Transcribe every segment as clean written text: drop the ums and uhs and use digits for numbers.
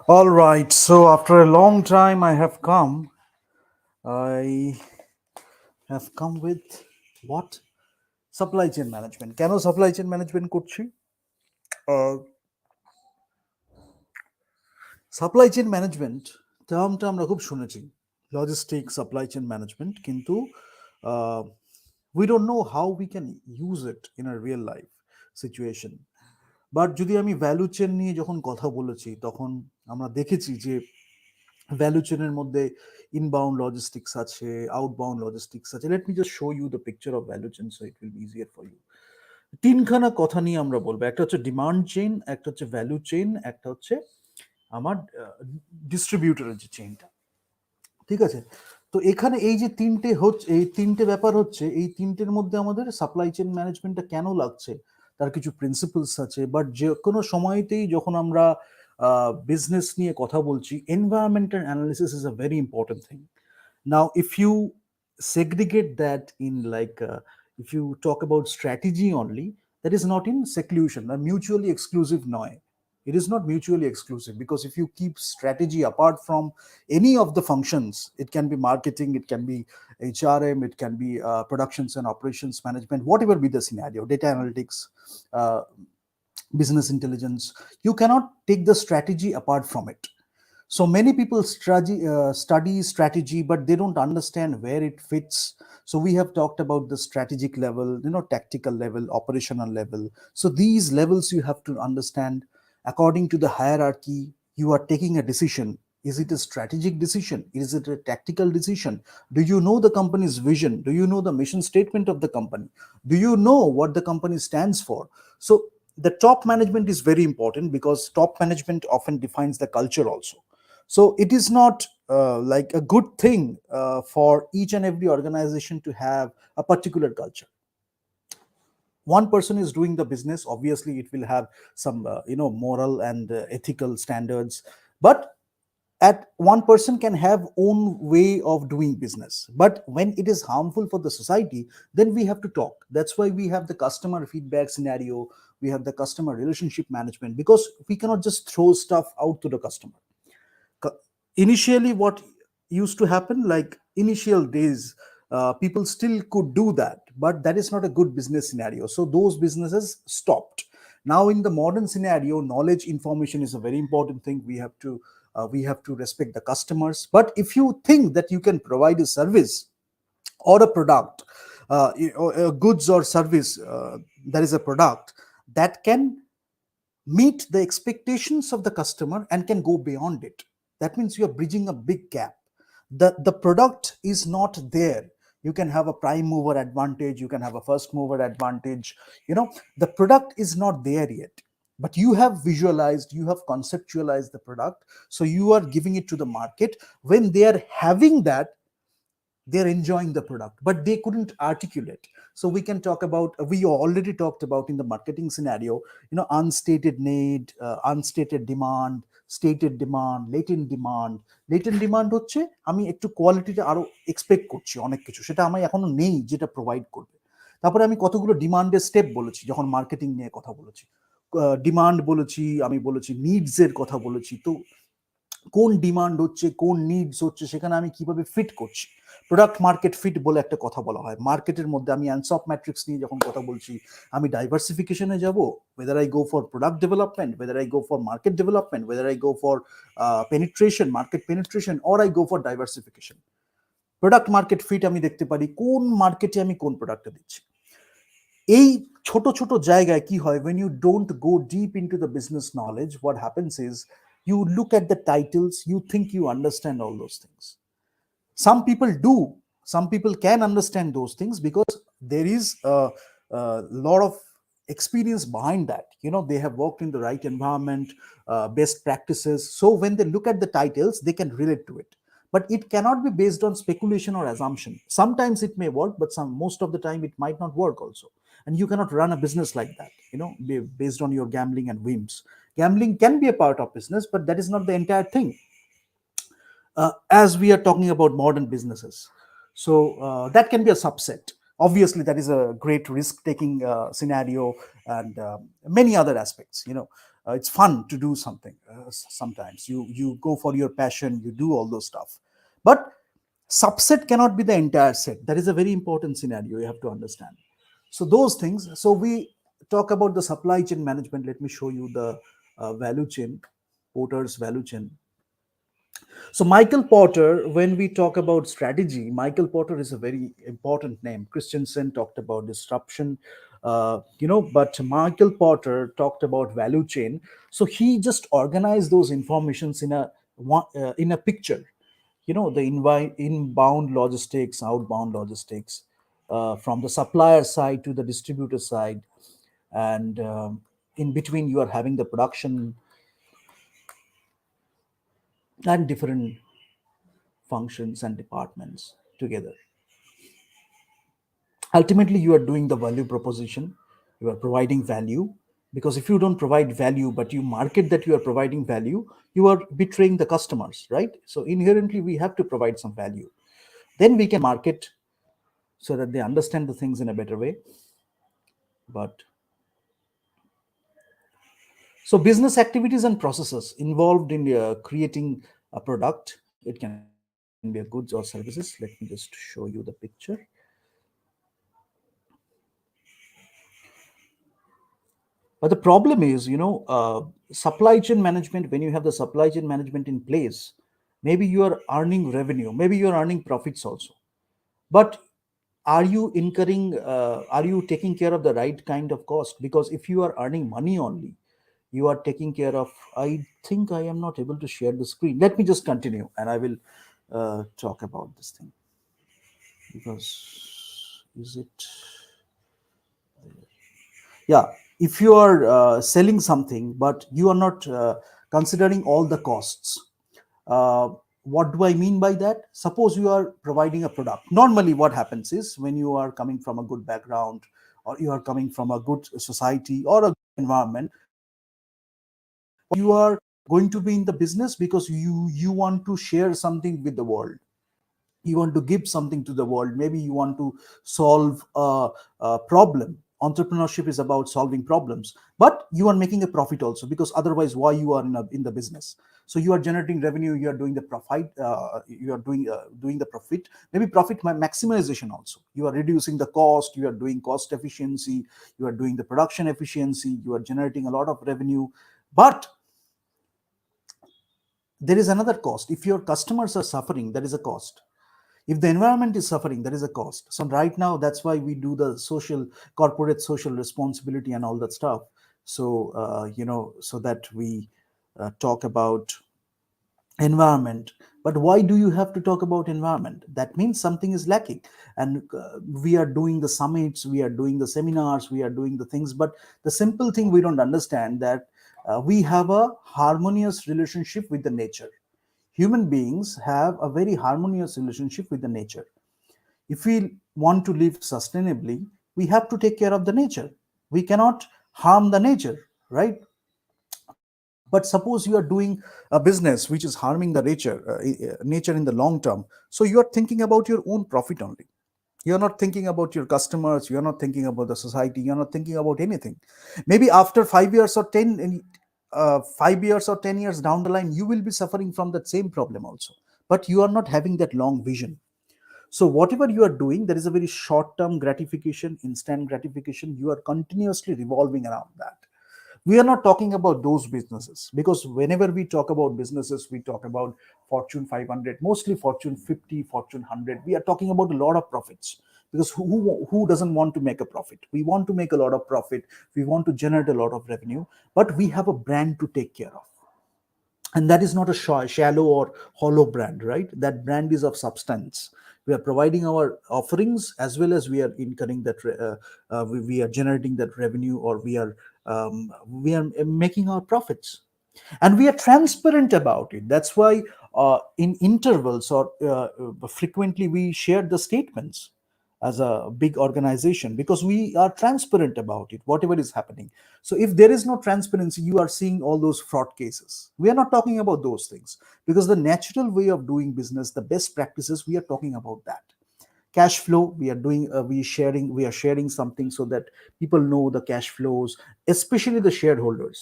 All right. So after a long time, I have come with what? Supply chain management. কেন supply chain management করছি? Uh, supply chain management টার্মটা আমরা খুব শুনেছি। Logistic supply chain management কিন্তু uh, we don't know how we can use it in a real life situation. But যদি আমি value chain নিয়ে যখন কথা বলেছি তখন আমরা দেখেছি যে ভ্যালু চেনের মধ্যে ইনবাউন্ড লজিস্টিক্স আছে, আউটবাউন্ড লজিস্টিক্স আছে। Let me just show you the picture of value chain so it will be easier for you. তিনখানা কথা নিয়ে আমরা বলবো, একটা হচ্ছে ডিমান্ড চেইন, একটা হচ্ছে ভ্যালু চেইন, একটা হচ্ছে আমার ডিস্ট্রিবিউটরের যে চেইনটা। ঠিক আছে, তো এখানে এই যে তিনটে হচ্ছে, এই তিনটে ব্যাপার হচ্ছে, এই তিনটের মধ্যে আমাদের সাপ্লাই চেইন ম্যানেজমেন্টটা কেন লাগছে তার কিছু প্রিন্সিপালস আছে। বাট যে কোনো সময়তেই যখন আমরা বিজনেস নিয়ে কথা বলছি, environmental analysis is a very important thing. Now if you segregate that in like if you talk about strategy only, that is not in seclusion or mutually exclusive নয়, it is not mutually exclusive, because if you keep strategy apart from any of the functions, it can be marketing, it can be hrm, it can be productions and operations management, whatever be the scenario, data analytics, uh, business intelligence, you cannot take the strategy apart from it. So many people study strategy, but they don't understand where it fits. So we have talked about the strategic level, tactical level, operational level. So these levels you have to understand. According to the hierarchy, you are taking a decision. Is it a strategic decision? Is it a tactical decision? Do you know the company's vision? Do you know the mission statement of the company? Do you know what the company stands for? So the top management is very important, because top management often defines the culture also. So it is not like a good thing for each and every organization to have a particular culture. One person is doing the business, obviously it will have some moral and ethical standards, but at one person can have own way of doing business. But when it is harmful for the society, then we have to talk. That's why we have the customer feedback scenario, we have the customer relationship management, because we cannot just throw stuff out to the customer. Initially what used to happen, like initial days, people still could do that, but that is not a good business scenario, so those businesses stopped. Now in the modern scenario, knowledge information is a very important thing. We have to respect the customers. But if you think that you can provide a service or a product, goods or service, that is a product that can meet the expectations of the customer and can go beyond it, that means you are bridging a big gap. The product is not there. You can have a prime mover advantage, you can have a first mover advantage, the product is not there yet, but you have visualized, you have conceptualized the product, so you are giving it to the market. When they are having that, they're enjoying the product, but they couldn't articulate. So we can talk about, we already talked about in the marketing scenario, unstated need, unstated demand, stated demand, latent demand. Latent demand হচ্ছে আমি একটু কোয়ালিটিটা আরো expect করছি অনেক কিছু, সেটা আমি এখনো নেই যেটা প্রোভাইড করবে। তারপরে আমি কতগুলো ডিমান্ডের স্টেপ বলেছি যখন মার্কেটিং নিয়ে কথা বলেছি, ডিমান্ড বলেছি, আমি বলেছি নিডস এর কথা বলেছি। তো কোন ডিমান্ড হচ্ছে, কোন নিডস হচ্ছে, সেখানে আমি কিভাবে ফিট করছি, প্রোডাক্ট মার্কেট ফিট বলে একটা কথা বলা হয় মার্কেটের মধ্যে। আমি অ্যানসপ ম্যাট্রিক্স নিয়ে যখন কথা বলছি, আমি ডাইভার্সিফিকেশনে যাব, whether I go for product development, whether I go for market development, whether I go for penetration, market penetration, or I go for diversification. Product market fit আমি দেখতে পারি কোন মার্কেটে আমি কোন প্রোডাক্টটা দিচ্ছি। এই ছোট ছোট জায়গায় কি হয়, when you don't go deep into the business knowledge, what happens is you look at the titles, you think you understand all those things. Some people do, some people can understand those things because there is a lot of experience behind that. They have worked in the right environment, best practices, so when they look at the titles they can relate to it. But it cannot be based on speculation or assumption. Sometimes it may work, but most of the time it might not work also. And you cannot run a business like that, based on your gambling and whims. Gambling can be a part of business, but that is not the entire thing, as we are talking about modern businesses. So that can be a subset. Obviously that is a great risk taking scenario, and many other aspects, it's fun to do something. Sometimes you go for your passion, you do all those stuff, but subset cannot be the entire set. That is a very important scenario you have to understand. So those things. So we talk about the supply chain management. Let me show you the value chain, Porter's value chain. So Michael Porter, when we talk about strategy, Michael Porter is a very important name. Christensen talked about disruption, but Michael Porter talked about value chain. So he just organized those informations in a picture. The inbound logistics, outbound logistics, from the supplier side to the distributor side, and in between you are having the production and different functions and departments together. Ultimately you are doing the value proposition, you are providing value, because if you don't provide value but you market that you are providing value, you are betraying the customers, right? So inherently we have to provide some value, then we can market so that they understand the things in a better way. But so business activities and processes involved in creating a product, it can be a goods or services. Let me just show you the picture. But the problem is, supply chain management, when you have the supply chain management in place, maybe you are earning revenue, maybe you are earning profits also. But are you taking care of the right kind of cost? Because if you are earning money only, you are taking care of, I think I am not able to share the screen. Let me just continue and I will talk about this thing. Because, is it, yeah, if you are selling something but you are not considering all the costs, uh, what do I mean by that? Suppose you are providing a product. Normally what happens is, when you are coming from a good background, or you are coming from a good society or a good environment, you are going to be in the business because you want to share something with the world, you want to give something to the world, maybe you want to solve a problem. Entrepreneurship is about solving problems, but you are making a profit also, because otherwise why you are in the business? So you are generating revenue, you are doing the profit, you are doing the profit, maybe profit maximization also. You are reducing the cost, you are doing cost efficiency, you are doing the production efficiency, you are generating a lot of revenue. But there is another cost. If your customers are suffering, that is a cost. If the environment is suffering, there is a cost. So right now, that's why we do the corporate social responsibility and all that stuff. So so that we talk about environment. But why do you have to talk about environment? That means something is lacking. And we are doing the summits, we are doing the seminars, we are doing the things, but the simple thing we don't understand, that we have a harmonious relationship with the nature. Human beings have a very harmonious relationship with the nature. If we want to live sustainably, we have to take care of the nature. We cannot harm the nature, right? But suppose you are doing a business which is harming the nature in the long term, so you are thinking about your own profit only. You're not thinking about your customers, you're not thinking about the society, you're not thinking about anything. Maybe after 5 years or 5 years or 10 years down the line, you will be suffering from that same problem also, but you are not having that long vision. So whatever you are doing, there is a very short term gratification, instant gratification. You are continuously revolving around that. We are not talking about those businesses, because whenever we talk about businesses, we talk about Fortune 500, mostly Fortune 50, Fortune 100. We are talking about a lot of profits, because who doesn't want to make a profit? We want to make a lot of profit, we want to generate a lot of revenue, but we have a brand to take care of. And that is not a shallow or hollow brand, right? That brand is of substance. We are providing our offerings, as well as we are incurring that we are generating that revenue, or we are making our profits, and we are transparent about it. That's why in intervals, or frequently, we share the statements as a big organization, because we are transparent about it, whatever is happening. So if there is no transparency, you are seeing all those fraud cases. We are not talking about those things, because the natural way of doing business, the best practices, we are talking about that. cash flow, we are doing we are sharing something so that people know the cash flows, especially the shareholders.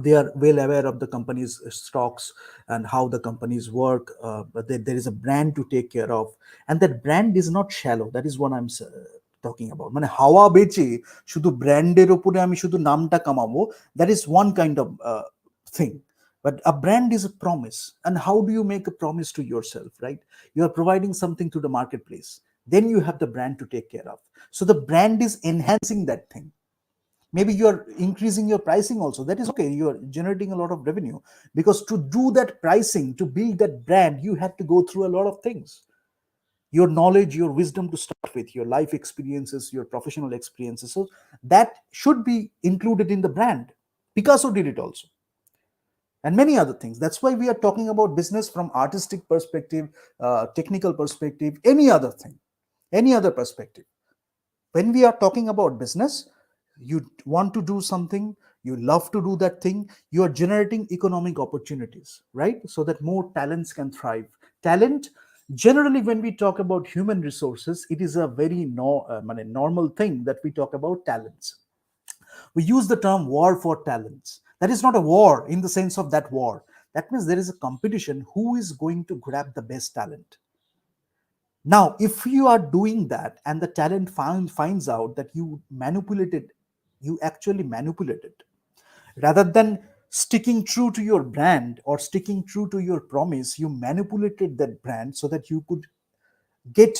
They are well aware of the company's stocks and how the companies work, but there is a brand to take care of, and that brand is not shallow. That is what I'm talking about. মানে হাওয়া বেচে শুধু ব্র্যান্ডের উপরে আমি শুধু নামটা কামাবো, that is one kind of thing. But a brand is a promise. And how do you make a promise to yourself, right? You are providing something to the marketplace, then you have the brand to take care of. So the brand is enhancing that thing. Maybe you are increasing your pricing also, that is okay, you are generating a lot of revenue, because to do that pricing, to build that brand, you had to go through a lot of things, your knowledge, your wisdom to start with, your life experiences, your professional experiences. So that should be included in the brand. Picasso did it also, and many other things. That's why we are talking about business from artistic perspective, technical perspective, any other thing, any other perspective. When we are talking about business, you want to do something, you love to do that thing, you are generating economic opportunities, right? So that more talents can thrive. Talent, generally, when we talk about human resources, it is a very normal thing that we talk about talents. We use the term war for talents. That is not a war in the sense of that war. That means there is a competition who is going to grab the best talent. Now, if you are doing that and the talent finds out that you manipulated, you actually manipulated, rather than sticking true to your brand or sticking true to your promise, you manipulated that brand so that you could get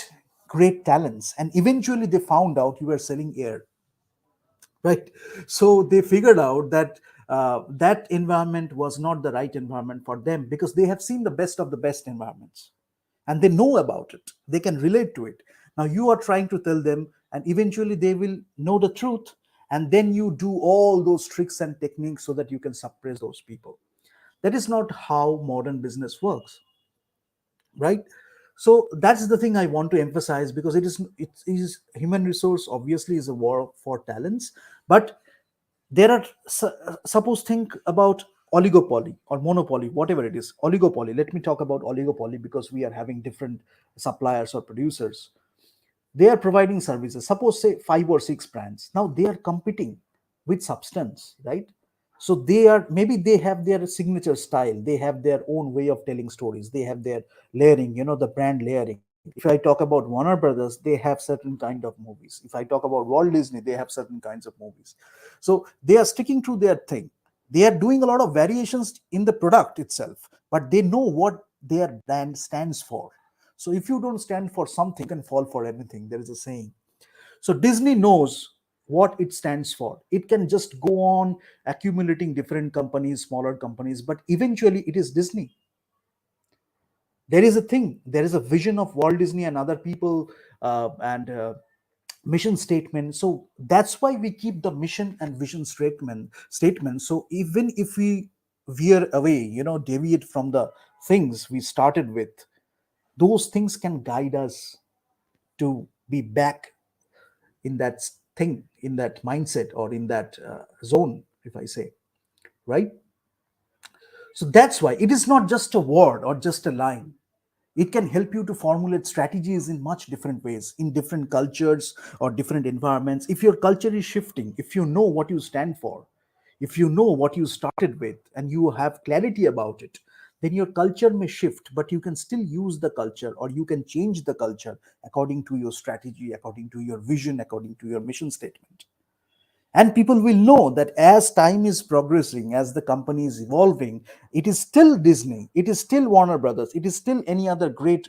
great talents. And eventually they found out you were selling air, right? So they figured out that that environment was not the right environment for them, because they have seen the best of the best environments and they know about it, they can relate to it. Now you are trying to tell them, and eventually they will know the truth, and then you do all those tricks and techniques so that you can suppress those people. That is not how modern business works, right? So that's the thing I want to emphasize, because it is human resource obviously is a war for talents. But there are, suppose think about oligopoly or monopoly, whatever it is. Oligopoly, let me talk about oligopoly, because we are having different suppliers or producers. They are providing services, suppose say 5 or 6 brands. Now they are competing with substance, right? So they are, maybe they have their signature style, they have their own way of telling stories, they have their layering, the brand layering. If I talk about Warner Brothers, they have certain kind of movies. If I talk about Walt Disney, they have certain kinds of movies. So they are sticking to their thing. They are doing a lot of variations in the product itself, but they know what their brand stands for. So if you don't stand for something, you can fall for anything. There is a saying. So Disney knows what it stands for. It can just go on accumulating different companies, smaller companies, but eventually it is Disney. There is a thing, there is a vision of Walt Disney and other people, and mission statement. So that's why we keep the mission and vision statement. So even if we veer away, deviate from the things we started with, those things can guide us to be back in that thing, in that mindset, or in that zone, if I say, right? So that's why it is not just a word or just a line. It can help you to formulate strategies in much different ways, in different cultures or different environments. If your culture is shifting, if you know what you stand for, if you know what you started with, and you have clarity about it, then your culture may shift, but you can still use the culture, or you can change the culture according to your strategy, according to your vision, according to your mission statement. And people will know that as time is progressing, as the company is evolving, it is still Disney, it is still Warner Brothers, it is still any other great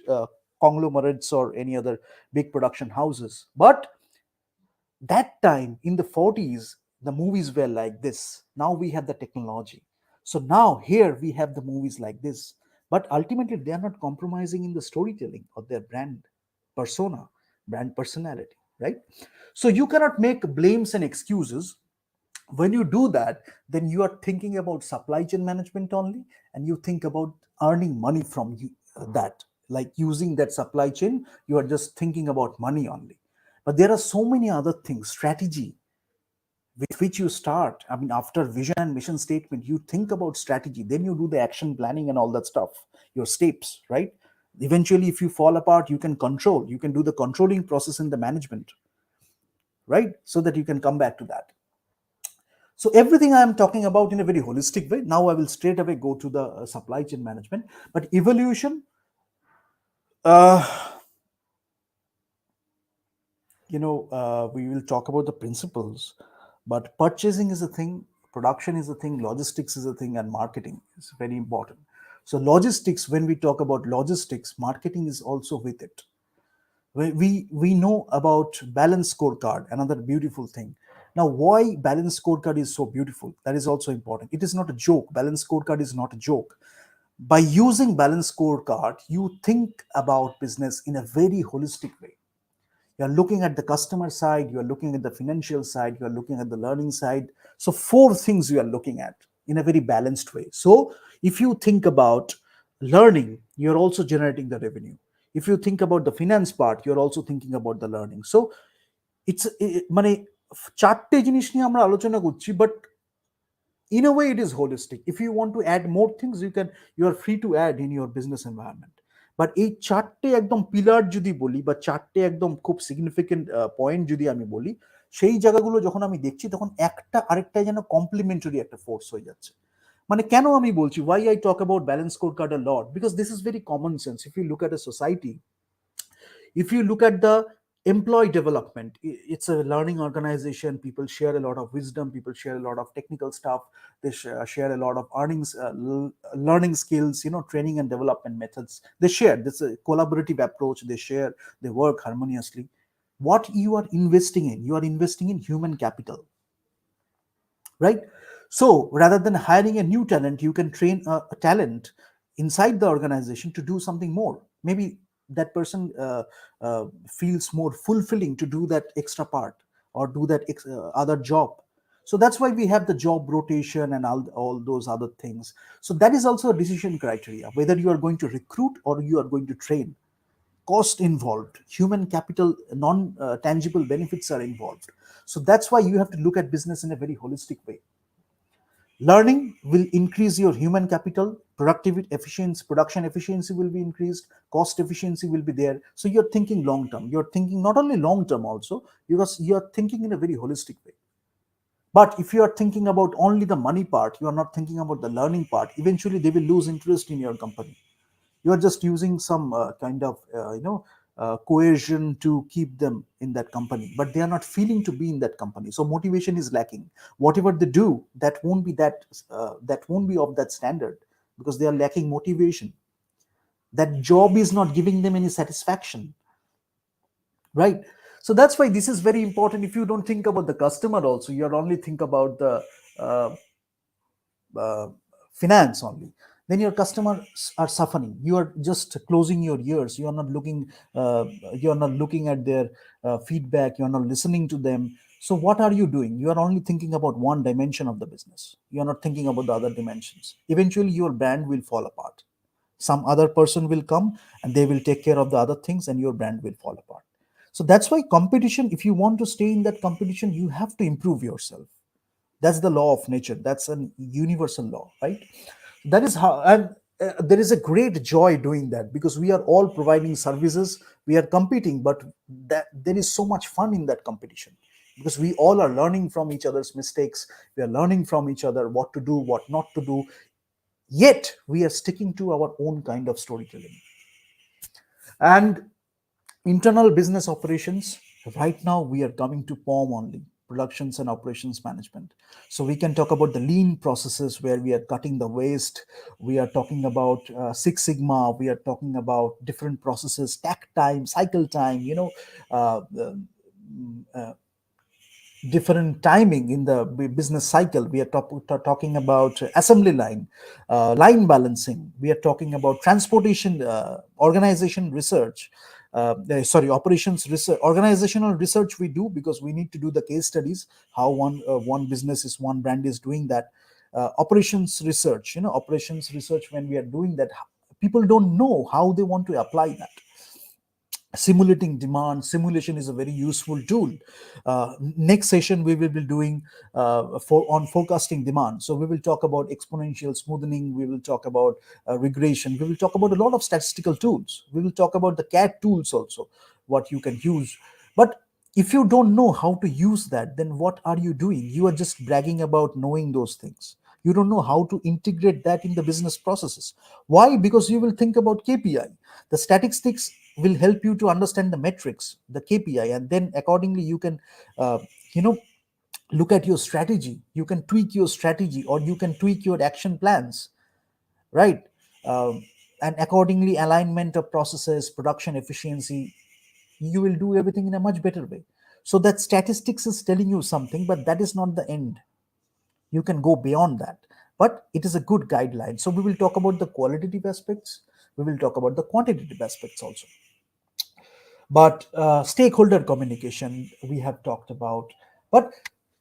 conglomerates or any other big production houses. But that time in the 40s, the movies were like this. Now we have the technology. So now here we have the movies like this. But ultimately, they are not compromising in the storytelling of their brand persona, brand personality, right? So you cannot make blames and excuses. When you do that, then you are thinking about supply chain management only, and you think about earning money from that, like using that supply chain, you are just thinking about money only. But there are so many other things, strategy with which you start. I mean, after vision and mission statement, you think about strategy, then you do the action planning and all that stuff, your steps, right? Eventually, if you fall apart, you can control, you can do the controlling process in the management, right? So that you can come back to that. So everything I am talking about in a very holistic way. Now I will straight away go to the supply chain management. But evolution, uh, we will talk about the principles, but purchasing is a thing, production is a thing, logistics is a thing, and marketing is very important. So logistics, when we talk about logistics, marketing is also with it. We know about balance scorecard, another beautiful thing. Now, why balance scorecard is so beautiful? That is also important. It is not a joke. Balance scorecard is not a joke. By using balance scorecard, you think about business in a very holistic way. You're looking at the customer side, you're looking at the financial side, you're looking at the learning side. So four things you are looking at in a very balanced way. So if you think about learning, you're also generating the revenue. If you think about the finance part, you're also thinking about the learning. So it's মানে চারটে জিনিস নিয়ে আমরা আলোচনা করছি, but in a way it is holistic. If you want to add more things, you are free to add in your business environment. But এই চারটে একদম পিলার যদি বলি, বা চারটে একদম খুব সিগনিফিকেন্ট পয়েন্ট যদি আমি বলি, সেই জায়গাগুলো যখন আমি দেখছি, তখন একটা আরেকটা যেন কমপ্লিমেন্টারি একটা ফোর্স হয়ে যাচ্ছে। মানে কেন আমি বলছি, why I talk about balance score card a lot, because this is very common sense. If you look at a society, if you look at the employee development, it's a learning organization. People share a lot of wisdom, people share a lot of technical stuff, they share a lot of earnings, learning skills, training and development methods. They share this a collaborative approach, they share, they work harmoniously. What you are investing in, you are investing in human capital, right? So rather than hiring a new talent, you can train a talent inside the organization to do something more. Maybe that person feels more fulfilling to do that extra part, or do that other job. So that's why we have the job rotation and all those other things. So that is also a decision criteria, whether you are going to recruit or you are going to train. Cost involved, human capital, non tangible benefits are involved. So that's why you have to look at business in a very holistic way. Learning will increase your human capital, productivity, efficiency, production efficiency will be increased, cost efficiency will be there. So you're thinking long term. You're thinking not only long term also, because you're thinking in a very holistic way. But if you are thinking about only the money part, you are not thinking about the learning part, eventually they will lose interest in your company. You are just using some kind of coercion to keep them in that company, but they are not feeling to be in that company. So motivation is lacking. Whatever they do, that won't be of that standard, because they are lacking motivation. That job is not giving them any satisfaction, right? So that's why this is very important. If you don't think about the customer also, you are only think about the uh, finance only, then your customers are suffering. You are just closing your ears. You are not looking. You are not looking at their feedback. You are not listening to them. So what are you doing? You are only thinking about one dimension of the business. You are not thinking about the other dimensions. Eventually, your brand will fall apart. Some other person will come and they will take care of the other things, and your brand will fall apart. So that's why competition. If you want to stay in that competition, you have to improve yourself. That's the law of nature. That's a universal law, right? That is how. And there is a great joy doing that, because we are all providing services, we are competing, but that there is so much fun in that competition, because we all are learning from each other's mistakes, we are learning from each other what to do, what not to do, yet we are sticking to our own kind of storytelling. And internal business operations, right now we are coming to POM only, productions and operations management. So we can talk about the lean processes, where we are cutting the waste. We are talking about Six Sigma. We are talking about different processes, tack time, cycle time, uh, different timing in the business cycle. We are talking about assembly line, line balancing. We are talking about transportation, organization research. Sorry, operations research, organizational research we do, because we need to do the case studies, how one business is, one brand is doing that. Operations research, operations research, when we are doing that, people don't know how they want to apply that. simulating demand. Simulation is a very useful tool. Next session we will be doing on forecasting demand, so we will talk about exponential smoothing, we will talk about regression, we will talk about a lot of statistical tools, we will talk about the CAD tools also, what you can use. But if you don't know how to use that, then what are you doing? You are just bragging about knowing those things. You don't know how to integrate that in the business processes. Why? Because you will think about KPI. The statistics will help you to understand the metrics, the KPI, and then accordingly you can, uh, you know, look at your strategy. You can tweak your strategy, or you can tweak your action plans, right? Um, and accordingly, alignment of processes, production efficiency, you will do everything in a much better way. So that statistics is telling you something, but that is not the end. You can go beyond that, but it is a good guideline. So we will talk about the qualitative aspects, we will talk about the quantitative aspects also. But stakeholder communication we have talked about. But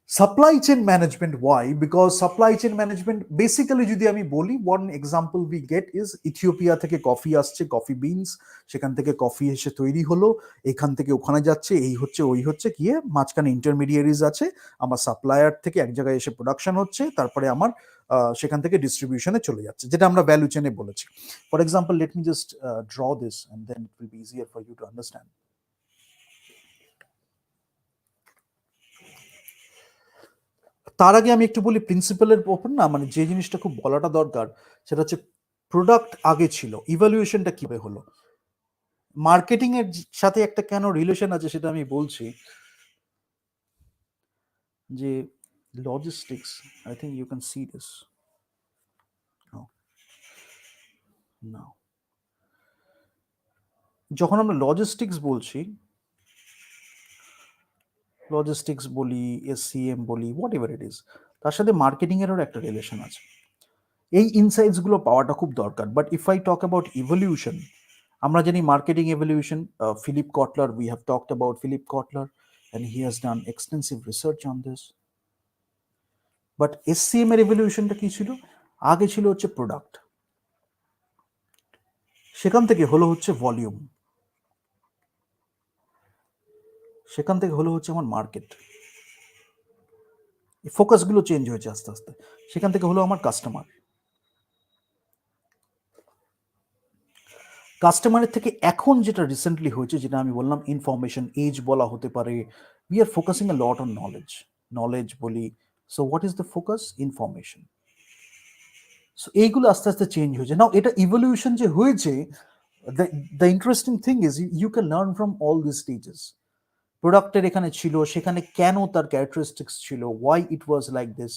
supply chain management, why? Because supply chain management basically, যদি আমি বলি, one example we get is Ethiopia থেকে coffee আসছে, coffee beans, সেখান থেকে coffee এসে তৈরি হলো, এখান থেকে ওখানে যাচ্ছে, এই হচ্ছে ওই হচ্ছে, গিয়ে মাঝখানে ইন্টারমিডিয়ারিজ আছে, আমার সাপ্লায়ার থেকে এক জায়গায় এসে প্রোডাকশন হচ্ছে, তারপরে আমার সেখান থেকে ডিস্ট্রিবিউশনে চলে যাচ্ছে, যেটা আমরা ভ্যালু চেনে বলেছি। For example, let me just draw this and then it will be easier for you to understand. তার আগে আমি একটু বলি প্রিন্সিপালের ওপর, না মানে যে জিনিসটা খুব বলাটা দরকার, সেটা হচ্ছে প্রোডাক্ট আগে ছিল, ইভ্যালুয়েশনটা কিভাবে হলো। মার্কেটিং এর সাথে একটা কেন রিলেশন আছে সেটা আমি বলছি, যে logistics, I think you can see this now. যখন আমরা লজিস্টিক্স বলছি, লজিস্টিক্স বলি, এসসিএম বলি, হোয়াট এভার ইট ইজ, তার সাথে মার্কেটিং এরও একটা রিলেশন আছে। এই ইনসাইটস গুলো পাওয়াটা খুব দরকার। But if I talk about evolution, আমরা জানি marketing evolution, Philip Kotler, we have talked about Philip Kotler and he has done extensive research on this. But SCM এর এভলিউশনটা কি ছিল? আগে ছিল হচ্ছে প্রোডাক্ট, সেখান থেকে হলো হচ্ছে ভলিউম, সেখান থেকে হলো হচ্ছে আমার মার্কেট, ফোকাসগুলো চেঞ্জ হয়েছে আস্তে আস্তে, সেখান থেকে হলো আমার কাস্টমার, কাস্টমারের থেকে এখন যেটা রিসেন্টলি হয়েছে, যেটা আমি বললাম ইনফরমেশন এজ বলা হতে পারে, we are focusing a lot on knowledge, knowledge বলি। So what is the focus? Information. So এইগুলো আস্তে আস্তে চেঞ্জ হয়েছে। নাও এটা ইভলিউশন যে হয়েছে, the interesting thing is you can learn from all this stages. প্রোডাক্টের এখানে ছিল, সেখানে কেন তার ক্যারেক্টারিস্টিক্স ছিল, why it was like this,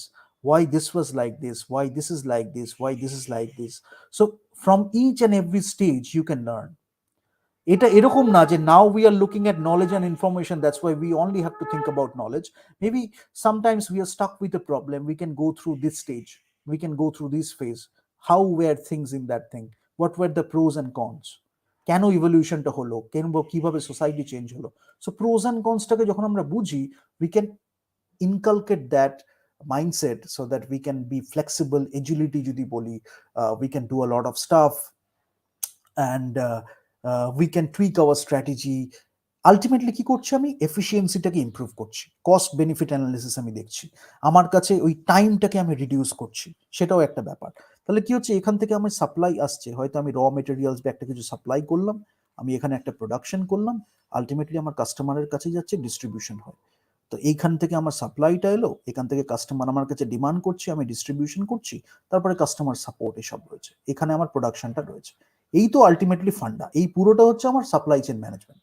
why this was like this, why this is like this, why this is like this. So from each and every stage you can learn. এটা এরকম না যে now we are looking at knowledge and information, that's why we only have to think about knowledge. Maybe sometimes we are stuck with a problem, we can go through this stage, we can go through this phase, how were things in that thing, what were the pros and cons, কেন ইভলিউশনটা হলো, কেন কিভাবে society change হলো। So pros and কনসটাকে যখন আমরা বুঝি, we can inculcate that mindset so that we can be flexible, agility যদি বলি, we can do a lot of stuff, and we can tweak our strategy. Ultimately কি করছি? আমি এফিসিয়েন্সিটাকে improve করছি, কস্ট বেনিফিট অ্যানালিসিস আমি দেখছি, আমার কাছে ওই টাইমটাকে আমি রিডিউস করছি, সেটাও একটা ব্যাপার। তাহলে কি হচ্ছে, এখান থেকে আমার সাপ্লাই আসছে, হয়তো আমি র মেটেরিয়ালস বা একটা কিছু সাপ্লাই করলাম, আমি এখানে একটা প্রোডাকশন করলাম, আলটিমেটলি আমার কাস্টমারের কাছে যাচ্ছে, ডিস্ট্রিবিউশন হয়। তো এইখান থেকে আমার সাপ্লাইটা এলো, এখান থেকে কাস্টমার আমার কাছে ডিমান্ড করছে, আমি ডিস্ট্রিবিউশন করছি, তারপরে কাস্টমার সাপোর্ট এসব রয়েছে, এখানে আমার প্রোডাকশনটা রয়েছে। এই তো আলটিমেটলি ফান্ডা, এই পুরোটা হচ্ছে আমার সাপ্লাই চেন ম্যানেজমেন্ট।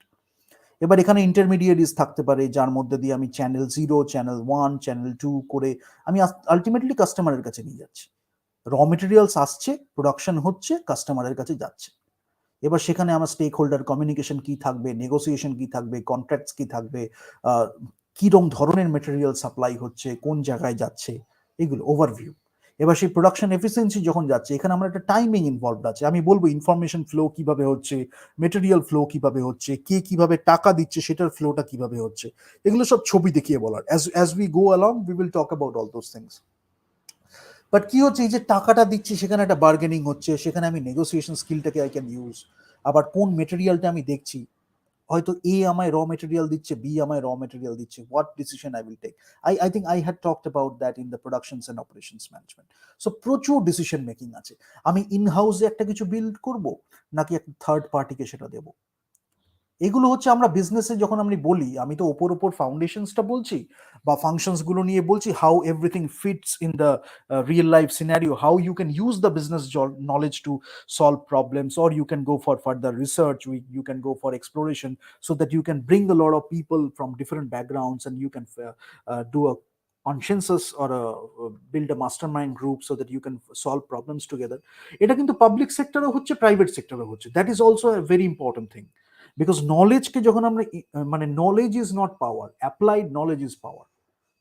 এবার এখানে ইন্টারমিডিয়েটিস থাকতে পারে, যার মধ্যে দিয়ে আমি চ্যানেল 0, চ্যানেল 1, চ্যানেল 2 করে আমি আলটিমেটলি কাস্টমারের কাছে নিয়ে যাচ্ছি। র মেটেরিয়ালস আসছে, প্রোডাকশন হচ্ছে, কাস্টমারের কাছে যাচ্ছে। এবার সেখানে আমার স্টেক হোল্ডার কমিউনিকেশন কি থাকবে, নেগোসিয়েশন কি থাকবে, কন্ট্রাক্টস কি থাকবে, কিরকম ধরনের মেটেরিয়াল সাপ্লাই হচ্ছে, কোন জায়গায় যাচ্ছে, এগুলো ওভারভিউ। এবার সেই প্রোডাকশন এফিসিয়েন্সি যখন যাচ্ছে, এখানে আমার একটা টাইমিং ইনভলভড আছে, আমি বলবো ইনফরমেশন ফ্লো কিভাবে হচ্ছে, মেটেরিয়াল ফ্লো কিভাবে হচ্ছে, কে কিভাবে টাকা দিচ্ছে সেটার ফ্লোটা কিভাবে হচ্ছে, এগুলো সব ছবি দেখিয়ে বলার। As we go along we will talk about all those things. But কি হচ্ছে, এই যে টাকাটা দিচ্ছি, সেখানে একটা বার্গেনিং হচ্ছে, সেখানে আমি নেগোসিয়েশন স্কিলটাকে আই ক্যান ইউজ। আবার কোন মেটেরিয়ালটা আমি দেখছি, হয়তো এ আমায় র মেটেরিয়াল দিচ্ছে, বি আমায় র মেটেরিয়াল দিচ্ছে, what decision I will take. I think I had talked about that in the productions and operations management. So প্রচুর ডিসিশন মেকিং আছে। আমি ইন হাউসে একটা কিছু বিল্ড করব, নাকি একটা থার্ড পার্টিকে সেটা দেবো। এগুলো হচ্ছে আমরা বিজনেসে যখন আমি বলি, আমি তো ওপর ওপর ফাউন্ডেশনসটা বলছি বা ফাংশনস গুলো নিয়ে বলছি, how everything fits in the real life scenario, how you can use the business knowledge to solve problems, or you can go for further research, you can go for exploration, so that you can bring a lot of people from different backgrounds and you can do a consensus or build a mastermind group so that you can solve problems together. এটা কিন্তু public সেক্টরও হচ্ছে, private সেক্টরও হচ্ছে। That is also a very important thing. Because নলেজকে যখন আমরা মানে knowledge is not power, applied knowledge is power.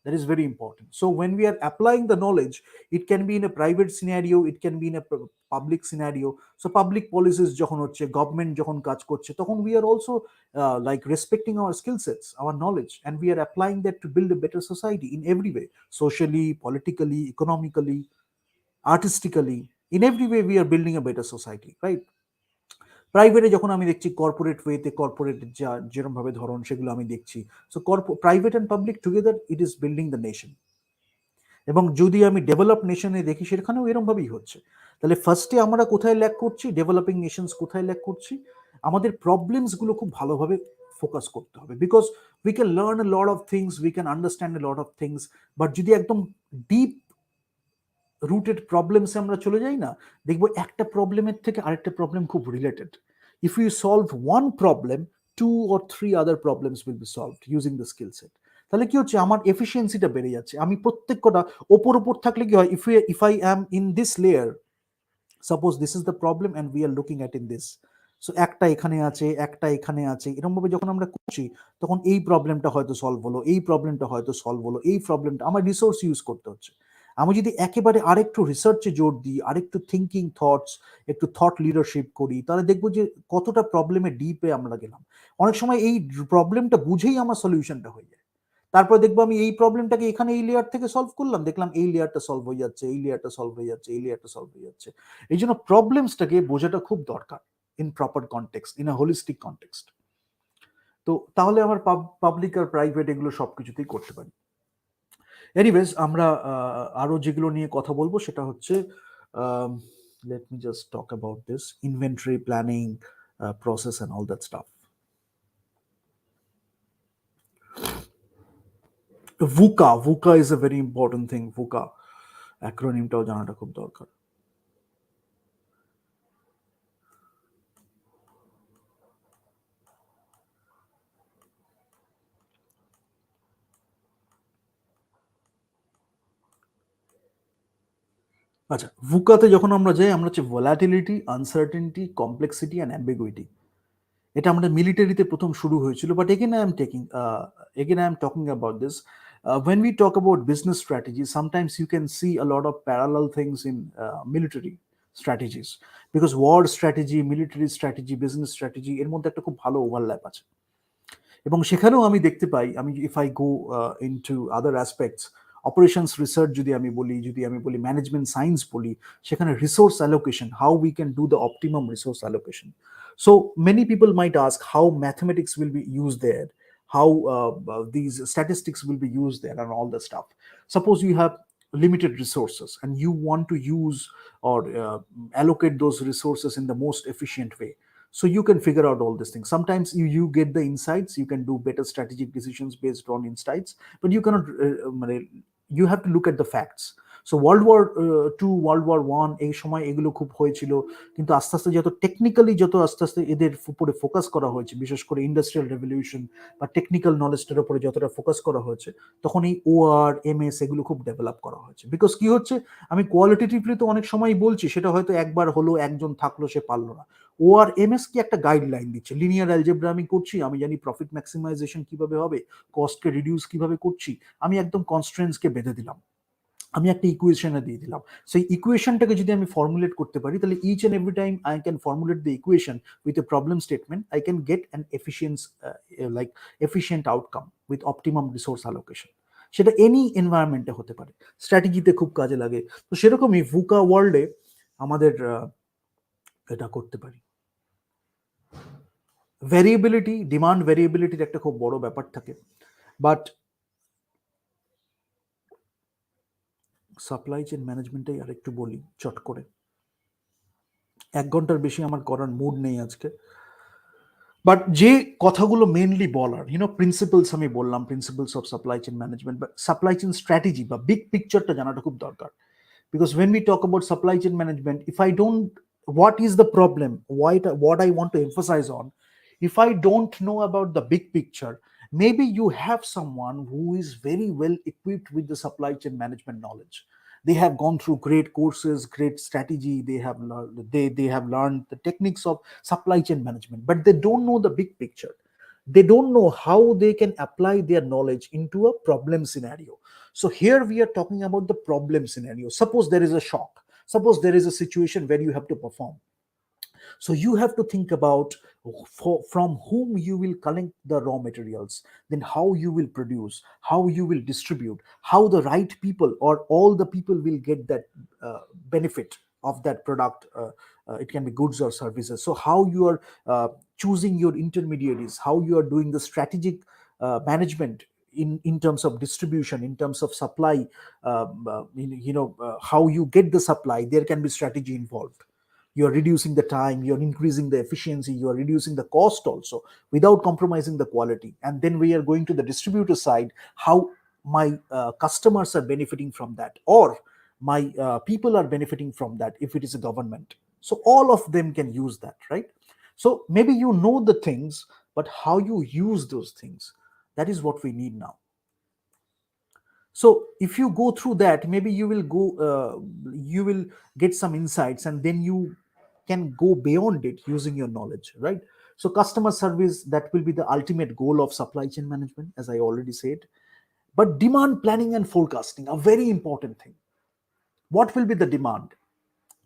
That is very important. So when we are applying the knowledge, it can be in a private scenario, it can be in a public scenario. So public policies যখন হচ্ছে, government যখন কাজ করছে, তখন we are also like respecting our skill sets, our knowledge, and we are applying that to build a better society in every way, socially, politically, economically, artistically. In every way we are building a better society, right? প্রাইভেটে যখন আমি দেখছি corporate ওয়েতে, corporate যা যেরকম ভাবে ধরন, সেগুলো আমি দেখছি। So private and public together it is building the nation. এবং যদি আমি ডেভেলপ নেশনে দেখি, সেখানেও এরকম ভাবেই হচ্ছে। তাহলে ফার্স্টে আমরা কোথায় ল্যাক করছি, ডেভেলপিং নেশনস কোথায় ল্যাক করছি, আমাদের প্রবলেমসগুলো খুব ভালোভাবে ফোকাস করতে হবে। Because we can learn a lot of things, we can understand A lot of things, but যদি একদম ডিপ রুটেড প্রবলেমসে আমরা চলে যাই না, দেখবো একটা প্রবলেমের থেকে আরেকটা প্রবলেম খুব related. If you solve one problem, 2 or 3 other problems will be solved using the skill set. তাহলে কি হচ্ছে, আমার এফিসিয়েন্সিটা বেড়ে যাচ্ছে। আমি প্রত্যেকটা ওপর ওপর থাকলে কি হয়, if I am in this layer, suppose this is the problem and we are looking at in this, so একটা এখানে আছে, একটা এখানে আছে, এরকম ভাবে যখন আমরা করছি, তখন এই প্রবলেমটা হয়তো সলভ হলো, এই প্রবলেমটা হয়তো সলভ হলো, এই প্রবলেমটা আমার রিসোর্স ইউজ করতে হচ্ছে। আমি যদি একেবারে আরেকটু রিসার্চে জোর দিই, আরেকটু থিঙ্কিং থটস, একটু থট লিডারশিপ করি, তাহলে দেখবো যে কতটা প্রবলেমে ডিপে আমরা গেলাম। অনেক সময় এই প্রবলেমটা বুঝেই আমার সলিউশনটা হয়ে যায়। তারপর দেখবো আমি এই প্রবলেমটাকে এখানে এই লেয়ার থেকে সলভ করলাম, দেখলাম এই লেয়ারটা সলভ হয়ে যাচ্ছে, এই লেয়ারটা সলভ হয়ে যাচ্ছে, এই লেয়ারটা সলভ হয়ে যাচ্ছে। এই জন্য প্রবলেমসটাকে বোঝাটা খুব দরকার in proper context, in a holistic context. তো তাহলে আমার পাবলিক আর প্রাইভেট এগুলো সবকিছুতেই করতে পারি। এনিওয়েজ, আমরা আরো যেগুলো নিয়ে কথা বলবো সেটা হচ্ছে, late me just talk about this inventory planning process and all that staff. VUCA is a very important thing. VUCA অ্যাক্রোনিমটাও জানাটা খুব দরকার। আচ্ছা, VUCA-তে যখন আমরা যাই, আমরা হচ্ছে volatility, uncertainty, complexity and ambiguity. এটা আমাদের মিলিটারিতে প্রথম শুরু হয়েছিল, but again I am talking about this when we talk about business strategy. Sometimes you can see a lot of parallel things in military strategies, because war strategy, military strategy, business strategy এর মধ্যে একটা খুব ভালো overlap আছে। এবং সেখানেও আমি দেখতে পাই, আমি if I go into other aspects, operations research যদি আমি বলি, ম্যানেজমেন্ট সায়েন্স বলি, সেখানে resource allocation, how we can do the optimum resource allocation. So many people might ask how mathematics will be use there, how these statistics will be used there and all the stuff. Suppose you have limited resources and you want to use or allocate those resources in the most efficient way, so you can figure out all these things. Sometimes you get the insights, you can do better strategic decisions based on insights, but you cannot you have to look at the facts. So world war 2, world war 1 এই সময় এগুলো খুব হয়েছিল, কিন্তু আস্তে আস্তে যত technically, যত আস্তে আস্তে এদের উপরে ফোকাস করা হয়েছে, বিশেষ করে ইন্ডাস্ট্রিয়াল রেভলিউশন বা টেকনিক্যাল নলেজটার উপরে যতটা ফোকাস করা হয়েছে, তখন এই OR MS এগুলো খুব ডেভেলপ করা হয়েছে। বিকজ কি হচ্ছে, আমি কোয়ালিটেটিভলি তো অনেক সময় বলছি, সেটা হয়তো একবার হলো, একজন থাকলো, সে পারলো না। OR MS কি একটা গাইডলাইন দিচ্ছে, লিনিয়ার অ্যালজেব্রা আমি করছি, আমি জানি প্রফিট ম্যাক্সিমাইজেশন কিভাবে হবে, কস্টকে রিডিউস কিভাবে করছি, আমি একদম কনস্ট্রেন্টসকে বেঁধে দিলাম, আমি একটা ইকুয়েশনে দিয়ে দিলাম। সেই ইকুয়েশনটাকে যদি আমি ফর্মুলেট করতে পারি, তাহলে each and every time I can formulate the equation with a problem statement, I can get an efficient outcome with optimum resource allocation. সেটা এনি এনভায়রনমেন্টে হতে পারে, স্ট্র্যাটেজিতে খুব কাজে লাগে। তো সেরকমই VUCA ওয়ার্ল্ডে আমাদের এটা করতে পারি। ভেরিয়েবিলিটি, ডিমান্ড ভেরিয়েবিলিটির একটা খুব বড় ব্যাপার থাকে, বাট সাপ্লাই চেন ম্যানেজমেন্টেই আর একটু বলি চট করে। 1 ঘন্টার বেশি আমার করার মুড নেই আজকে, বাট যে কথাগুলো মেনলি বলার, প্রিন্সিপালস আমি বললাম, principles of supply chain management বা সাপ্লাই চেন স্ট্র্যাটেজি বা বিগ পিকচারটা জানাটা খুব দরকার। Because when we talk about supply chain management, if I don't, what is the problem, what I want to emphasize on, if I don't know about the big picture, maybe you have someone who is very well equipped with the supply chain management knowledge. They have gone through great courses, great strategy, they have learned the techniques of supply chain management, but they don't know the big picture. They don't know how they can apply their knowledge into a problem scenario. So here we are talking about the problem scenario. Suppose there is a shock, suppose there is a situation where you have to perform. So you have to think about from whom you will collect the raw materials, then how you will produce, how you will distribute, how the right people or all the people will get that benefit of that product. It can be goods or services. So how you are choosing your intermediaries, how you are doing the strategic management in terms of distribution, in terms of supply, how you get the supply. There can be strategy involved. You're reducing the time, you're increasing the efficiency, you're reducing the cost also without compromising the quality. And then we are going to the distributor side, how my customers are benefiting from that, or my people are benefiting from that if it is a government. So all of them can use that, right? So maybe you know the things, but how you use those things, that is what we need now. So if you go through that, maybe you will get some insights, and then you can go beyond it using your knowledge, right? So customer service, that will be the ultimate goal of supply chain management, as I already said. But demand planning and forecasting, a very important thing. What will be the demand?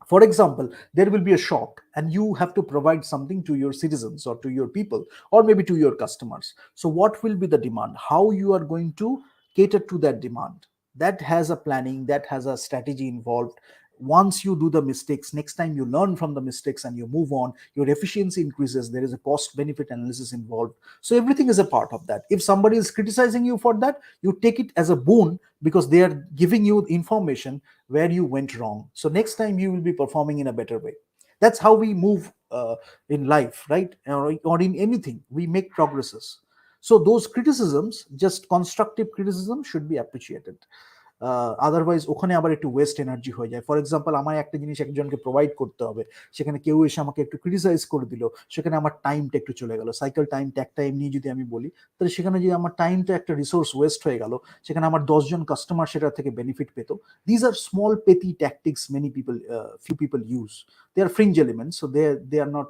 For example, there will be a shock and you have to provide something to your citizens or to your people or maybe to your customers. So what will be the demand, how you are going to cater to that demand? That has a planning, that has a strategy involved. Once you do the mistakes, next time you learn from the mistakes and you move on, your efficiency increases, there is a cost benefit analysis involved. So everything is a part of that. If somebody is criticizing you for that, you take it as a boon, because they are giving you information where you went wrong. So next time you will be performing in a better way. That's how we move in life, right? Or in anything, we make progresses. So those criticisms, just constructive criticism, should be appreciated. Otherwise ওখানে আবার একটু West energy হয়ে যায়। For example, আমায় একটা জিনিস একজনকে provide করতে হবে, সেখানে কেউ এসে আমাকে একটু ক্রিটিসাইজ করে দিল, সেখানে আমার টাইমটা একটু চলে গেল। সাইকেল টাইম, ট্যাক টাইম নিয়ে যদি আমি বলি, তাহলে সেখানে যদি আমার টাইমটা একটা রিসোর্স ওয়েস্ট হয়ে গেল, সেখানে আমার 10 জন কাস্টমার সেটা থেকে বেনিফিট পেত। দিজ আর স্মল পেটি tactics many people, few people use. They are fringe elements, so they are not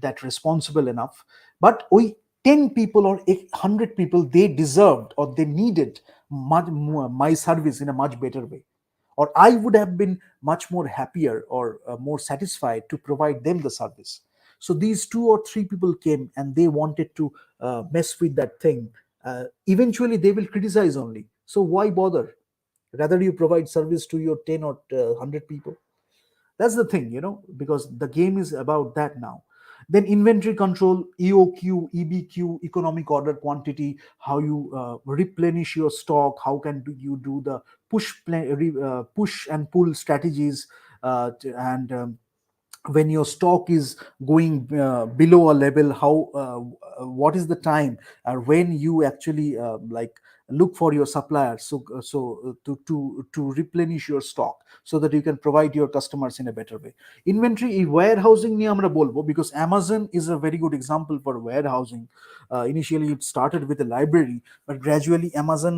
that responsible enough. But ওই 10 people or 100 people, they deserved or they needed my service in a much better way, or I would have been much more happier or more satisfied to provide them the service. So these 2 or 3 people came and they wanted to mess with that thing. Eventually they will criticize only, so why bother? Rather you provide service to your 10 or 100 people. That's the thing, because the game is about that now. Then inventory control, EOQ, EBQ, economic order quantity, how you replenish your stock, how can you do the push and pull strategies, and when your stock is going below a level, how what is the time when you actually like look for your suppliers, to replenish your stock so that you can provide your customers in a better way. Inventory warehousing নিয়ে আমরা বলবো, because Amazon is a very good example for warehousing. Initially it started with a library, but gradually Amazon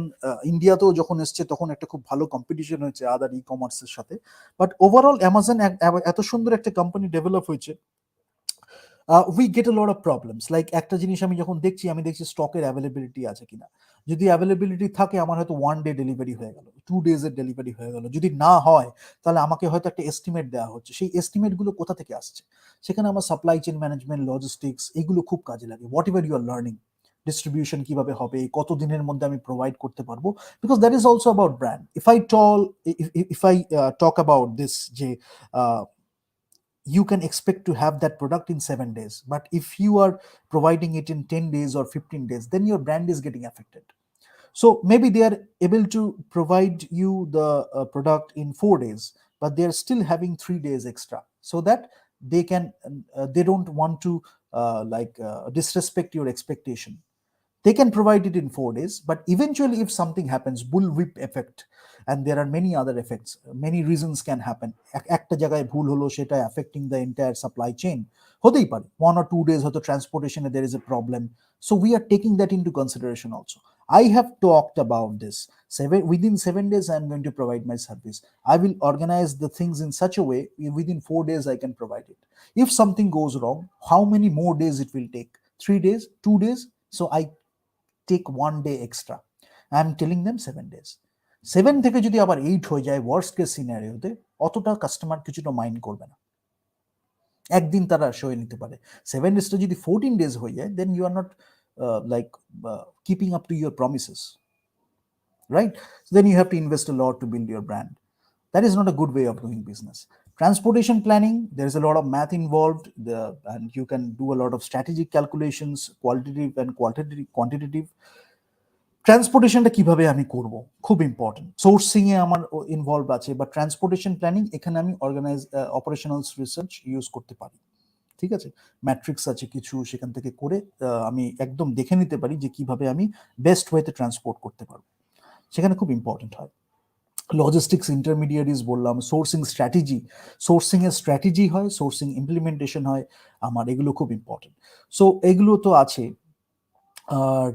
ইন্ডিয়াতেও যখন এসছে তখন একটা খুব ভালো competition হয়েছে আদার ই কমার্সের সাথে। বাট ওভারঅল অ্যামাজন এত সুন্দর একটা কোম্পানি ডেভেলপ হয়েছে, we get A lot of problems. Like একটা জিনিস আমি যখন দেখছি, স্টকের অ্যাভেলেবিলিটি আছে কিনা। যদি অ্যাভেলেবিলিটি থাকে, আমার হয়তো 1 ডে ডেলিভারি হয়ে গেল, 2 ডেজের ডেলিভারি হয়ে গেল। যদি না হয়, তাহলে আমাকে হয়তো একটা এস্টিমেট দেওয়া হচ্ছে। সেই এস্টিমেটগুলো কোথা থেকে আসছে? সেখানে আমার সাপ্লাই চেইন ম্যানেজমেন্ট, লজিস্টিক্স, এগুলো খুব কাজে লাগে। Whatever you are learning, distribution কিভাবে হবে, কত দিনের মধ্যে আমি প্রোভাইড করতে পারবো, because that is also about brand. If I talk about this, যে you can expect to have that product in 7 days. But if you are providing it in 10 days or 15 days, then your brand is getting affected. So maybe they are able to provide you the product in 4 days, but they are still having 3 days extra, so that they don't want to disrespect your expectation. They can provide it in 4 days, but eventually if something happens, bullwhip effect, and there are many other effects, many reasons can happen. একটা জায়গায় ভুল হলো, সেটা affecting the entire supply chain হতেই পারে, 1 or 2 days হয়তো transportation there is a problem. So we are taking that into consideration also. I have talked about this. Within 7 days I am going to provide my service. I will organize the things in such a way within 4 days I can provide it. If something goes wrong, how many more days it will take? 3 days, 2 days? So I take 1 day extra. I am telling them 7 days. 7 থেকে যদি আবার 8 হয়ে যায় worst case সিনারিওতে, অতটা customer কিছুটা mind করবে না, একদিন তারা সয়ে নিতে পারে। 7 days যদি 14 days হয়ে যায়, then you are not keeping up to your promises, right? So then you have to invest a lot to build your brand. That is not a good way of doing business. Transportation planning, there is a lot of math involved, and you can do a lot of strategic calculations, qualitative and quantitative. ট্রান্সপোর্টেশনটা কিভাবে আমি করব, খুব important. Sourcing এ আমার involve আছে, বা transportation planning, এখানে আমি operational research use করতে পারি। ঠিক আছে, ম্যাট্রিক্স আছে কিছু, সেখান থেকে করে আমি একদম দেখে নিতে পারি যে কিভাবে আমি বেস্ট ওয়েতে ট্রান্সপোর্ট করতে পারবো, সেখানে খুব ইম্পর্টেন্ট হয়। লজিস্টিক্স ইন্টারমিডিয়ারিজ বললাম, সোর্সিং স্ট্র্যাটেজি, সোর্সিং এর স্ট্র্যাটেজি হয়, সোর্সিং ইমপ্লিমেন্টেশন হয় আমার, এগুলো খুব ইম্পর্টেন্ট। সো এগুলো তো আছে। আর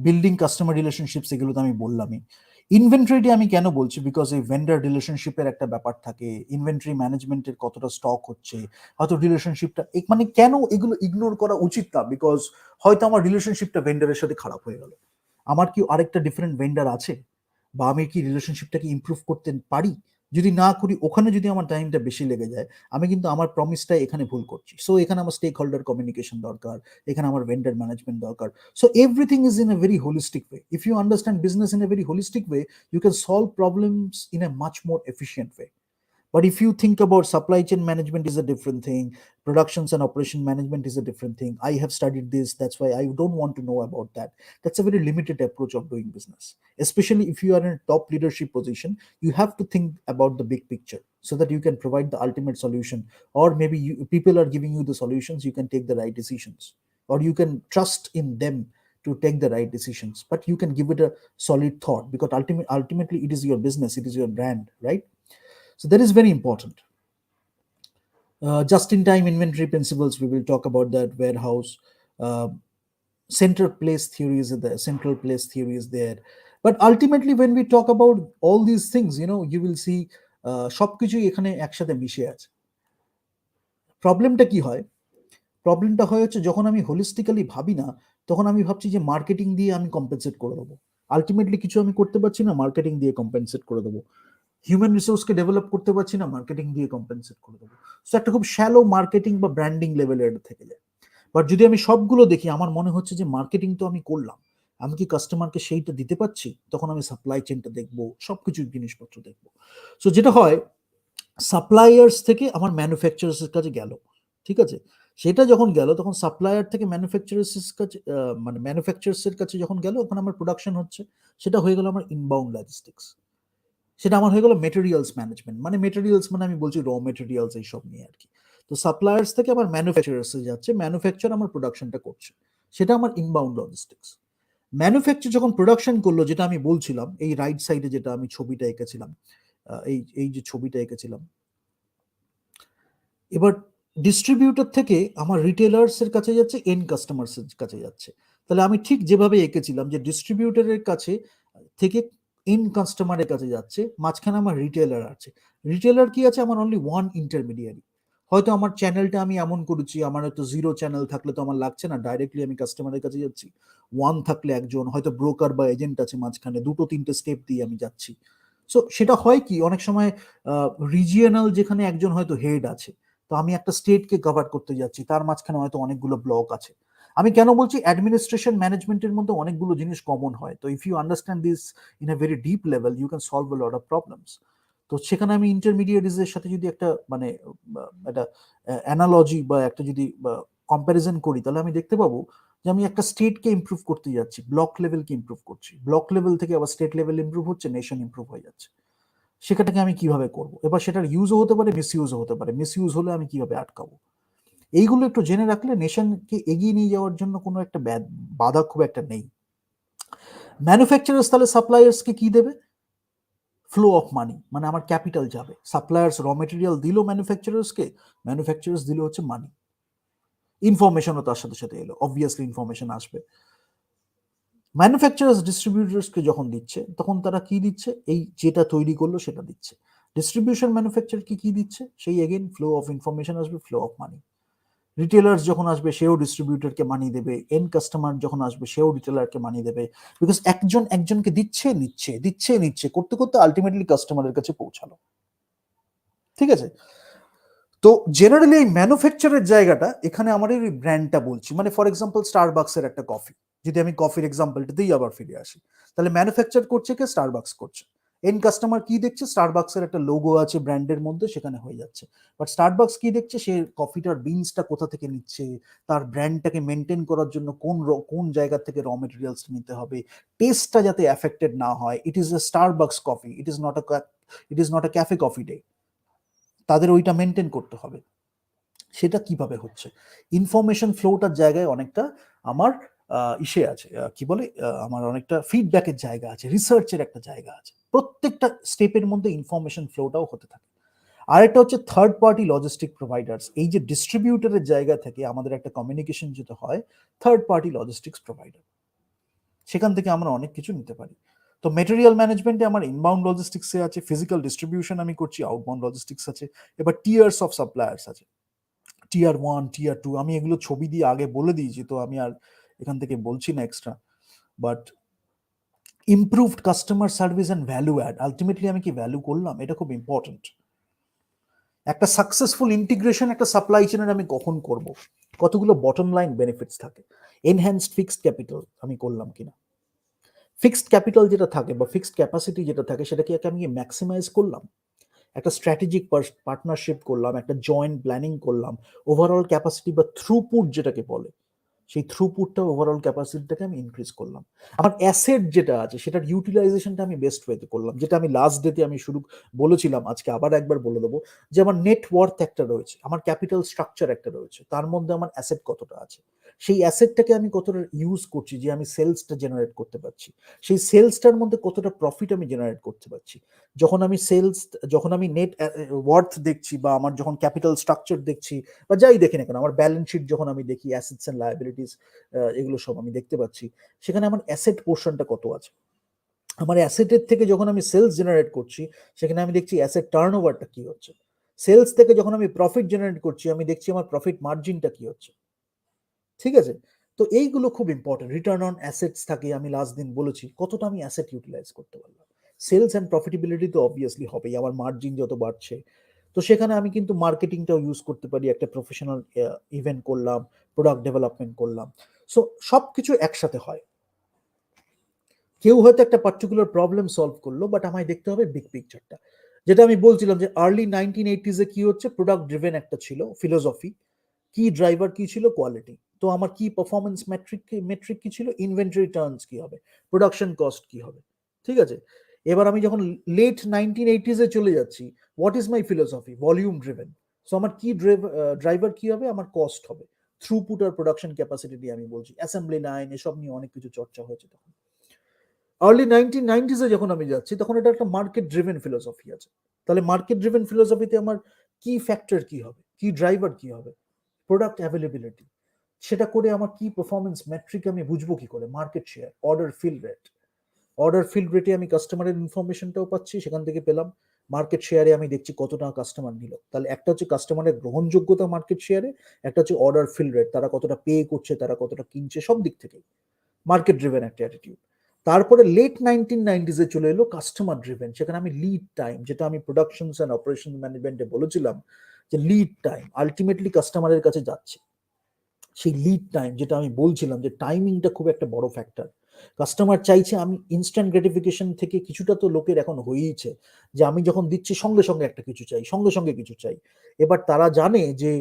বিল্ডিং কাস্টমার রিলেশনশিপস, এগুলো তো আমি বললামই। ইনভেন্টরিটি আমি কেন বলছি, বিকজ এই ভেন্ডার রিলেশনশিপের একটা ব্যাপার থাকে, ইনভেন্টরি ম্যানেজমেন্টের কতটা স্টক হচ্ছে, হয়তো রিলেশনশিপটা মানে কেন এগুলো ইগনোর করা উচিত না, বিকজ হয়তো আমার রিলেশনশিপটা ভেন্ডারের সাথে খারাপ হয়ে গেল, আমার কি আরেকটা ডিফারেন্ট ভেন্ডার আছে, বা আমি কি রিলেশনশিপটাকে ইমপ্রুভ করতে পারি? যদি না করি, ওখানে যদি আমার টাইমটা বেশি লেগে যায়, আমি কিন্তু আমার প্রমিসটা এখানে ভুল করছি। সো এখানে আমার স্টেক হোল্ডার কমিউনিকেশন দরকার, এখানে আমার ভেন্ডার ম্যানেজমেন্ট দরকার। So everything is in a very holistic way. If you understand business in a very holistic way, you can solve problems in a much more efficient way. But if you think about supply chain management is a different thing, productions and operation management is a different thing. I have studied this, that's why I don't want to know about that. That's a very limited approach of doing business. Especially if you are in a top leadership position, you have to think about the big picture so that you can provide the ultimate solution. Or maybe people are giving you the solutions, you can take the right decisions. Or you can trust in them to take the right decisions. But you can give it a solid thought, because ultimately it is your business, it is your brand, right? So that is very important. Just-in-time inventory principles, we will talk about that. Warehouse, central place theory is there. Central place theory is there. But ultimately, when we talk about all these things, you will see সবকিছু এখানে একসাথে মিশে আছে। প্রবলেমটা কি হয়? প্রবলেমটা হয় হচ্ছে, যখন আমি হোলিস্টিক্যালি ভাবি না, তখন আমি ভাবছি যে মার্কেটিং দিয়ে আমি কম্পেনসেট করে দেবো। আলটিমেটলি কিছু আমি করতে পারছি না, মার্কেটিং দিয়ে কম্পেনসেট করে দেবো। হিউম্যান রিসোর্সকে ডেভেলপ করতে পারছি না, মার্কেটিং দিয়ে কম্পেনসেট করে দেবো। সো একটা খুব শ্যালো মার্কেটিং বা ব্র্যান্ডিং লেভেলের থেকে যায়। বাট যদি আমি সবগুলো দেখি, আমার মনে হচ্ছে যে মার্কেটিং তো আমি করলাম, আমি কি কাস্টমারকে সেইটা দিতে পারছি? তখন আমি সাপ্লাই চেনটা দেখবো, সবকিছু জিনিসপত্র দেখবো। সো যেটা হয়, সাপ্লায়ার্স থেকে আমার ম্যানুফ্যাকচারার্সের কাছে গেল, ঠিক আছে, সেটা যখন গেল, তখন সাপ্লায়ার থেকে ম্যানুফ্যাকচারার্সের কাছে, মানে ম্যানুফ্যাকচারার্সের কাছে যখন গেল, ওখানে আমার প্রোডাকশন হচ্ছে, সেটা হয়ে গেল আমার ইনবাউন্ড লজিস্টিক্স। সেটা আমার হয়ে গেল মেটেরিয়ালস ম্যানেজমেন্ট, মানে মেটেরিয়ালস মানে আমি বলছি র মেটেরিয়ালস, এইসব নিয়ে আর কি। তো সাপ্লায়ার্স থেকে আমার ম্যানুফ্যাকচারার্সে যাচ্ছে, ম্যানুফ্যাকচার আমার প্রোডাকশনটা করছে, সেটা আমার ইনবাউন্ড লজিস্টিক্স। ম্যানুফ্যাকচার যখন প্রোডাকশন করলো, যেটা আমি বলছিলাম, এই রাইট সাইডে যেটা আমি ছবিটা এঁকেছিলাম, এই যে ছবিটা এঁকেছিলাম, এবার ডিস্ট্রিবিউটর থেকে আমার রিটেলার্স এর কাছে যাচ্ছে, এন্ড কাস্টমার্স এর কাছে যাচ্ছে। তাহলে আমি ঠিক যেভাবে এঁকেছিলাম, যে ডিস্ট্রিবিউটরের কাছে থেকে এন্ড কাস্টমারের কাছে যাচ্ছে, মাঝখানে আমার রিটেলার আছে। রিটেলার কি আছে? আমার অনলি ওয়ান ইন্টারমিডিয়ারি। হয়তো আমার চ্যানেলটা আমি এমন করেছি, আমার হয়তো 0 চ্যানেল থাকলে তো আমার লাগছে না, ডাইরেক্টলি আমি কাস্টমারের কাছে যাচ্ছি। 1 থাকলে একজন, হয়তো ব্রোকার বা এজেন্ট আছে মাঝখানে, 2-3টে স্টেপ দিয়ে আমি যাচ্ছি। সো সেটা হয় কি, অনেক সময় রিজিয়নাল, যেখানে একজন হয়তো হেড আছে, তো আমি একটা স্টেটকে কভার করতে যাচ্ছি, তার মাঝখানে হয়তো অনেকগুলো ব্লক আছে। আমি কেন বলছি, অ্যাডমিনিস্ট্রেশন ম্যানেজমেন্টের মধ্যে অনেকগুলো জিনিস কমন হয়। তো if you understand this in a very deep level, you can solve a lot of problems. তো তো সেখানে আমি ইন্টারমিডিয়েটসদের সাথে যদি একটা মানে একটা অ্যানালজি বা একটা যদি কম্প্যারিজন করি, তাহলে আমি দেখতে পাবো যে আমি একটা স্টেটকে ইমপ্রুভ করতে যাচ্ছি, ব্লক লেভেলকে ইমপ্রুভ করছি, ব্লক লেভেল থেকে আবার স্টেট লেভেল ইমপ্রুভ হচ্ছে, নেশন ইমপ্রুভ হয়ে যাচ্ছে। সেটাকে আমি কিভাবে করব? এবার সেটার ইউজও হতে পারে, মিসইউজও হতে পারে। মিসইউজ হলে আমি কিভাবে আটকাবো? এইগুলো একটু জেনে রাখলে নেশনকে এগিয়ে নিয়ে যাওয়ার জন্য কোনো একটা বাধা খুব একটা নেই। ম্যানুফ্যাকচারার্স তাহলে সাপ্লায়ার্সকে কি দেবে? ফ্লো অফ মানি, মানে আমার ক্যাপিটাল যাবে। সাপ্লায়ার্স র মেটেরিয়াল দিল ম্যানুফ্যাকচারার্সকে, ম্যানুফ্যাকচারার্স দিল হচ্ছে মানি। ইনফরমেশনও তার সাথে সাথে এলো, অবভিয়াসলি ইনফরমেশন আসবে। ম্যানুফ্যাকচারার্স ডিস্ট্রিবিউটার্সকে যখন দিচ্ছে, তখন তারা কি দিচ্ছে? এই যেটা তৈরি করলো সেটা দিচ্ছে। ডিস্ট্রিবিউশন ম্যানুফ্যাকচারকে কি দিচ্ছে? সেই এগেইন ফ্লো অফ ইনফরমেশন আসবে, ফ্লো অফ মানি। রিটেলার্স যখন আসবে সেও ডিস্ট্রিবিউটরকে মানি দেবে, এন্ড কাস্টমার যখন আসবে সেও রিটেলারকে মানি দেবে, বিকজ একজন একজনকে দিচ্ছে নিচ্ছে দিচ্ছে নিচ্ছে করতে করতে আলটিমেটলি কাস্টমারের কাছে পৌঁছালো। ঠিক আছে? তো জেনারেলি এই ম্যানুফ্যাকচারের জায়গাটা, এখানে আমার এই ব্র্যান্ডটা বলছি, মানে ফর এক্সাম্পল স্টারবাক্সের একটা কফি, যদি আমি কফির এক্সাম্পলটাতেই আবার ফিরে আসি, তাহলে ম্যানুফ্যাকচার করছে কে? স্টারবাক্স করছে। এন্ড কাস্টমার কি দেখছে? স্টারবাক্সের একটা লোগো আছে ব্র্যান্ডের মধ্যে, সেখানে হয়ে যাচ্ছে। বাট স্টারবাক্স কি দেখছে? সে কফিটার বিনসটা কোথা থেকে নিচ্ছে, তার ব্র্যান্ডটাকে মেনটেন করার জন্য কোন জায়গা থেকে র মেটেরিয়ালস নিতে হবে, টেস্টটা যাতে অ্যাফেক্টেড না হয়। It is a Starbucks coffee, it is not a cafe coffee day. তাদের ওইটা মেনটেন করতে হবে। সেটা কিভাবে হচ্ছে? ইনফরমেশন ফ্লোটার জায়গায় অনেকটা আমার ইসে আছে, কি বলে, আমার অনেকটা ফিডব্যাকের জায়গা আছে, রিসার্চের একটা জায়গা আছে। প্রত্যেকটা স্টেপের মধ্যে ইনফরমেশন ফ্লোটাও হতে থাকে। আরেকটা হচ্ছে থার্ড পার্টি লজিস্টিক প্রোভাইডার্স। এই যে ডিস্ট্রিবিউটরের জায়গা থেকে আমাদের একটা কমিউনিকেশন যেটা হয়, থার্ড পার্টি লজিস্টিক্স প্রোভাইডার, সেখান থেকে আমরা অনেক কিছু নিতে পারি। তো মেটেরিয়াল ম্যানেজমেন্টে আমার ইনবাউন্ড লজিস্টিক্সে আছে, ফিজিক্যাল ডিস্ট্রিবিউশন আমি করছি, আউটবাউন্ড লজিস্টিক্স আছে, এবার টিয়ার্স অফ সাপ্লায়ার্স আছে, টিয়ার 1, টিয়ার 2। আমি এগুলো ছবি দিয়ে আগে বলে দিয়েছি, তো আমি আর এখান থেকে বলছি না extra. But improved customer service and value add, ultimately আমি কি ভ্যালু করলাম, এটা খুব ইম্পর্টেন্ট। একটা সাকসেসফুল ইন্টিগ্রেশন একটা সাপ্লাই চেনের আমি কখন করব, কতগুলো বটম লাইন বেনিফিটস থাকে। এনহ্যান্সড ফিক্সড ক্যাপিটাল আমি করলাম কিনা, ফিক্সড ক্যাপিটাল যেটা থাকে বা ফিক্সড ক্যাপাসিটি যেটা থাকে, সেটাকে আমি ম্যাক্সিমাইজ করলাম, একটা স্ট্র্যাটেজিক পার্টনারশিপ করলাম, একটা জয়েন্ট প্ল্যানিং করলাম, ওভারঅল ক্যাপাসিটি বা থ্রুপুট যেটাকে বলে, সেই থ্রুপুটটা ওভারঅল ক্যাপাসিটিটাকে আমি ইনক্রিজ করলাম। আমার অ্যাসেট যেটা আছে সেটার ইউটিলাইজেশনটা আমি বেস্ট ওয়েতে করলাম, যেটা আমি লাস্ট ডেতে আমি শুরু বলেছিলাম, আজকে আবার একবার বলে দেবো, যে আমার নেট ওয়ার্থ একটা রয়েছে, আমার ক্যাপিটাল স্ট্রাকচার একটা রয়েছে, তার মধ্যে আমার অ্যাসেট কতটা আছে, সেই অ্যাসেটটাকে আমি কতটা ইউজ করছি, যে আমি সেলসটা জেনারেট করতে পারছি, সেই সেলসটার মধ্যে কতটা প্রফিট আমি জেনারেট করতে পারছি। যখন আমি নেট ওয়ার্থ দেখছি, বা আমার যখন ক্যাপিটাল স্ট্রাকচার দেখছি, বা যাই দেখি না কেন, আমার ব্যালেন্স শিট যখন আমি দেখি, অ্যাসেটস এন্ড লায়াবিলিটিস এগুলো সব আমি দেখতে পাচ্ছি, সেখানে আমার অ্যাসেট পোর্শনটা কত আছে। আমার অ্যাসেটের থেকে যখন আমি সেলস জেনারেট করছি, সেখানে আমি দেখছি অ্যাসেট টার্নওভারটা কি হচ্ছে। সেলস থেকে যখন আমি প্রফিট জেনারেট করছি, আমি দেখছি আমার প্রফিট মার্জিনটা কি হচ্ছে। ঠিক আছে? তো এইগুলো খুব ইম্পর্টেন্ট। রিটার্ন অন অ্যাসেটস থাকে, আমি লাস্ট দিন বলেছি কতটা আমি অ্যাসেট ইউটিলাইজ করতে পারলাম। সেলস অ্যান্ড প্রফিটেবিলিটি তো অবভিয়াসলি হবেই, আমার মার্জিন যত বাড়ছে, তো সেখানে আমি কিন্তু মার্কেটিংটাও ইউজ করতে পারি, একটা প্রফেশনাল ইভেন্ট করলাম, প্রোডাক্ট ডেভেলপমেন্ট করলাম। সো সবকিছু একসাথে হয়। কেউ হয়তো একটা পার্টিকুলার প্রবলেম সলভ করলো, বাট আমায় দেখতে হবে বিগ পিকচারটা। যেটা আমি বলছিলাম যে আর্লি 1980s কি হচ্ছে, প্রোডাক্ট ড্রিভেন একটা ছিল ফিলোসফি। কি ড্রাইভার কি ছিল? কোয়ালিটি। তো আমার কি পারফরমেন্স মেট্রিক কি ছিল? ইনভেন্টরি টার্নস কি হবে, প্রোডাকশন কস্ট কি হবে। ঠিক আছে? এবার আমি যখন লেট 1980s চলে যাচ্ছি, what is my philosophy? Volume driven. So আমার কি ড্রাইভার কি হবে? আমার কস্ট হবে। থ্রুপুট আর প্রোডাকশন ক্যাপাসিটি নিয়ে আমি বলছি, অ্যাসেম্বলি লাইন, এসব নিয়ে অনেক কিছু চর্চা হয়েছে তখন। আর্লি 1990s যখন আমি যাচ্ছি, তখন এটা একটা মার্কেট ড্রিভেন ফিলোসফি আছে। তাহলে মার্কেট ড্রিভেন ফিলোসফিতে আমার কি ফ্যাক্টর কি হবে, কি ড্রাইভার কি হবে? Product availability. সেটা করে আমার কি পারফরমেন্স মেট্রিক আমি বুঝবো কি করে? Market share, order fill rate. Order fill রেটে আমি কাস্টমারের ইনফরমেশনটাও পাচ্ছি, সেখান থেকে পেলাম। মার্কেট শেয়ারে আমি দেখছি কত টাকা কাস্টমার নিল। তাহলে একটা হচ্ছে কাস্টমারের গ্রহণযোগ্যতা মার্কেট শেয়ারে, একটা হচ্ছে অর্ডার ফিল রেট, তারা কতটা পে করছে, তারা কতটা কিনছে, সব দিক থেকে মার্কেট ড্রিভেন একটা অ্যাটিটিউড। তারপরে লেট 1990s চলে এলো কাস্টমার ড্রিভেন। সেখানে আমি লিড টাইম, যেটা আমি প্রোডাকশন অ্যান্ড অপারেশন ম্যানেজমেন্টে বলেছিলাম, যে লিড টাইম আলটিমেটলি কাস্টমারের কাছে যাচ্ছে, সেই লিড টাইম যেটা আমি বলছিলাম, যে টাইমিংটা খুব একটা বড় ফ্যাক্টর। কাস্টমার চাইছে, আমি ইনস্ট্যান্ট গ্র্যাটিফিকেশন থেকে কিছুটা তো লোকের এখন হয়েইছে, যে আমি যখন দিচ্ছি সঙ্গে সঙ্গে একটা কিছু চাই, সঙ্গে সঙ্গে কিছু চাই। এবার তারা জানে যে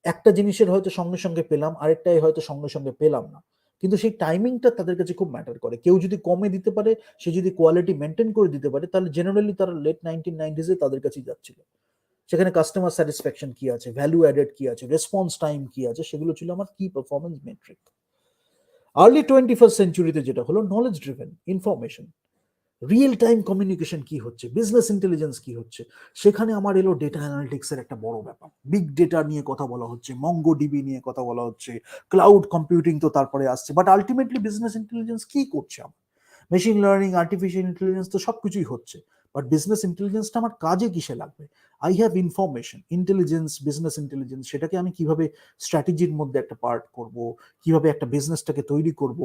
একটা জিনিসের হয়তো সঙ্গে সঙ্গে পেলাম, আরেকটাই হয়তো সঙ্গে সঙ্গে পেলাম না, কিন্তু সেই টাইমিংটা তাদের কাছে খুব ম্যাটার করে। কেউ যদি কমে দিতে পারে, সে যদি কোয়ালিটি মেনটেন করে দিতে পারে, তাহলে জেনারেলি তারা লেট 1990s তাদের কাছেই যাচ্ছিল। সেখানে কাস্টমার স্যাটিসফ্যাকশন কি আছে, ভ্যালু অ্যাডেড কি আছে, রেসপন্স টাইম কি আছে, সেগুলো ছিল আমার কি পারফরমেন্স মেট্রিক। আর্লি 21st সেঞ্চুরিতে যেটা হলো knowledge driven information, real time communication কি হচ্ছে, বিজনেস ইন্টেলিজেন্স কি হচ্ছে, সেখানে আমার এলো ডেটা অ্যানালিটিক্সের একটা বড় ব্যাপার। বিগ ডেটা নিয়ে কথা বলা হচ্ছে, মঙ্গো ডিবি নিয়ে কথা বলা হচ্ছে, ক্লাউড কম্পিউটিং তো তারপরে আসছে, বাট আলটিমেটলি বিজনেস ইন্টেলিজেন্স কি করছে আমার? মেশিন লার্নিং, আর্টিফিশিয়াল ইন্টেলিজেন্স তো সবকিছুই হচ্ছে, বাট বিজনেস ইন্টেলিজেন্সটা আমার কাজে কিসে লাগবে? I have information intelligence, business intelligence, সেটাকে আমি কিভাবে স্ট্র্যাটেজির মধ্যে একটা পার্ট করব, কিভাবে একটা বিজনেসটাকে তৈরি করব,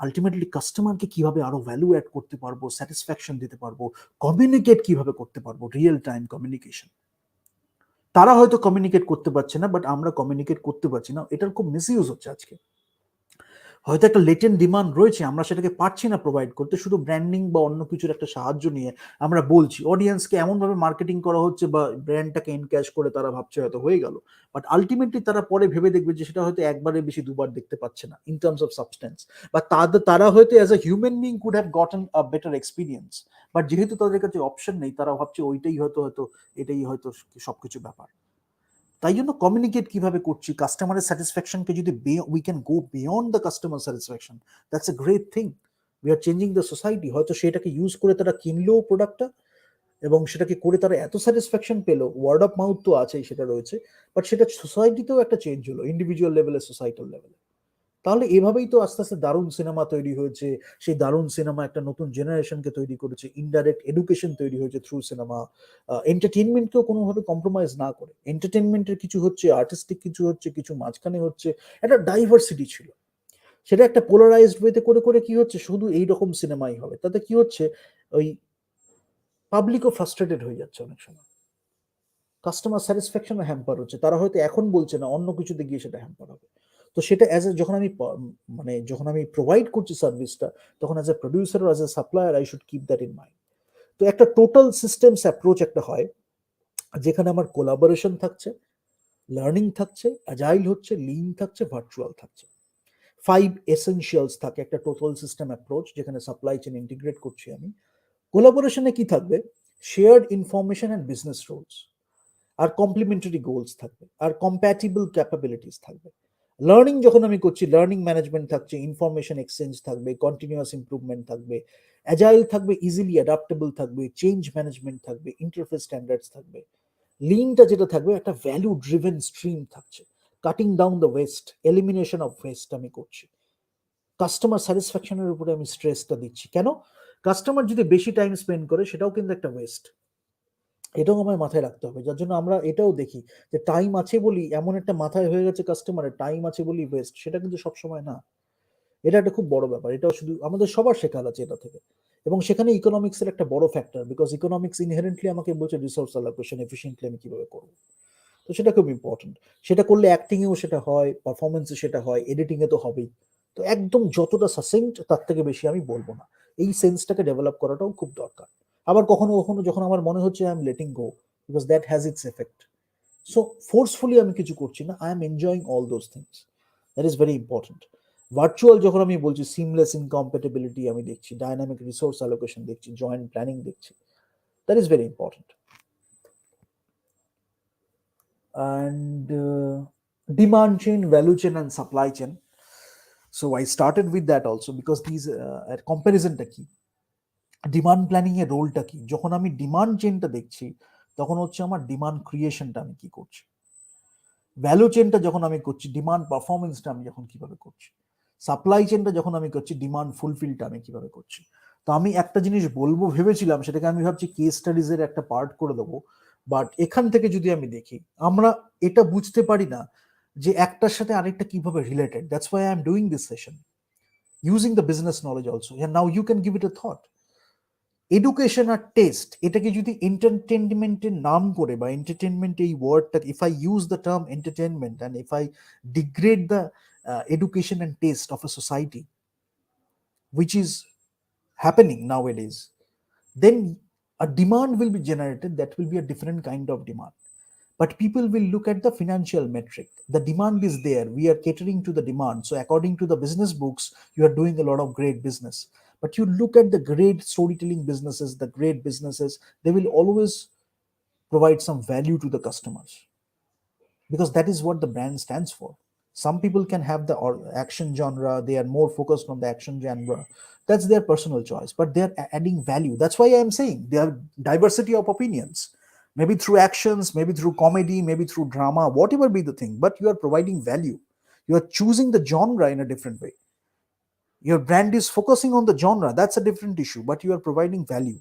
আলটিমেটলি কাস্টমারকে কিভাবে আরো ভ্যালু অ্যাড করতে পারবো, স্যাটিসফ্যাকশন দিতে পারবো, কমিউনিকেট কিভাবে করতে পারবো, রিয়েল টাইম কমিউনিকেশন। তারা হয়তো কমিউনিকেট করতে পারছে না, বাট আমরা কমিউনিকেট করতে পারছি না, এটার খুব মিসইউজ হচ্ছে আজকে। হয়তো একটা লেটেন্ট ডিমান্ড রয়েছে, আমরা সেটাকে পারছি না প্রোভাইড করতে, শুধু ব্র্যান্ডিং বা অন্য কিছুর একটা সাহায্য নিয়ে আমরা বলছি, অডিয়েন্সকে এমনভাবে মার্কেটিং করা হচ্ছে বা ব্র্যান্ডটাকে এনক্যাশ করে তারা ভাবছে হয়তো হয়ে গেল, বাট আলটিমেটলি তারা পরে ভেবে দেখবে যে সেটা হয়তো একবারে বেশি দুবার দেখতে পাচ্ছে না ইন টার্মস অফ সাবস্টেন্স, বা তারা হয়তো as a human being could have gotten a better experience, but যেহেতু তাদের কাছে অপশন নেই, তারা ভাবছে ওইটাই হয়তো হয়তো এটাই হয়তো সবকিছু ব্যাপার। তাই জন্য কমিউনিকেট কিভাবে করছি, কাস্টমারের স্যাটিসফ্যাকশনকে যদি we can go beyond the customer satisfaction, that's a great thing. We are changing the society. হয়তো সেটাকে ইউজ করে তারা কিনলেও প্রোডাক্টটা, এবং সেটাকে করে তারা এত স্যাটিসফ্যাকশন পেলো, ওয়ার্ড অফ মাউথ তো আছেই, সেটা রয়েছে, বাট সেটা সোসাইটিতেও একটা চেঞ্জ হলো, ইন্ডিভিজুয়াল লেভেলে, সোসাইটাল লেভেলে। তাহলে এভাবেই তো আস্তে আস্তে দারুণ সিনেমা তৈরি হয়েছে। সেই দারুণ সিনেমা একটা নতুন জেনারেশনকে তৈরি করেছে, ইনডাইরেক্ট এডুকেশন তৈরি হয়েছে থ্রু সিনেমা। এন্টারটেনমেন্টকেও কোনোভাবে কম্প্রোমাইজ না করে, এন্টারটেনমেন্টের কিছু হচ্ছে, আর্টিস্টিক কিছু হচ্ছে, কিছু মাঝখানে হচ্ছে, একটা ডাইভার্সিটি ছিল। সেটা একটা পোলারাইজড ওয়েতে করে করে কি হচ্ছে, শুধু এই রকম সিনেমাই হবে, তাতে কি হচ্ছে, ওই পাবলিকও ফ্রাস্ট্রেটেড হয়ে যাচ্ছে অনেক সময়, কাস্টমার স্যাটিসফ্যাকশনও হ্যাম্পার হচ্ছে, তারা হয়তো এখন বলছে না, অন্য কিছুতে গিয়ে সেটা হ্যাম্পার হবে। তো সেটা অ্যাজ এ যখন আমি মানে যখন আমি প্রোভাইড করছি সার্ভিসটা, তখন as a producer, as a supplier, I should keep that in mind. তো একটা টোটাল সিস্টেমস অ্যাপ্রোচ একটা হয়, যেখানে আমার কোলাবোরেশন থাকছে, লার্নিং থাকছে, অ্যাজাইল হচ্ছে, লিন থাকছে, ভার্চুয়াল থাকছে। 5 এসেনশিয়ালস থাকে একটা টোটাল সিস্টেম অ্যাপ্রোচ, যেখানে সাপ্লাই চেন ইন্টিগ্রেট করছি আমি। কোলাবোরেশনে কি থাকবে? Shared information and business roles, আর কমপ্লিমেন্টারি গোলস থাকবে, আর কম্প্যাটিবল ক্যাপাবিলিটিস থাকবে। লার্নিং যখন আমি করছি, লার্নিং ম্যানেজমেন্ট থাকছে, ইনফরমেশন এক্সচেঞ্জ থাকবে, কন্টিনিউয়াস ইমপ্রুভমেন্ট থাকবে, অ্যাজাইল থাকবে, ইজিলি অ্যাডাপ্টেবল থাকবে, চেঞ্জ ম্যানেজমেন্ট থাকবে, ইন্টারফেস স্ট্যান্ডার্ডস থাকবে। লিনটা যেটা থাকবে, একটা ভ্যালু ড্রিভেন স্ট্রিম থাকছে, cutting down the waste, elimination of waste আমি করছি। কাস্টমার স্যাটিসফ্যাকশনের উপরে আমি স্ট্রেসটা দিচ্ছি। কেন? কাস্টমার যদি বেশি টাইম স্পেন্ড করে, সেটাও কিন্তু একটা ওয়েস্ট, এটাও আমার মাথায় রাখতে হবে। যার জন্য আমরা এটাও দেখি যে টাইম আছে বলি, এমন একটা মাথায় হয়ে গেছে কাস্টমারের, টাইম আছে বলি ওয়েস্ট, সেটা কিন্তু সবসময় না। এটা একটা খুব বড় ব্যাপার, এটাও শুধু আমাদের সবার শেখার আছে এটা থেকে। এবং সেখানে ইকোনমিক্স এর একটা বড় ফ্যাক্টর, বিকজ ইকোনমিক্স ইনহেরেন্টলি আমাকে বলছে রিসোর্স অ্যালোকেশন এফিশিয়েন্টলি আমি কিভাবে করবো। তো সেটা খুব ইম্পর্টেন্ট। সেটা করলে অ্যাক্টিং এও সেটা হয়, পারফরমেন্সে সেটা হয়, এডিটিং এ তো হবেই। তো একদম যতটা সাসেন্ট, তার থেকে বেশি আমি বলবো না। এই সেন্সটাকে ডেভেলপ করাটাও খুব দরকার। আবার কখনো কখনো যখন আমার মনে হচ্ছে I am letting go, because that has its effect. So forcefully আমি কিছু করছি না, I am enjoying all those things. That is very important. Virtual যখন আমি বলছি, সিমলেস ইনকম্প্যাটিবিলিটি আমি দেখছি, ডাইনামিক রিসোর্স অ্যালোকেশন দেখছি, জয়েন্ট প্ল্যানিং দেখছি, that is very important. And demand chain, value chain, and supply chain. So I started with that also, because these comparison টা কি, demand planning এর রোলটা কি, যখন আমি ডিমান্ড চেনটা দেখছি, তখন হচ্ছে আমার ডিমান্ড ক্রিয়েশনটা আমি কি করছি, ভ্যালু চেনটা যখন আমি করছি, ডিমান্ড পারফরমেন্সটা আমি যখন কিভাবে করছি, সাপ্লাই চেনটা যখন আমি করছি, ডিমান্ড ফুলফিলটা আমি কিভাবে করছি। তো আমি একটা জিনিস বলবো ভেবেছিলাম, সেটাকে আমি ভাবছি কেস স্টাডিজের একটা পার্ট করে দেবো। বাট এখান থেকে যদি আমি দেখি, আমরা এটা বুঝতে পারি না যে একটার সাথে আরেকটা কিভাবে related. That's why I am doing this session, using the business knowledge also. Now you can give it a thought. Education আর টেস্ট, এটাকে যদি এন্টারটেনমেন্টের নাম করে, বা এন্টারটেনমেন্ট এই ওয়ার্ডটা, if I use the term entertainment and if I degrade the education and taste of a society, which is happening nowadays, then a demand will be generated that will be a different kind of demand. But people will look at the financial metric. The demand is there. We are catering to the demand. So, according to the business books, you are doing a lot of great business. But you look at the great storytelling businesses, the great businesses, they will always provide some value to the customers because that is what the brand stands for. Some people can have the action genre, they are more focused on the action genre. That's their personal choice, but they're adding value. That's why I'm saying there are diversity of opinions. Maybe through actions, maybe through comedy, maybe through drama, whatever be the thing, but you are providing value. You are choosing the genre in a different way. Your brand is focusing on the genre, that's a different issue, but you are providing value.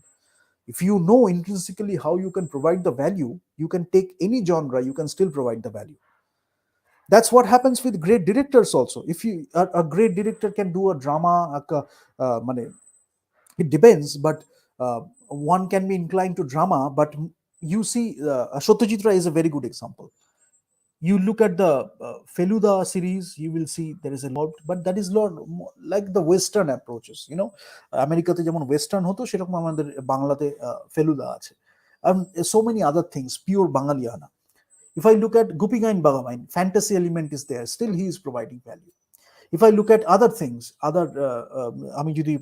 If you know intrinsically how you can provide the value, you can take any genre, you can still provide the value. That's what happens with great directors also. If you a great director can do a drama, mane, it depends, but one can be inclined to drama. But you see, Satyajit Ray is a very good example. You look at the Feluda series, you will see there is a lot, but that is lot like the Western approaches. You know, আমেরিকাতে যেমন western হতো সেরকম আমাদের বাংলাতে ফেলুদা আছে, and so many other things, pure Bangaliana. If I look at Gupingain Bagamain, fantasy element is there, still he is providing value. If I look at other things, other আমি যদি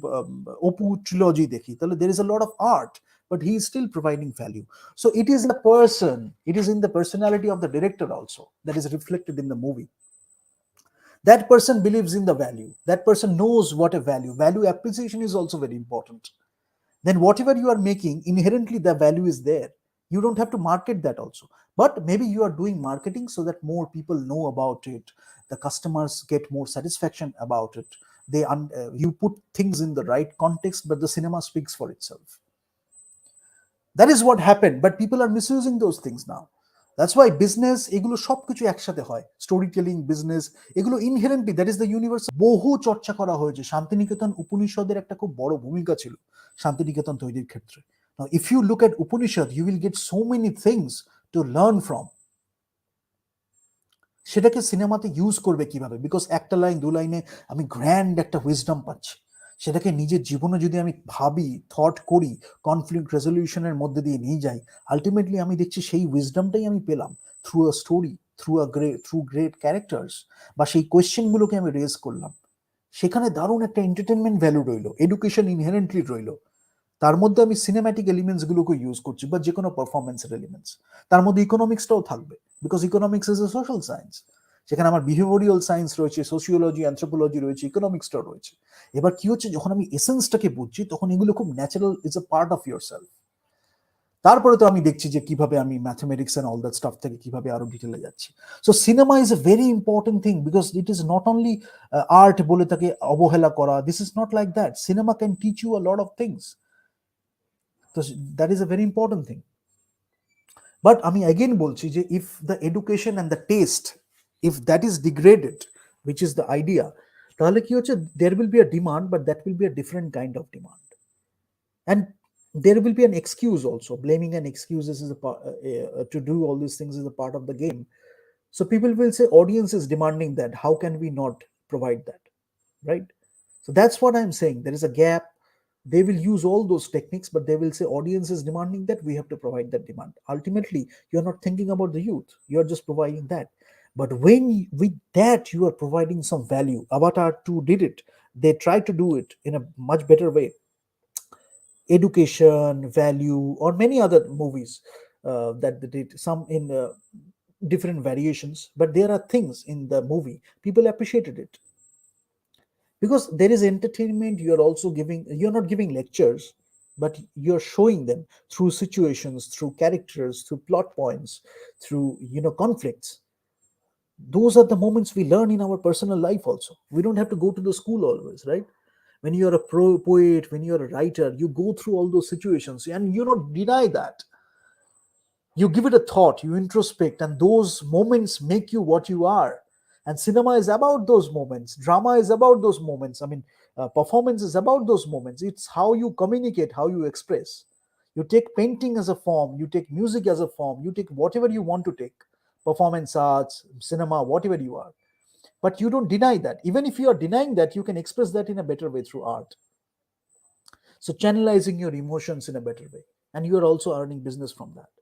Apu trilogy দেখি, তাহলে there is a lot of art, but he is still providing value. So it is the person, it is in the personality of the director also that is reflected in the movie. That person believes in the value. That person knows what a value appreciation is also very important. Then whatever you are making, inherently the value is there. You don't have to market that also, but maybe you are doing marketing so that more people know about it, the customers get more satisfaction about it. You put things in the right context, but the cinema speaks for itself. That is what happened, but people are misusing those things now. That's why business এগুলো সবকিছু একসাথে হয়, story telling, business, এগুলো inherently that is the universe. বহু চর্চা করা হয়েছে, শান্তিনিকেতন উপনিষদের একটা খুব বড় ভূমিকা ছিল শান্তিনিকেতন তৈরির ক্ষেত্রে। Now, if you look at Upanishad, you will get so many things to learn from. সেটাকে সিনেমাতে ইউজ করবে কিভাবে? বিকজ একটা লাইন দু লাইনে আমি গ্র্যান্ড একটা উইজডম পাচ্ছি, সেটাকে নিজের জীবনে যদি আমি ভাবি, থট করি, কনফ্লিক্ট রেজলিউশনের মধ্যে দিয়ে নিয়ে যাই, আলটিমেটলি আমি দেখছি সেই উইজডমটাই আমি পেলাম through a story, through great characters, বা সেই কোয়েশ্চেনগুলোকে আমি রেজ করলাম। সেখানে দারুণ একটা এন্টারটেনমেন্ট ভ্যালু রইল, এডুকেশন ইনহেরেন্টলি রইল। তার মধ্যে আমি সিনেম্যাটিক এলিমেন্টস গুলোকে ইউজ করছি, বা যে কোনো পারফরমেন্সের এলিমেন্টস, তার মধ্যে ইকোনমিক্সটাও থাকবে, because economics is a social science. সেখানে আমার বিহেভিয়ারাল সায়েন্স রয়েছে, সোশিওলজি, অ্যানথ্রোপোলজি রয়েছে, ইকোনমিক্সটাও রয়েছে। এবার কি হচ্ছে, যখন আমি এসেন্সটাকে বুঝছি, তখন এগুলো খুব natural, is a part of yourself. তারপরে তো আমি দেখছি যে কিভাবে আমি mathematics and all that stuff থেকে কিভাবে আরো ডিটেলে যাচ্ছি। So cinema is a very important thing, because it is not only art বলে তাকে অবহেলা করা। This is not like that. Cinema can teach you a lot of things. So that is a very important thing. But আমি again বলছি যে if the education and the taste, if that is degraded, which is the idea, তাহলে কি হচ্ছে, there will be a demand, but that will be a different kind of demand. And there will be an excuse also. Blaming and excuses is a part, to do all these things is a part of the game. So people will say audience is demanding that. How can we not provide that? Right? So that's what I'm saying. There is a gap. They will use all those techniques, but they will say audience is demanding that, we have to provide that demand. Ultimately, you're not thinking about the youth, you're just providing that. But when with that you are providing some value, Avatar 2 did it. They tried to do it in a much better way. Education, value, or many other movies that they did, some in different variations, but there are things in the movie people appreciated it because there is entertainment. You are also giving, you're not giving lectures, but you're showing them through situations, through characters, through plot points, through conflicts. Those are the moments we learn in our personal life also. We don't have to go to the school always, right? When you're a poet, when you're a writer, you go through all those situations and you don't deny that. You give it a thought, you introspect, and those moments make you what you are. And cinema is about those moments, drama is about those moments. I mean, performance is about those moments. It's how you communicate, how you express. You take painting as a form, you take music as a form, you take whatever you want to take, performance arts, cinema, whatever you are. but you don't deny that. Even if you are denying that, you can express that in a better way through art. So channelizing your emotions in a better way, and you are also earning business from that,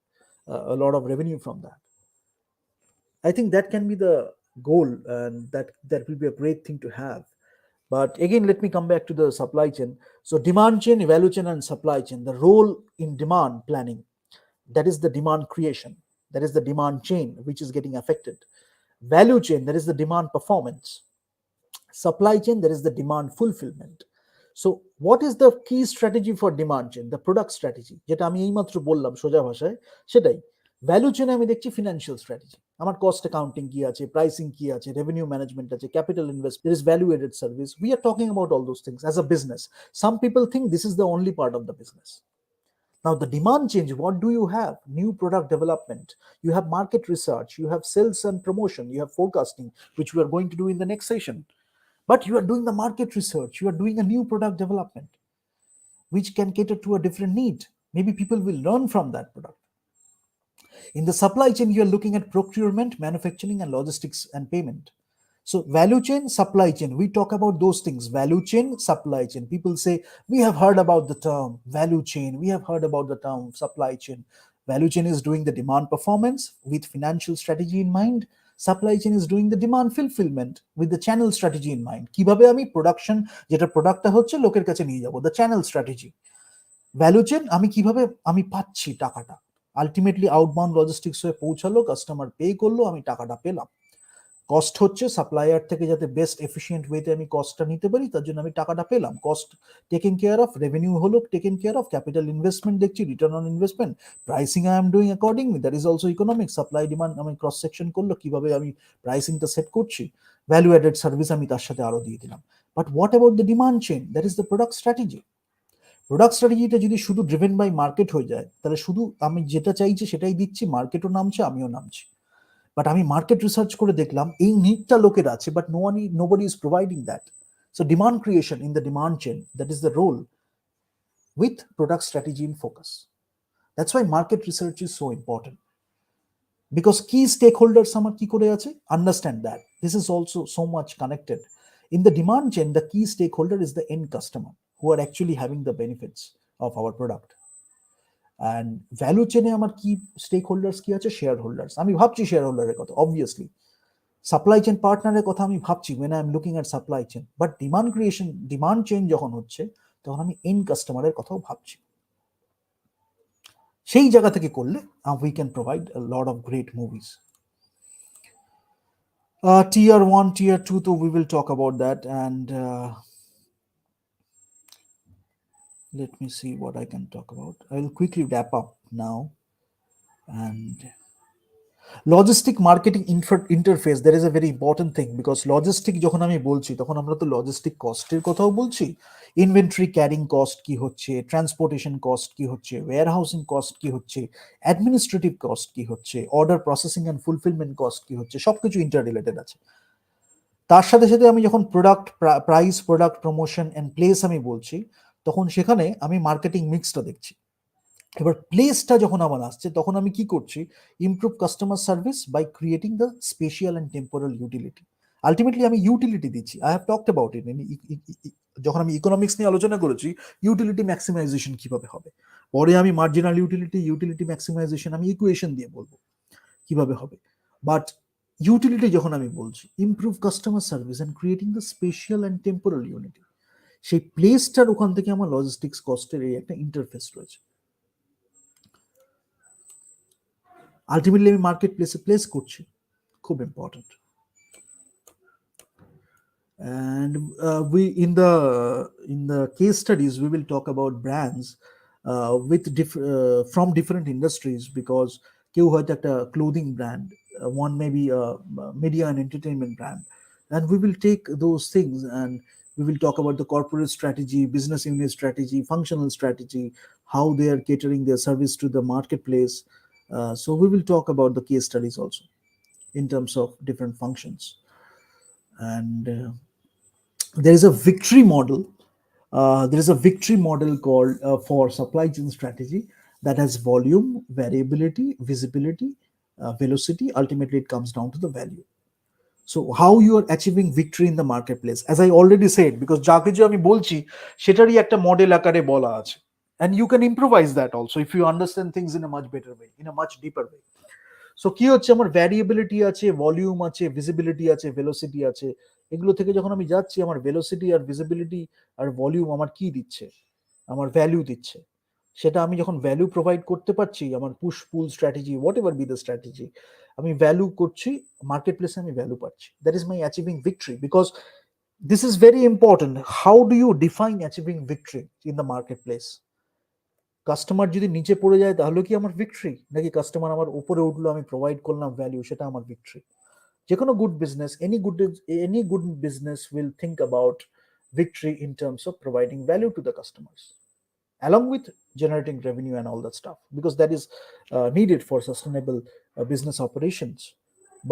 a lot of revenue from that. I think that can be the goal, and that will be a great thing to have. But again, let me come back to the supply chain. So demand chain, value chain, and supply chain. The role in demand planning, that is the demand creation, that is the demand chain which is getting affected. Value chain, that is the demand performance. Supply chain, that is the demand fulfillment. So what is the key strategy for demand chain? The product strategy, যেটা আমি এইমাত্র বললাম সোজা ভাষায় সেটাই। Value চেনে আমি দেখছি ফিনান্সিয়াল স্ট্র্যাটেজি, আমার কস্ট অ্যাকাউন্টিং কি আছে, প্রাইসিং কি আছে, রেভিনিউ ম্যানেজমেন্ট আছে, capital invest, there is value added service. We are talking about all those things as a business. Some people think this is the only part of the business. Now the demand change, what do you have? New product development, you have market research, you have sales and promotion, you have forecasting, which we are going to do in the next session. But you are doing the market research, you are doing a new product development which can cater to a different need. Maybe people will learn from that product. In the supply chain, you are looking at procurement, manufacturing, and logistics and payment. So value chain, supply chain, we talk about those things. Value chain, supply chain. People say, we have heard about the term value chain, we have heard about the term supply chain. Value chain is doing the demand performance with financial strategy in mind. Supply chain is doing the demand fulfillment with the channel strategy in mind. কিভাবে আমি production, যেটা প্রোডাক্টটা হচ্ছে লোকের কাছে নিয়ে যাব, the channel strategy. Value chain, আমি কিভাবে আমি পাচ্ছি টাকাটা, আলটিমেটলি আউটবাউন্ড লজিস্টিক্স হয়ে পৌঁছালো, কাস্টমার পে করলো, আমি টাকাটা পেলাম। কস্ট হচ্ছে সাপ্লায়ার থেকে যাতে বেস্ট এফিসিয়েন্ট ওয়েতে আমি কস্টটা নিতে পারি, তার জন্য আমি টাকাটা পেলাম, cost taken care of, revenue হলো taken care of, capital investment দেখছি, return on investment, pricing I am doing accordingly, that is also economic, supply demand আমি ক্রস সেকশন করলো, কিভাবে আমি প্রাইসিংটা সেট করছি, ভ্যালু অ্যাডেড সার্ভিস আমি তার সাথে আরো দিয়ে দিলাম। But what about the demand chain, that is the product strategy. Product স্ট্র্যাটেজিটা যদি শুধু ড্রিভেন বাই মার্কেট হয়ে যায়, তাহলে শুধু আমি যেটা চাইছি সেটাই দিচ্ছি, মার্কেটও নামছে, আমিও নামছি। বাট আমি মার্কেট রিসার্চ করে দেখলাম এই নিডটা লোকের আছে, but nobody is providing that. So demand creation in the demand chain, that is the role with product strategy in focus. That's why market research is so important, because key stakeholders আমার কি করে আছে, understand that this is also so much connected. In the demand chain, the key stakeholder is the end customer who are actually having the benefits of our product. And value chain এ আমার কি stake holders কি আছে, share holders, আমি ভাবছি share হোল্ডারের কথা obviously, supply chain পার্টনারের কথা আমি ভাবছি when I am looking at supply chain, but demand creation, demand change যখন হচ্ছে তখন আমি এন্ড কাস্টমারের কথাও ভাবছি। সেই জায়গা থেকে করলে we can provide a lot of great movies. Tier 1, tier 2, so we will talk about that, and let me see what I can talk about. I will quickly wrap up now. And logistic marketing interface, that is a very important thing, because logistic যখন আমি বলছি তখন আমরা তো logistic কস্টের কথাও বলছি, inventory carrying cost কি হচ্ছে, ট্রান্সপোর্টেশন কস্ট কি হচ্ছে, ওয়্যার হাউসিং কস্ট কি হচ্ছে, অ্যাডমিনিস্ট্রেটিভ কস্ট কি হচ্ছে, order processing and fulfilment cost কি হচ্ছে, সবকিছু ইন্টার রিলেটেড আছে। তার সাথে সাথে আমি যখন product price, product promotion and place আমি বলছি, তখন সেখানে আমি মার্কেটিং মিক্সটা দেখছি। এবার প্লেসটা যখন আমার আসছে, তখন আমি কি করছি, improve customer service by creating the spatial and temporal utility. Ultimately আমি ইউটিলিটি দিচ্ছি, I have talked about it. যখন আমি ইকোনমিক্স নিয়ে আলোচনা করেছি, ইউটিলিটি ম্যাক্সিমাইজেশন কিভাবে হবে, পরে আমি মার্জিনাল ইউটিলিটি, ইউটিলিটি ম্যাক্সিমাইজেশন আমি ইকুয়েশন দিয়ে বলবো কিভাবে হবে। বাট ইউটিলিটি যখন আমি বলছি, improve customer service and creating the spatial and temporal unity, সেই প্লেসটার ওখান থেকে আমার লজিস্টিক্স কস্টের এই একটা ইন্টারফেস রয়েছে। আলটিমেটলি আমি মার্কেট প্লেসে প্লেস করছি, খুব important. And we in the case studies we will talk about brands with from different industries, because কেউ হয়তো একটা clothing brand, one may be a media and entertainment brand, and we will take those things and we will talk about the corporate strategy, business unit strategy, functional strategy, how they are catering their service to the marketplace. So we will talk about the case studies also in terms of different functions. And there is a victory model. There is a victory model called for supply chain strategy that has volume, variability, visibility, velocity. Ultimately, it comes down to the value. So how you are achieving victory in the market place, as I already said, because যা কিছু আমি বলছি সেটারই একটা model আকারে বলা আছে, and you can improvise that also if you understand things in a much better way, in a much deeper way. So কি হচ্ছে, আমার ভ্যারিয়েবিলিটি আছে, ভলিউম আছে, ভিজিবিলিটি আছে, ভেলোসিটি আছে। এগুলো থেকে যখন আমি যাচ্ছি, আমার ভেলোসিটি আর ভিজিবিলিটি আর ভলিউম আমার কি দিচ্ছে, আমার ভ্যালু দিচ্ছে। সেটা আমি যখন ভ্যালু প্রোভাইড করতে পারছি, আমার push pull strategy, whatever be the strategy, আমি ভ্যালু করছি, মার্কেট প্লেসে আমি ভ্যালু পাচ্ছি, that is my achieving victory. Because this is very important, how do you define achieving victory in the market place? Customer যদি নিচে পড়ে যায় তাহলে কি আমার ভিক্টরি, নাকি কাস্টমার আমার উপরে উঠলো, আমি প্রোভাইড করলাম ভ্যালু, সেটা আমার ভিক্টরি? যে কোনো good business, any good business will think about victory in terms of providing value to the customers, along with generating revenue and all that stuff, because that is needed for sustainable business operations.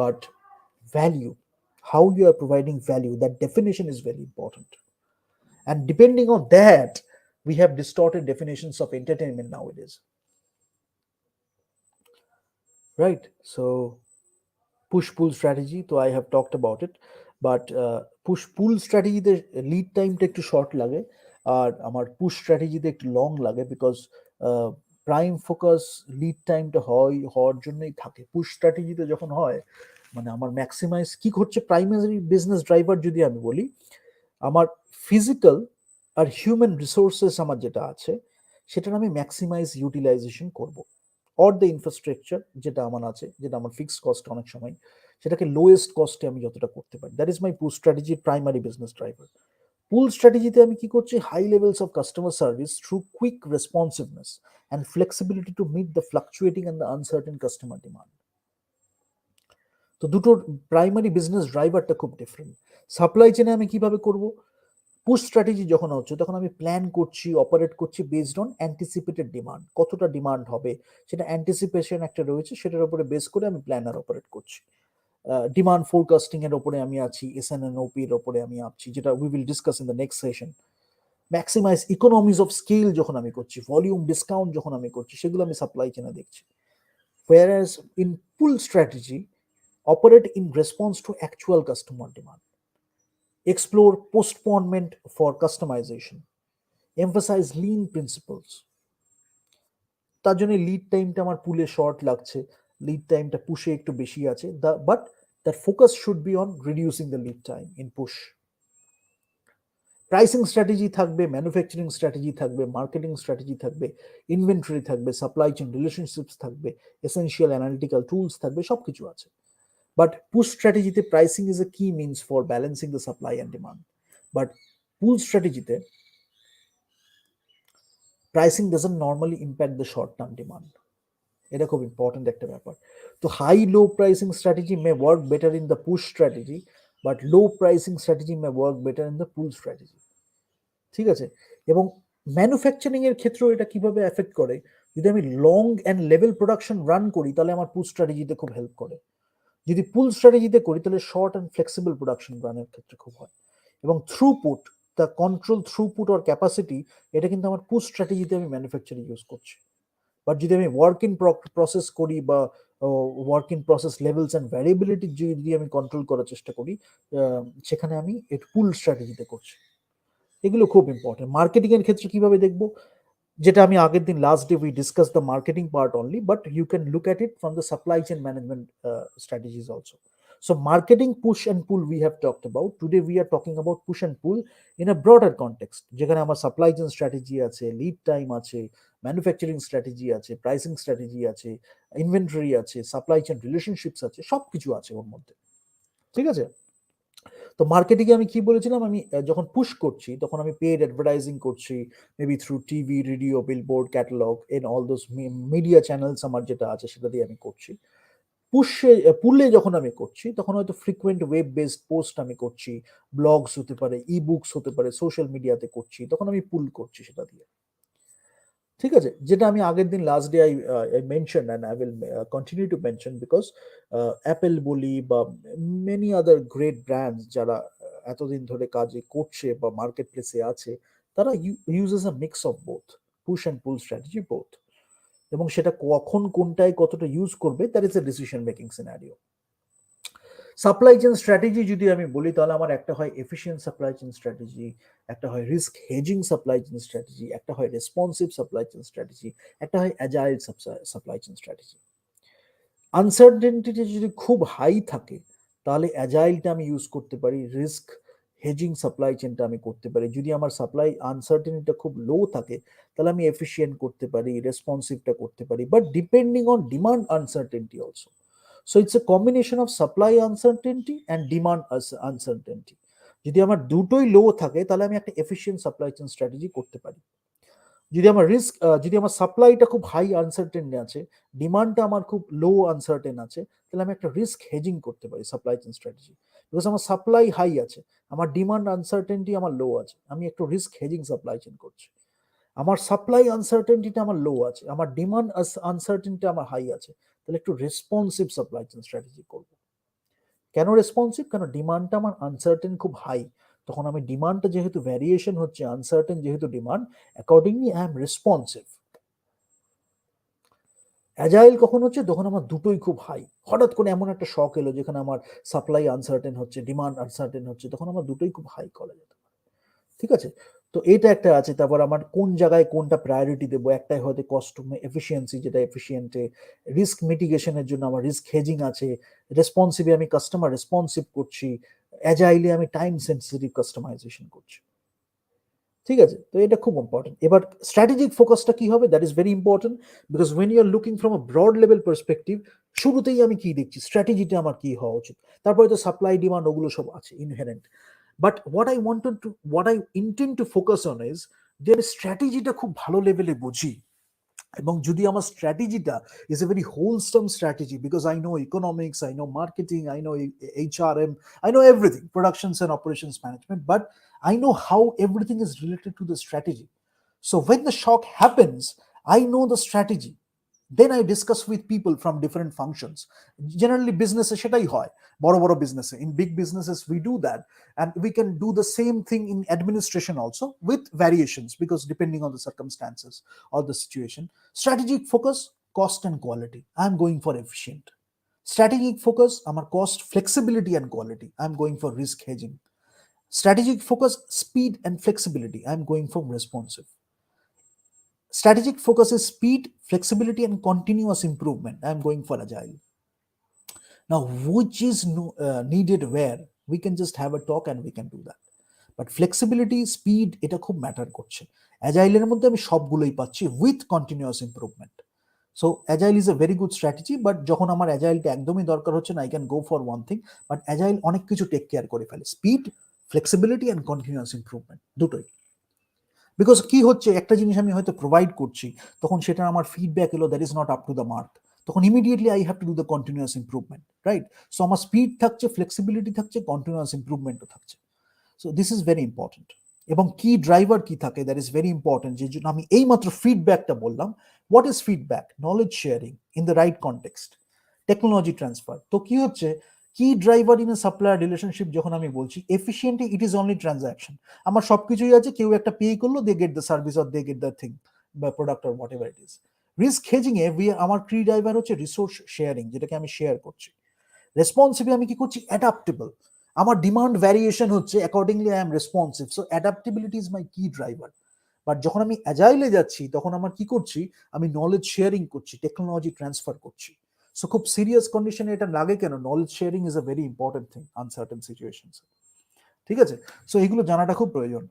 But value, how you are providing value, that definition is very important. And depending on that, we have distorted definitions of entertainment nowadays, right? So push pull strategy, so I have talked about it, but push pull strategy the lead time টা একটু short লাগে, আর আমার push strategy তে একটু long লাগে, because prime focus lead টাইমটা হওয়ার জন্যই থাকে। পুশ স্ট্র্যাটেজিতে যখন হয়, মানে আমার ম্যাক্সিমাইজ কি হচ্ছে, প্রাইমারি বিজনেস ড্রাইভার যদি আমি বলি, আমার ফিজিক্যাল আর হিউম্যান রিসোর্সেস আমার যেটা আছে, সেটার আমি ম্যাক্সিমাইজ ইউটিলাইজেশন করব, অর দ্য ইনফ্রাস্ট্রাকচার যেটা আমার আছে, যেটা আমার ফিক্সড কস্ট অনেক সময়, সেটাকে লোয়েস্ট কস্টে আমি যতটা করতে পারি, that is my pull strategy, primary business driver. Pull স্ট্র্যাটেজিতে আমি কি করছি, high levels of customer service through quick responsiveness and flexibility to meet the fluctuating and the uncertain customer demand. তো দুটোর প্রাইমারি বিজনেস ড্রাইভারটা খুব ডিফারেন্ট। সাপ্লাই চেনে আমি কিভাবে করব, পুশ স্ট্র্যাটেজি যখন হচ্ছে, তখন আমি প্ল্যান করছি, অপারেট করছি বেসড অন অ্যান্টিসিপেটেড ডিমান্ড, কতটা ডিমান্ড হবে সেটা অ্যান্টিসিপেশন একটা রয়েছে, সেটার উপরে বেস করে আমি প্ল্যান আর অপারেট করছি। ডিমান্ড ফোরকাস্টিং এর উপরে আমি আছি, এসএনএনওপি এর উপরে আমি আছি, যেটা we will discuss in the next session. Maximize economies of scale যখন আমি করছি, ভলিউম ডিসকাউন্ট যখন আমি করছি, সেগুলো আমি সাপ্লাই চেনে দেখছি। Whereas in pull strategy, operate in response to actual customer demand, explore postponement for customization, emphasize lean principles. তার জন্য লিড টাইমটা আমার পুলে শর্ট লাগছে, লিড টাইমটা পুশে একটু বেশি আছে, but that focus should be on reducing the lead time in push. Pricing strategy থাকবে, ম্যানুফ্যাকচারিং স্ট্র্যাটেজি থাকবে, মার্কেটিং স্ট্র্যাটেজি থাকবে, ইনভেন্টরি থাকবে, সাপ্লাই চেইন রিলেশনশিপস থাকবে, এসেনশিয়াল অ্যানালিটিক্যাল টুলস থাকবে, সবকিছু আছে। But push strategy te pricing is a key means for balancing the supply and demand. But pull strategy te pricing doesn't normally impact the short term demand. এটা খুব important একটা ব্যাপার। তো high low pricing strategy may work better in the push strategy, but low pricing strategy may work better in the pull strategy. ঠিক আছে? এবং manufacturing এর ক্ষেত্রেও এটা কিভাবে এফেক্ট করে, যদি আমি long and level production run করি, তাহলে আমার পুল স্ট্র্যাটেজিতে খুব হেল্প করে। যদি পুল স্ট্র্যাটেজিতে করি, তাহলে শর্ট অ্যান্ড ফ্লেক্সিবল প্রোডাকশন রানের ক্ষেত্রে খুব হয়। এবং throughput, the control throughput or capacity, এটা কিন্তু আমার পুল স্ট্র্যাটেজিতে আমি ম্যানুফ্যাকচারিং ইউজ করছি। বাট যদি আমি ওয়ার্ক ইন প্রসেস করি, বা work in process levels and variability যদি আমি কন্ট্রোল করার চেষ্টা করি, সেখানে আমি এর পুল স্ট্র্যাটেজিতে করছি। এগুলো খুব ইম্পর্টেন্ট। মার্কেটিং এর ক্ষেত্রে কিভাবে দেখবো, যেটা আমি আগের দিন last day we discuss the marketing part only, but you can look at it from the supply chain management strategies also. So marketing push and pull we have talked about. Today we are talking about push and pull in a broader context, যেখানে আমার supply chain strategy আছে, lead time আছে, manufacturing strategy আছে, pricing strategy আছে, inventory আছে, supply chain relationships আছে, সবকিছু আছে ওর মধ্যে। ঠিক আছে? তো মার্কেটিং এ আমি কি বলেছিলাম, আমি যখন পুশ করছি তখন আমি পেড অ্যাডভার্টাইজিং করছি, maybe through TV, radio, billboard, catalogue, and all those media channels আমার যেটা আছে সেটা দিয়ে আমি করছি। পুলে যখন আমি করছি, তখন হয়তো ফ্রিকুয়েন্ট ওয়েব বেসড পোস্ট আমি করছি, ব্লগস হতে পারে, ই বুকস হতে পারে, সোশ্যাল মিডিয়াতে করছি, তখন আমি পুল করছি সেটা দিয়ে। ঠিক আছে? যেটা আমি আগের দিন last day I mention, and I will continue to mention, because Apple বলি বা মেনি আদার গ্রেট ব্র্যান্ডস যারা এতদিন ধরে কাজে করছে বা মার্কেট প্লেসে আছে, তারা uses a mix of both, push and pool strategy both. এবং সেটা কখন কোনটায় কতটা ইউজ করবে, that is a decision making scenario. Supply chain strategy যদি আমি বলি তাহলে আমার একটা হয় এফিশিয়েন্ট সাপ্লাই চেইন স্ট্র্যাটেজি, একটা হয় risk hedging supply chain strategy, একটা হয় রেসপন্সিভ সাপ্লাই চেইন স্ট্র্যাটেজি, একটা হয় অ্যাজাইল সাপ্লাই চেইন স্ট্র্যাটেজি। আনসার্টেনটিটা যদি খুব হাই থাকে তাহলে অ্যাজাইলটা আমি ইউজ করতে পারি, রিস্ক হেজিং সাপ্লাই চেইনটা আমি করতে পারি। যদি আমার সাপ্লাই আনসার্টেনিটিটা খুব লো থাকে তাহলে আমি এফিশিয়েন্ট করতে পারি, রেসপন্সিভটা করতে পারি, but depending on demand uncertainty also. So it's A combination of supply uncertainty and demand uncertainty. যদি আমার দুটোই লো থাকে তাহলে আমি একটা এফিশিয়েন্ট সাপ্লাই চেইন স্ট্র্যাটেজি করতে পারি। যদি আমার সাপ্লাইটা খুব হাই আনসার্টেন আছে, ডিমান্ডটা আমার খুব লো আনসার্টেন আছে, তাহলে আমি একটা রিস্ক হেজিং করতে পারি সাপ্লাই চেইন স্ট্র্যাটেজি। বিকজ আমার সাপ্লাই হাই আছে, আমার ডিমান্ড আনসার্টেনটি আমার লো আছে, আমি একটু রিস্ক হেজিং সাপ্লাই চেইন করছি। আমার সাপ্লাই আনসার্টেনটিটা আমার লো আছে, আমার ডিমান্ড আনসার্টেনটি আমার হাই আছে, তাহলে একটু রেসপন্সিভ সাপ্লাই চেইন স্ট্র্যাটেজি করবো। কেন রেসপন্সিভ? কেন ডিমান্ডটা আমার আনসার্টেন খুব হাই, তখন আমি ডিমান্ডটা যেহেতু ভ্যারিয়েশন হচ্ছে, আনসার্টেন যেহেতু demand, accordingly I am responsive. Agile কখন হচ্ছে? যখন আমার দুটোই খুব হাই, হঠাৎ করে এমন একটা শক এলো যেখানে আমার সাপ্লাই আনসার্টেন হচ্ছে, ডিমান্ড আনসার্টেন হচ্ছে, তখন আমার দুটোই খুব হাই করা যেতে পারে। ঠিক আছে, তো এটা একটা আছে। তারপর আমার কোন জায়গায় কোনটা প্রায়োরিটি দেবো, একটাই হয়তো কস্ট এফিসিয়েন্সি, যেটা এফিসিয়েন্টে, রিস্ক মিটিগেশনের জন্য আমার রিস্ক হেজিং আছে, রেসপন্সিভে আমি কাস্টমার রেসপন্সিভ করছি, অ্যাজাইলে আমি টাইম সেন্সিটিভ কাস্টমাইজেশন করছি। ঠিক আছে, তো এটা খুব ইম্পর্টেন্ট। এবার স্ট্র্যাটেজিক ফোকাসটা কি হবে, that is very important, because when you are looking from a broad level perspective, শুরুতেই আমি কি দেখছি, স্ট্র্যাটেজিটা আমার কি হওয়া উচিত, তারপরে তো সাপ্লাই ডিমান্ড ওগুলো সব আছে inherent. But what I intend to focus on is যে আমি স্ট্র্যাটেজিটা খুব ভালো লেভেলে বুঝি, এবং যদি আমার স্ট্র্যাটেজিটা is a very wholesome strategy, because I know economics, I know marketing, I know HRM, I know everything, productions and operations management, but I know how everything is related to the strategy. So when the shock happens, I know the strategy. Then I discuss with people from different functions. Generally business সেটাই হয়, বড় বড় business, in big businesses we do that, and we can do the same thing in administration also with variations, because depending on the circumstances or the situation. Strategic focus, cost and quality, I'm going for efficient. Strategic focus, আমার cost, flexibility and quality, I'm going for risk hedging. Strategic focus, speed and flexibility, I'm going for responsive. Strategic focus is speed, flexibility, and continuous improvement, I'm going for agile. Now, which is needed where? We can just have a talk and we can do that. But flexibility, speed, এটা খুব matter করছে। অ্যাজাইলের মধ্যে আমি সবগুলোই পাচ্ছি with continuous improvement. So agile is a very good strategy, but যখন আমার অ্যাজাইলটা একদমই দরকার হচ্ছে না, I can go for one thing, but agile অনেক কিছু টেক কেয়ার করে ফেলে, speed, flexibility and continuous improvement, দুটোই। বিকজ কি হচ্ছে, একটা জিনিস আমি হয়তো প্রোভাইড করছি, তখন সেটা আমার ফিডব্যাক এলো that is not up to the mark, তখন immediately I have to do the continuous improvement, right? So আমার স্পিড থাকছে, ফ্লেক্সিবিলিটি থাকছে, কন্টিনিউয়াস ইমপ্রুভমেন্টও থাকছে। So this is very important. এবং কি ড্রাইভার কি থাকে, দ্যাট ইজ ভেরি ইম্পর্টেন্ট। যে জন্য আমি এইমাত্র ফিডব্যাকটা বললাম, what is feedback? Knowledge sharing in the right context, technology transfer. তো কি হচ্ছে, কি driver in a supplier relationship যখন আমি বলছি, efficiently it is only transaction, আমার সবকিছুই আছে, কেউ একটা পে করলো, they get the service or they get the thing বা product or whatever it is. Risk hedging এ আমার কি ড্রাইভার হচ্ছে রিসোর্স শেয়ারিং, যেটাকে আমি শেয়ার করছি। রেসপন্সিভলি আমি কি করছি, অ্যাডাপ্টেবল, আমার ডিমান্ড ভ্যারিয়েশন হচ্ছে, accordingly I am responsive, so adaptability is my কি ড্রাইভার। বাট যখন আমি অ্যাজাইলে যাচ্ছি, তখন আমার কি করছি, আমি নলেজ শেয়ারিং করছি, টেকনোলজি ট্রান্সফার করছি। সো খুব সিরিয়াস কন্ডিশনে এটা লাগে কেন, knowledge sharing is a very important thing uncertain situations. ঠিক আছে, সো এগুলো জানাটা খুব প্রয়োজন।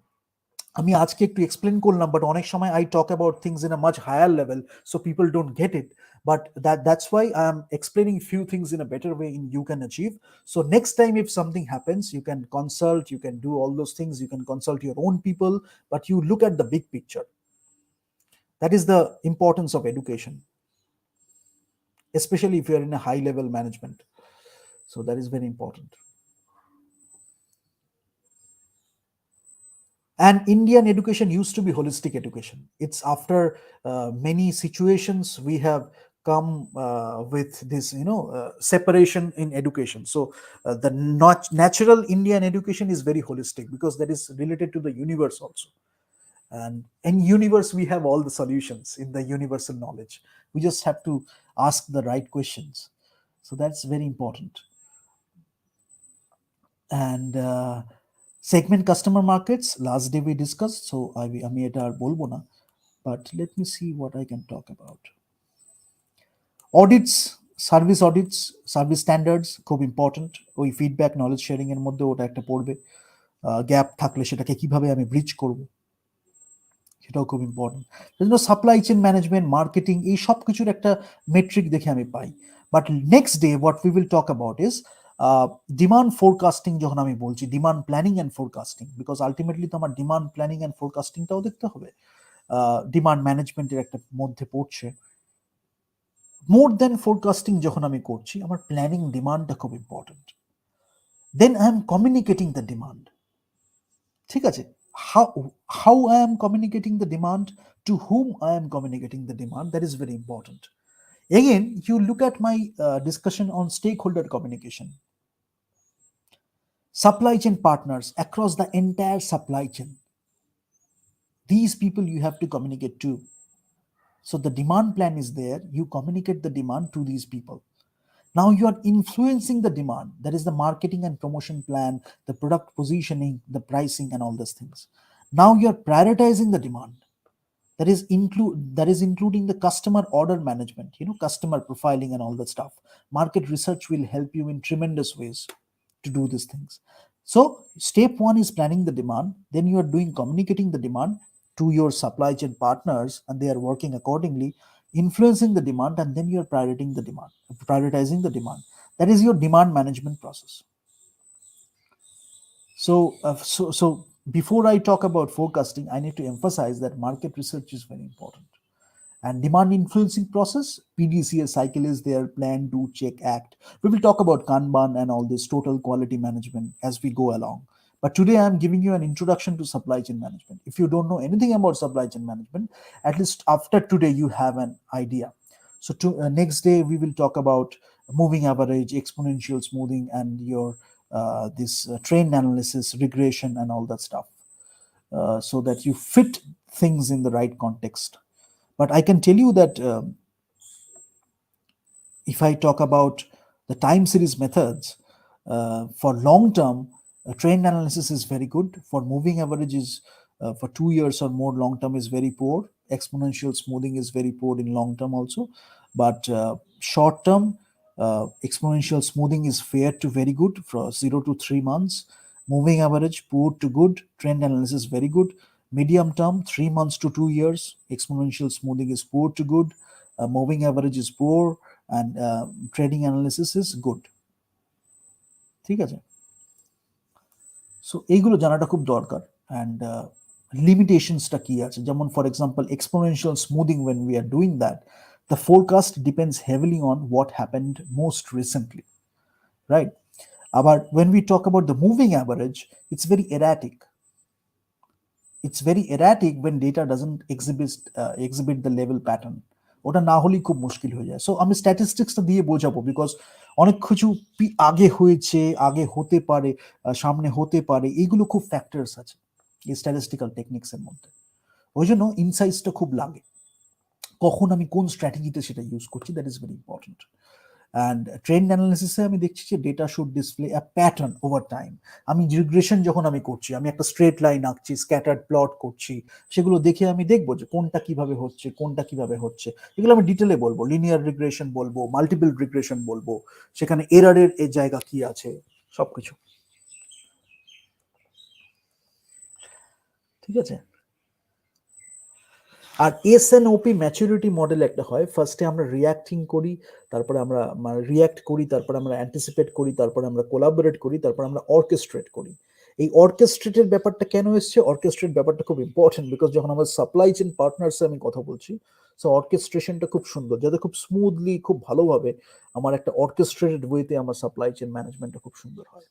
আমি আজকে একটু এক্সপ্লেন করলাম, বাট অনেক সময় I talk about things in a much higher level, so people don't get it, but that's why I am explaining few things in a better way in you can achieve. So next time if something happens, you can consult, you can do all those things, you can consult your own people, but you look at the big picture. That is the importance of education, especially if you are in a high level management. So that is very important. And Indian education used to be holistic education. It's after many situations we have come with this, separation in education. So the natural Indian education is very holistic, because that is related to the universe also. And in universe we have all the solutions in the universal knowledge. We just have to ask the right questions. So that's very important. and segment customer markets last day we discussed, so আমি এটা আর বলবো না, but let me see what I can talk about. Audits, service standards খুব important, ওই feedback knowledge sharing এর মধ্যে ওটা একটা পড়বে। গ্যাপ থাকলে সেটাকে কিভাবে আমি ব্রিজ করব সেটাও খুব ইম্পর্টেন্ট। সেজন্য সাপ্লাই চেইন ম্যানেজমেন্ট, মার্কেটিং, এই সব কিছুর একটা মেট্রিক দেখে আমি পাই। But next day what we will talk about is demand forecasting. যখন আমি বলছি demand planning and forecasting, because ultimately তো আমার ডিমান্ড প্ল্যানিং অ্যান্ড ফোরকাস্টিংটাও দেখতে হবে, ডিমান্ড ম্যানেজমেন্টের একটা মধ্যে পড়ছে। মোর দেন ফোরকাস্টিং যখন আমি করছি, আমার প্ল্যানিং ডিমান্ডটা খুব important. Then I am communicating the demand, ঠিক আছে? How I am communicating the demand, to whom I am communicating the demand, that is very important. Again, you look at my discussion on stakeholder communication. Supply chain partners across the entire supply chain, these people you have to communicate to. So the demand plan is there, you communicate the demand to these people. Now you are influencing the demand, that is the marketing and promotion plan, the product positioning, the pricing, and all these things. Now you are prioritizing the demand, that is including the customer order management, customer profiling and all that stuff. Market research will help you in tremendous ways to do these things. So step one is planning the demand, then you are doing communicating the demand to your supply chain partners, and they are working accordingly, influencing the demand, and then you are prioritizing the demand. That is your demand management process. So before I talk about forecasting, I need to emphasize that market research is very important. And demand influencing process, PDCA cycle is there: plan, do, check, act. We will talk about Kanban and all this total quality management as we go along. But today I am giving you an introduction to supply chain management. If you don't know anything about supply chain management, at least after today you have an idea. So next day we will talk about moving average, exponential smoothing, and your this trend analysis, regression, and all that stuff, so that you fit things in the right context. But I can tell you that if I talk about the time series methods, for long term, trend analysis is very good. For moving averages, for 2 years or more, long term is very poor. Exponential smoothing is very poor in long term also. But short term, exponential smoothing is fair to very good for 0 to 3 months. Moving average, poor to good. Trend analysis, very good. Medium term, 3 months to 2 years, exponential smoothing is poor to good. Moving average is poor, and trading analysis is good. ঠিক আছে? So এইগুলো জানাটা খুব দরকার। And লিমিটেশনসটা কি আছে, যেমন for example exponential smoothing, when we are doing that, the forecast depends heavily on what happened most recently, right? But when we talk about the moving average, it's very erratic. It's very erratic when data doesn't exhibit the level pattern. ওটা না হলেই খুব মুশকিল হয়ে যায়। So আমি স্ট্যাটিস্টিক্সটা দিয়ে বোঝাবো, বিকজ অনেক কিছু আগে হয়েছে, আগে হতে পারে, সামনে হতে পারে, এইগুলো খুব ফ্যাক্টরস আছে এই স্ট্যাটিস্টিক্যাল টেকনিক্সের মধ্যে। ওই জন্য ইনসাইটসটা খুব লাগে, কখন আমি কোন স্ট্র্যাটেজিতে সেটা ইউজ করছি, that is very important. And trend অ্যানালিসিসে আমি দেখছি যে data should display a pattern over time. আমি রিগ্রেশন যখন আমি করছি, আমি একটা স্ট্রেট লাইন আঁকছি, স্ক্যাটার্ড প্লট করছি, সেগুলো দেখে আমি দেখবো যে কোনটা কিভাবে হচ্ছে, কোনটা কিভাবে হচ্ছে। এগুলো আমি ডিটেলে বলবো, লিনিয়ার রিগ্রেশন বলবো, মাল্টিপল রিগ্রেশন বলবো, সেখানে এরারের এই জায়গা কি আছে, সবকিছু। ঠিক আছে? আর এসএনওপি ম্যাচুরিটি মডেল একটা হয়, ফার্স্টে আমরা রিয়াক্টিং করি, তারপরে আমরা রিয়াক্ট করি, তারপরে আমরা অ্যান্টিসিপেট করি, তারপরে আমরা কোলাবোরেট করি, তারপরে আমরা অর্কেস্ট্রেট করি। এই অর্কেস্ট্রেটের ব্যাপারটা কেন এসছে? অর্কেস্ট্রেট ব্যাপারটা খুব ইম্পর্টেন্ট, বিকজ যখন আমার সাপ্লাই চেন পার্টনার্সে আমি কথা বলছি, সো অর্কেস্ট্রেশনটা খুব সুন্দর, যাতে খুব স্মুথলি, খুব ভালোভাবে আমার একটা অর্কেস্ট্রেটেড ওয়েতে আমার সাপ্লাই চেন ম্যানেজমেন্টটা খুব সুন্দর হয়।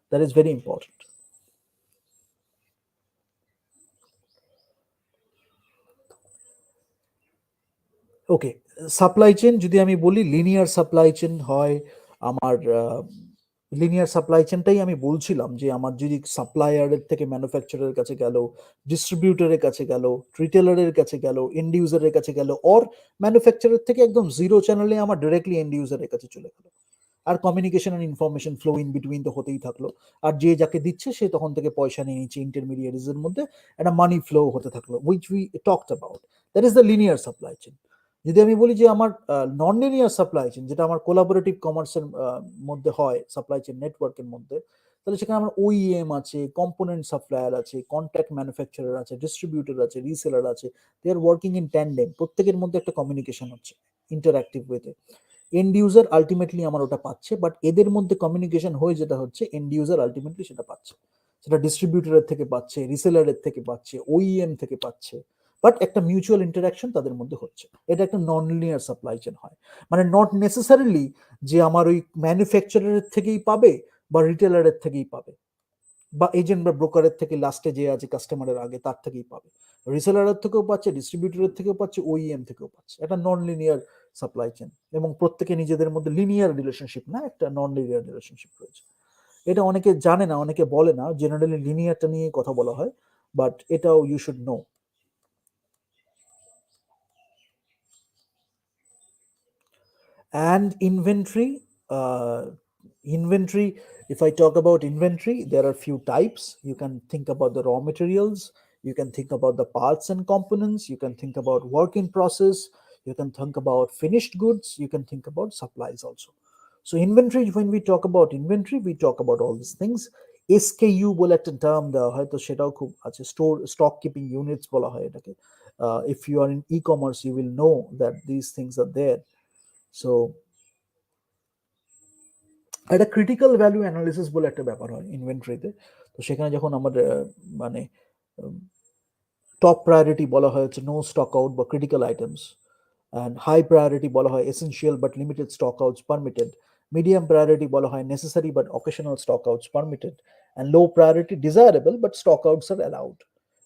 That is very important. Okay, supply chain যদি আমি বলি, লিনিয়ার সাপ্লাই চেন হয় আমার। লিনিয়ার সাপ্লাই চেনটাই আমি বলছিলাম যে আমার যদি সাপ্লায়ারের থেকে ম্যানুফ্যাকচারের কাছে গেল, ডিস্ট্রিবিউটরের কাছে গেল, রিটেলারের কাছে গেল, এন্ড ইউজারের কাছে গেল, অর ম্যানুফ্যাকচারের থেকে একদম জিরো চ্যানেলে আমার ডিরেক্টলি এন্ড ইউজারের কাছে চলে গেল। আর communication and information flow in between তো হতেই থাকলো, আর যে যাকে দিচ্ছে সে তখন থেকে পয়সা নিয়ে নিচ্ছে ইন্টারমিডিয়ারিজ এর মধ্যে, একটা মানি ফ্লো হতে থাকলো, which we talked about, that is the linear supply chain. যদি আমি বলি যে আমার নন লিনিয়ার সাপ্লাই চেইন, যেটা আমার কোলাবোরেটিভ কমার্সের মধ্যে হয়, সাপ্লাই চেইন নেটওয়ার্কের মধ্যে, তাহলে সেখানে আমার ওইএম আছে, কম্পোনেন্ট সাপ্লায়ার আছে, কন্ট্রাক্ট ম্যানুফ্যাকচারার আছে, ডিস্ট্রিবিউটর আছে, রিসেলার আছে, দে আর ওয়ার্কিং ইন ট্যান্ডেম, প্রত্যেকের মধ্যে একটা কমিউনিকেশন হচ্ছে ইন্টারঅ্যাক্টিভ ওয়েতে। এন্ড ইউজার আলটিমেটলি আমার ওটা পাচ্ছে, বাট এদের মধ্যে কমিউনিকেশন হয়ে যেটা হচ্ছে, এন্ড ইউজার আলটিমেটলি সেটা পাচ্ছে, সেটা ডিস্ট্রিবিউটরের থেকে পাচ্ছে, রিসেলারের থেকে পাচ্ছে, ওইএম থেকে পাচ্ছে, বাট একটা মিউচুয়াল ইন্টারাকশন তাদের মধ্যে হচ্ছে। এটা একটা নন লিনিয়ার সাপ্লাই চেন হয়, মানে নট নেসেসারিলি যে আমার ওই ম্যানুফ্যাকচারারের থেকেই পাবে বা রিটেলারের থেকেই পাবে বা এজেন্ট বা ব্রোকারের থেকে লাস্টে যে আছে কাস্টমারের আগে তার থেকেই পাবে, রিসেলারের থেকেও পাচ্ছে, ডিস্ট্রিবিউটরের থেকেও পাচ্ছে, ওইএম থেকেও পাচ্ছে। এটা নন লিনিয়ার সাপ্লাই চেন, এবং প্রত্যেকে নিজেদের মধ্যে লিনিয়ার রিলেশনশিপ না, একটা নন লিনিয়ার রিলেশনশিপ রয়েছে। এটা অনেকে জানে না, অনেকে বলে না, জেনারেলি লিনিয়ারটা নিয়ে কথা বলা হয়, বাট এটাও you should know. And inventory, inventory, if I talk about inventory, there are few types. You can think about the raw materials, you can think about the parts and components, you can think about work in process, you can think about finished goods, you can think about supplies also. So inventory, when we talk about inventory, we talk about all these things. SKU বলে একটা term দেওয়া হয়, তো সেটাও খুব আছে, stock keeping units বলা হয় এটাকে। If you are in e-commerce, you will know that these things are there. So একটা ক্রিটিক্যাল ভ্যালু অ্যানালিসিস বলে একটা ব্যাপার হয় ইনভেন্টরিতে। তো সেখানে যখন আমাদের মানে টপ প্রায়োরিটি বলা হয় হচ্ছে নো স্টক আউট বা critical items, and high priority বলা হয় essential but limited stock outs permitted, medium priority বলা হয় necessary but occasional stock outs permitted, and low priority desirable but stock outs are allowed.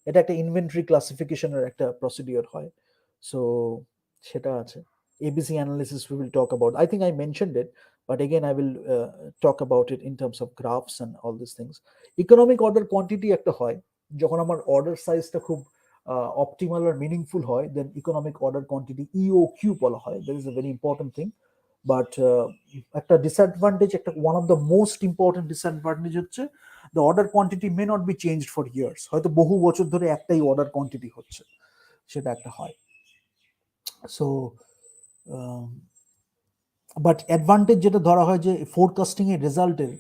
এটা একটা inventory ক্লাসিফিকেশনের একটা procedure হয়। So সেটা আছে। ABC analysis we will talk about. I think I mentioned it, but again I will talk about it in terms of graphs and all these things. Economic order quantity একটা হয় যখন আমার order সাইজটা খুব optimal আর meaningful হয়, then economic order quantity EOQ বলা হয়। That is a very important thing. But একটা ডিসঅ্যাডভান্টেজ, একটা one of the most important disadvantage হচ্ছে the order quantity may not be changed for years, হয়তো বহু বছর ধরে একটাই অর্ডার কোয়ান্টিটি হচ্ছে, সেটা একটা হয়। সো বাট অ্যাডভান্টেজ যেটা ধরা হয় যে ফোরকাস্টিং এর রেজাল্টের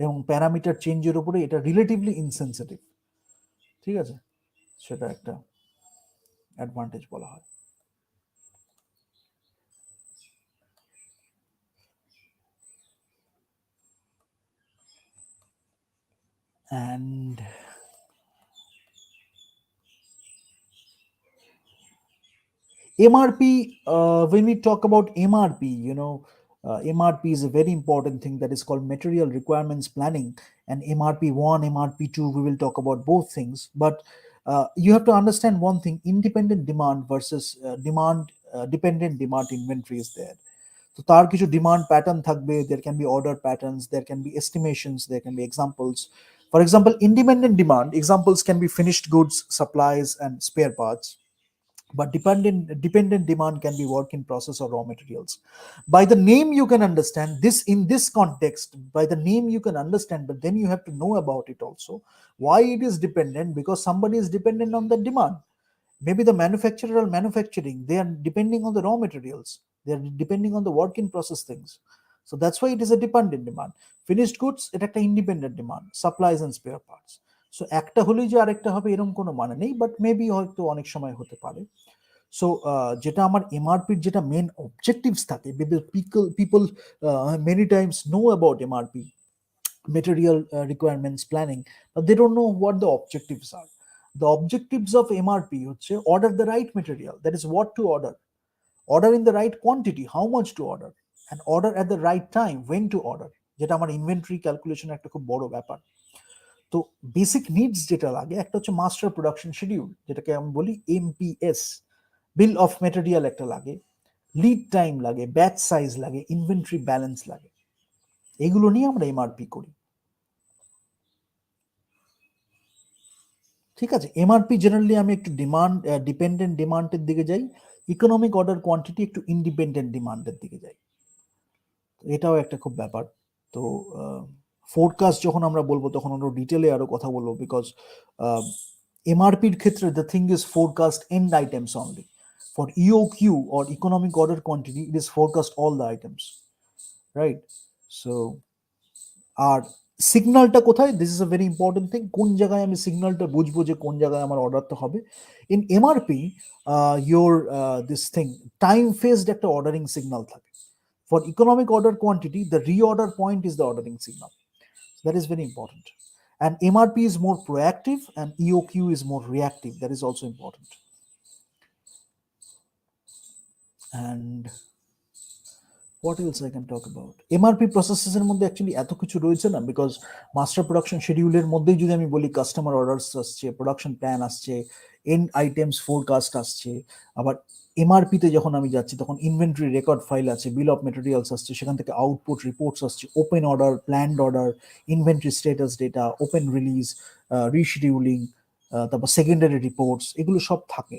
এবং প্যারামিটার চেঞ্জের উপরে এটা রিলেটিভলি ইনসেনসিটিভ, ঠিক আছে, সেটা একটা অ্যাডভান্টেজ বলা হয়। And MRP, when we talk about MRP, MRP is a very important thing that is called material requirements planning. And MRP1, MRP2, we will talk about both things. But you have to understand one thing: independent demand versus dependent demand inventory is there. So তার কিছু demand pattern থাকবে, there can be order patterns, there can be estimations, there can be examples. For example, independent demand examples can be finished goods, supplies, and spare parts. But dependent demand can be work in process or raw materials. By the name you can understand this, in this context, by the name you can understand, but then you have to know about it also, why it is dependent, because somebody is dependent on the demand. Maybe the manufacturer or manufacturing, they are depending on the raw materials, they are depending on the work in process things. So that's why it is a dependent demand. Finished goods, এটা একটা independent demand, supplies and spare parts. So একটা হলেই যে আরেকটা হবে এরকম কোনো মানে নেই, বাট মেবি হয়তো অনেক সময় হতে পারে। সো যেটা আমার এমআরপির যেটা মেন অবজেক্টিভস থাকে, people many Times know about MRP, material requirements planning, but they don't know what the objectives are. The objectives of MRP হচ্ছে order the right material, that is what to order, order in the right quantity, how much to order, and order at the right time, when to order, যেটা আমার inventory calculation একটা খুব বড় ব্যাপার। তো basic needs যেটা লাগে, একটা হচ্ছে মাস্টার প্রোডাকশন শিডিউল, যেটাকে আমি বলি এমপিএস, বিল অফ মেটেরিয়াল একটা লাগে, লিড টাইম লাগে, ব্যাচ সাইজ লাগে, ইনভেন্টরি ব্যালেন্স লাগে, এগুলো নিয়ে আমরা এমআরপি করি। ঠিক আছে, এমআরপি জেনারেলি আমি একটু ডিমান্ড ডিপেন্ডেন্ট ডিমান্ডের দিকে যাই, ইকোনমিক অর্ডার কোয়ান্টিটি একটু ইন্ডিপেন্ডেন্ট ডিমান্ডের দিকে যাই। এটাও একটা খুব ব্যাপার। তো ফোরকাস্ট যখন আমরা বলবো তখন আমরা ডিটেলে আরো কথা বলবো, বিকজ এমআরপির ক্ষেত্রে the thing is forecast end items only. For EOQ or economic order quantity it is forecast all the items, right? So আর সিগন্যালটা কোথায়, this is a very important thing, কোন জায়গায় আমি সিগন্যালটা বুঝবো যে কোন জায়গায় আমার অর্ডারটা হবে। In MRP your this thing time phased একটা অর্ডারিং সিগন্যাল থাকে। For economic order quantity, the reorder point is the ordering signal. That is very important. And MRP is more proactive and EOQ is more reactive. That is also important. And what else I can talk about? MRP processes এর মধ্যে actually এত কিছু রয়েছে না, because master production শিডিউলের মধ্যেই যদি আমি বলি কাস্টমার অর্ডারস আসছে, প্রোডাকশন প্ল্যান আসছে, এন্ড আইটেমস ফোরকাস্ট আসছে, আবার এমআরপিতে যখন আমি যাচ্ছি তখন ইনভেন্টরি রেকর্ড ফাইল আছে, বিল অফ মেটেরিয়ালস আসছে, সেখান থেকে আউটপুট রিপোর্টস আসছে, open order, planned order, inventory status data, open release, rescheduling, তারপর সেকেন্ডারি রিপোর্টস, এগুলো সব থাকে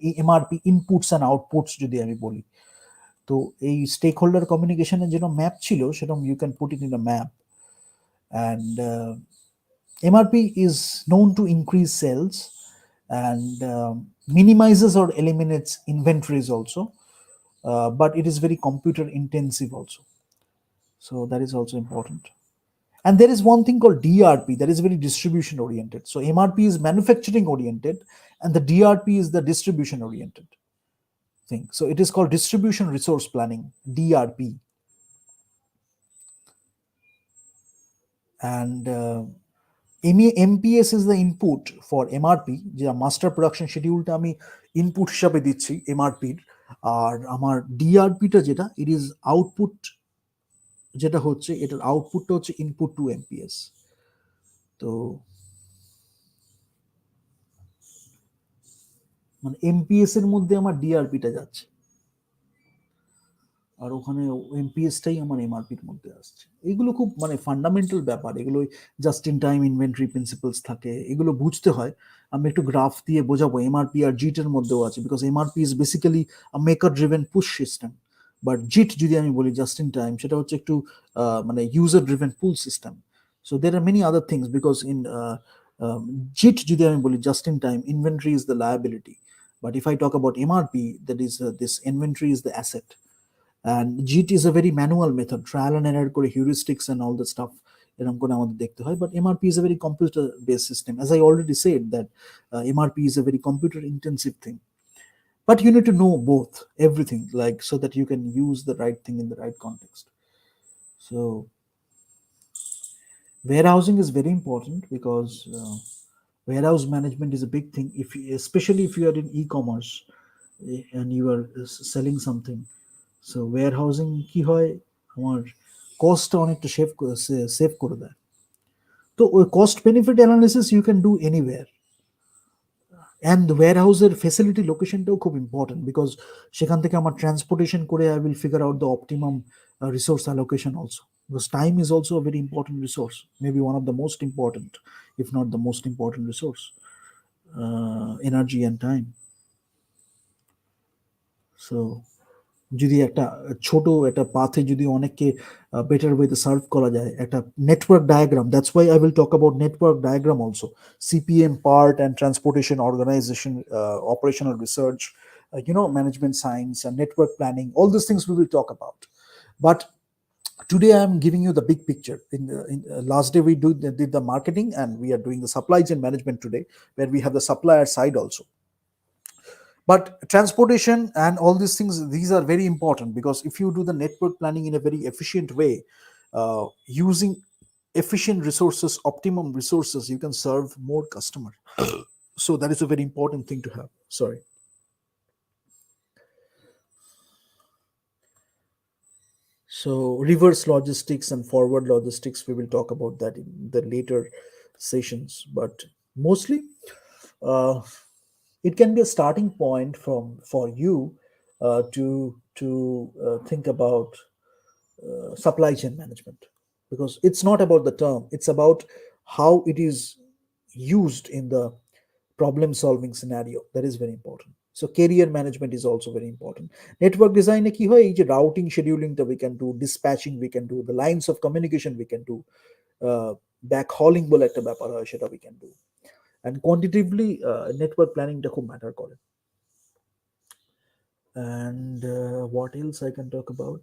এই এমআরপি ইনপুটস অ্যান্ড আউটপুটস যদি আমি বলি। তো এই স্টেক হোল্ডার কমিউনিকেশনের যেন ম্যাপ ছিল সেরকম you can put it in a map. And MRP is known to increase sales and minimizes or eliminates inventories also, but it is very computer intensive also, so that is also important. And there is one thing called DRP, that is very distribution oriented. So MRP is manufacturing oriented and the DRP is the distribution oriented thing. So it is called distribution resource planning, DRP. And MPS is the input for MRP, যে master production শিডিউলটা আমি input হিসাবে দিচ্ছি এমআরপির, আর আমার ডিআরপিটা যেটা it is output, যেটা হচ্ছে এটার আউটপুটটা হচ্ছে ইনপুট টু এমপিএস। তো মানে এমপিএস এর মধ্যে আমার ডিআরপিটা যাচ্ছে আর ওখানে এমপিএসটাই আমার এমআরপির মধ্যে আসছে। এগুলো খুব মানে ফান্ডামেন্টাল ব্যাপার, এগুলো just in time inventory principles থাকে, এগুলো বুঝতে হয়। আমি একটু গ্রাফ দিয়ে বোঝাবো এমআরপি আর জিটের মধ্যেও আছে, because MRP is basically maker driven push system, but JIT যদি আমি বলি জাস্ট ইন টাইম, সেটা হচ্ছে একটু মানে user driven pull system. So there are many other things, because in JIT যদি আমি বলি just in time, inventory is the liability, but if I talk about MRP, that is this inventory is the asset. And JIT is a very manual method, trial and error করে heuristics and all the stuff এরকম করে আমাদের দেখতে হয়, but MRP is a very computer based system. As I already said that MRP is a very computer intensive thing, but you need to know both, everything, like so that you can use the right thing in the right context. So warehousing is very important because warehouse management is a big thing, if especially if you are in e-commerce and you are selling something. So warehousing কি হয়, আমার কস্টটা অনেকটা save করে দেয়। তো ওই cost benefit analysis you can do anywhere, and ওয়্যার হাউসের ফেসিলিটি লোকেশনটাও খুব ইম্পর্টেন্ট, বিকজ সেখান থেকে আমার ট্রান্সপোর্টেশন করে I will figure out the optimum resource allocation also, because time is also a very important resource, maybe one of the most important, if not the most important resource, energy and time. So যদি একটা ছোট একটা পাথে যদি অনেককে better ওয়েতে serve করা যায়, একটা network diagram, that's why I will talk about network diagram also, CPM part and transportation organization, operational research, management science and network planning, all these things we will talk about. But today I am giving you the big picture. In last day we did the marketing, and we are doing the supply chain management today, where we have the supplier side also. But transportation and all these things, these are very important, because if you do the network planning in a very efficient way, using efficient resources, optimum resources, you can serve more customers. So that is a very important thing to have. Sorry. So reverse logistics and forward logistics, we will talk about that in the later sessions, but mostly it can be a starting point for you to think about supply chain management, because it's not about the term, it's about how it is used in the problem solving scenario. That is very important. So career management is also very important. Network design এ কি হয়, এই যে routing শেডিউলিংটা we can do, dispatching we can do, the lines of communication we can do, back hauling বলে একটা ব্যাপার হয় সেটা we can do. And quantitatively network প্ল্যানিংটা খুব ম্যাটার করে. And what else I can talk about?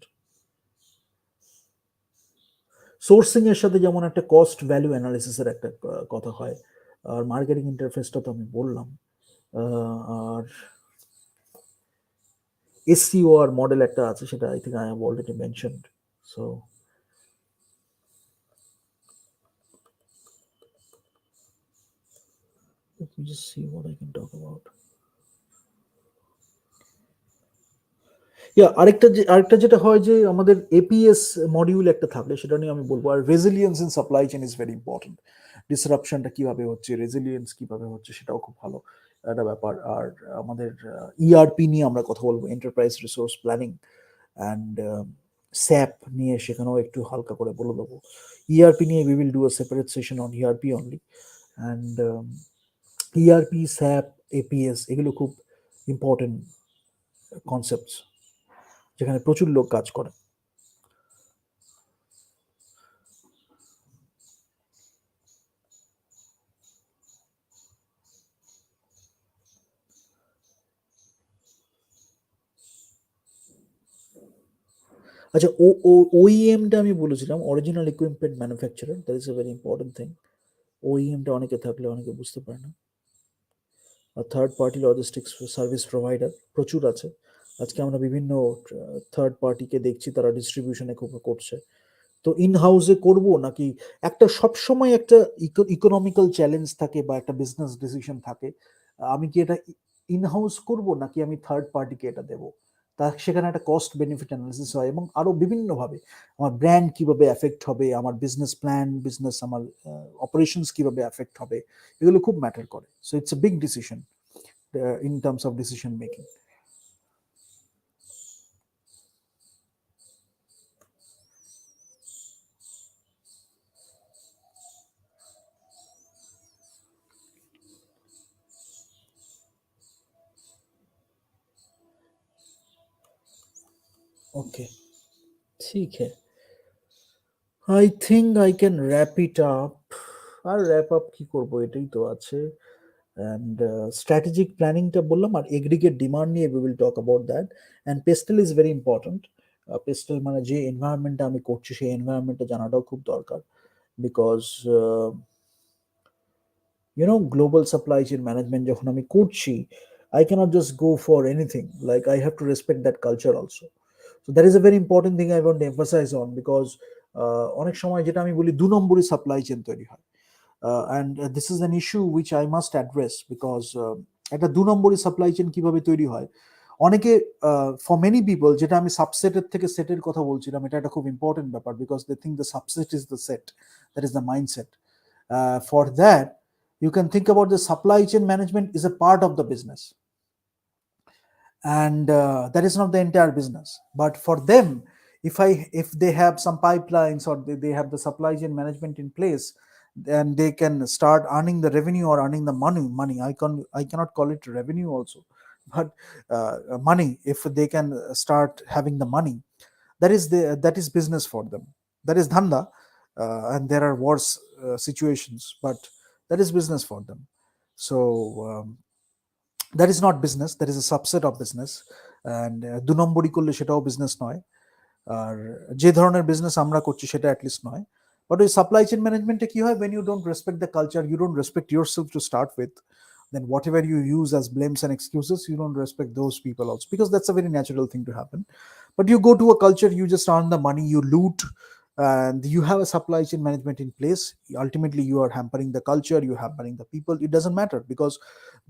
Sourcing এর সাথে যেমন একটা কস্ট ভ্যালু অ্যানালিসিসের একটা কথা হয়, আর মার্কেটিং ইন্টারফেসটা তো আমি বললাম, আর এসসিও আর মডেল একটা আছে, সেটা I think I have already mentioned. So let me just see what I can talk about. আরেকটা যেটা হয় যে আমাদের এপিএস মডিউল একটা থাকলে সেটা নিয়ে আমি বলবো। আর resilience in supply chain is very important. ডিসরাপশনটা কিভাবে হচ্ছে, রেজিলিয়েন্স কিভাবে হচ্ছে, সেটাও খুব ভালো একটা ব্যাপার। আর আমাদের ইআরপি নিয়ে আমরা কথা বলবো, enterprise resource planning and sap নিয়ে সেখানেও একটু হালকা করে বলে দেবো। ইআরপি নিয়ে we will do a separate session on ERP only. And ERP, sap, APS এগুলো খুব ইম্পর্টেন্ট কনসেপ্টস যেখানে প্রচুর লোক কাজ করে। আচ্ছা, ওইএমটা আমি বলেছিলাম, original equipment manufacturer, that is a very important thing. ওইএমটা অনেকে থাকলে অনেকে বুঝতে পারে না। আর third party logistics service provider প্রচুর আছে। আজকে আমরা বিভিন্ন থার্ড পার্টিকে দেখছি তারা ডিস্ট্রিবিউশনে খুব করছে। তো ইন হাউসে করবো নাকি, একটা সবসময় একটা ইকোনমিক্যাল চ্যালেঞ্জ থাকে বা একটা বিজনেস ডিসিশন থাকে, আমি কি এটা ইন হাউস করবো নাকি আমি থার্ড পার্টিকে এটা দেবো। তা সেখানে একটা কস্ট বেনিফিট অ্যানালিসিস হয়, এবং আরো বিভিন্নভাবে আমার ব্র্যান্ড কিভাবে এফেক্ট হবে, আমার বিজনেস প্ল্যান, বিজনেস আমার অপারেশনস কিভাবে এফেক্ট হবে, এগুলো খুব ম্যাটার করে। So it's a big decision in terms of decision making. Okay, ঠিক है, I think I can wrap it up. আর র্যাপ আপ কি করবো, এটাই তো আছে। অ্যান্ড স্ট্র্যাটেজিক প্ল্যানিংটা বললাম, আর এগ্রিগেট ডিমান্ড নিয়ে we will talk about that. And PESTEL is very important. PESTEL মানে যে এনভায়রনমেন্টটা আমি করছি সেই এনভায়রনমেন্টটা জানাটাও খুব দরকার। Because global supply chain management যখন আমি করছি, I cannot just go for anything, like I have to respect that culture also. So that is a very important thing I want to emphasize on, because অনেক সময় যেটা আমি বলি 2 নম্বরই supply chain তৈরি হয়। And this is an issue which I must address, because একটা 2 নম্বরই সাপ্লাই চেইন কিভাবে তৈরি হয়, অনেকে ফর মেনি পিপল, যেটা আমি সাবসেটের থেকে সেটের কথা বলছিলাম, এটা একটা খুব ইম্পর্টেন্ট ব্যাপার, because they think the subset is the set, that is the mindset. For that you can think about the supply chain management is a part of the business, and that is not the entire business. But for them, if they have some pipelines, or they have the supply chain management in place, then they can start earning the revenue or earning the money. I cannot call it revenue also, but money. If they can start having the money, that is business for them. That is dhanda, and there are worse situations, but that is business for them. So that is not business, that is a subset of business. And 2 নম্বরই করলে সেটাও business নয়, আর যে ধরনের business আমরা করছি সেটা at least নয়। বাট ওই সাপ্লাই চেইন ম্যানেজমেন্টে কি হয়, when you don't respect the culture, you don't respect yourself to start with, then whatever you use as blames and excuses, you don't respect those people also, because that's a very natural thing to happen. But you go to a culture, you just earn the money, you loot, and you have a supply chain management in place. Ultimately you are hampering the culture, you're hampering the people. It doesn't matter, because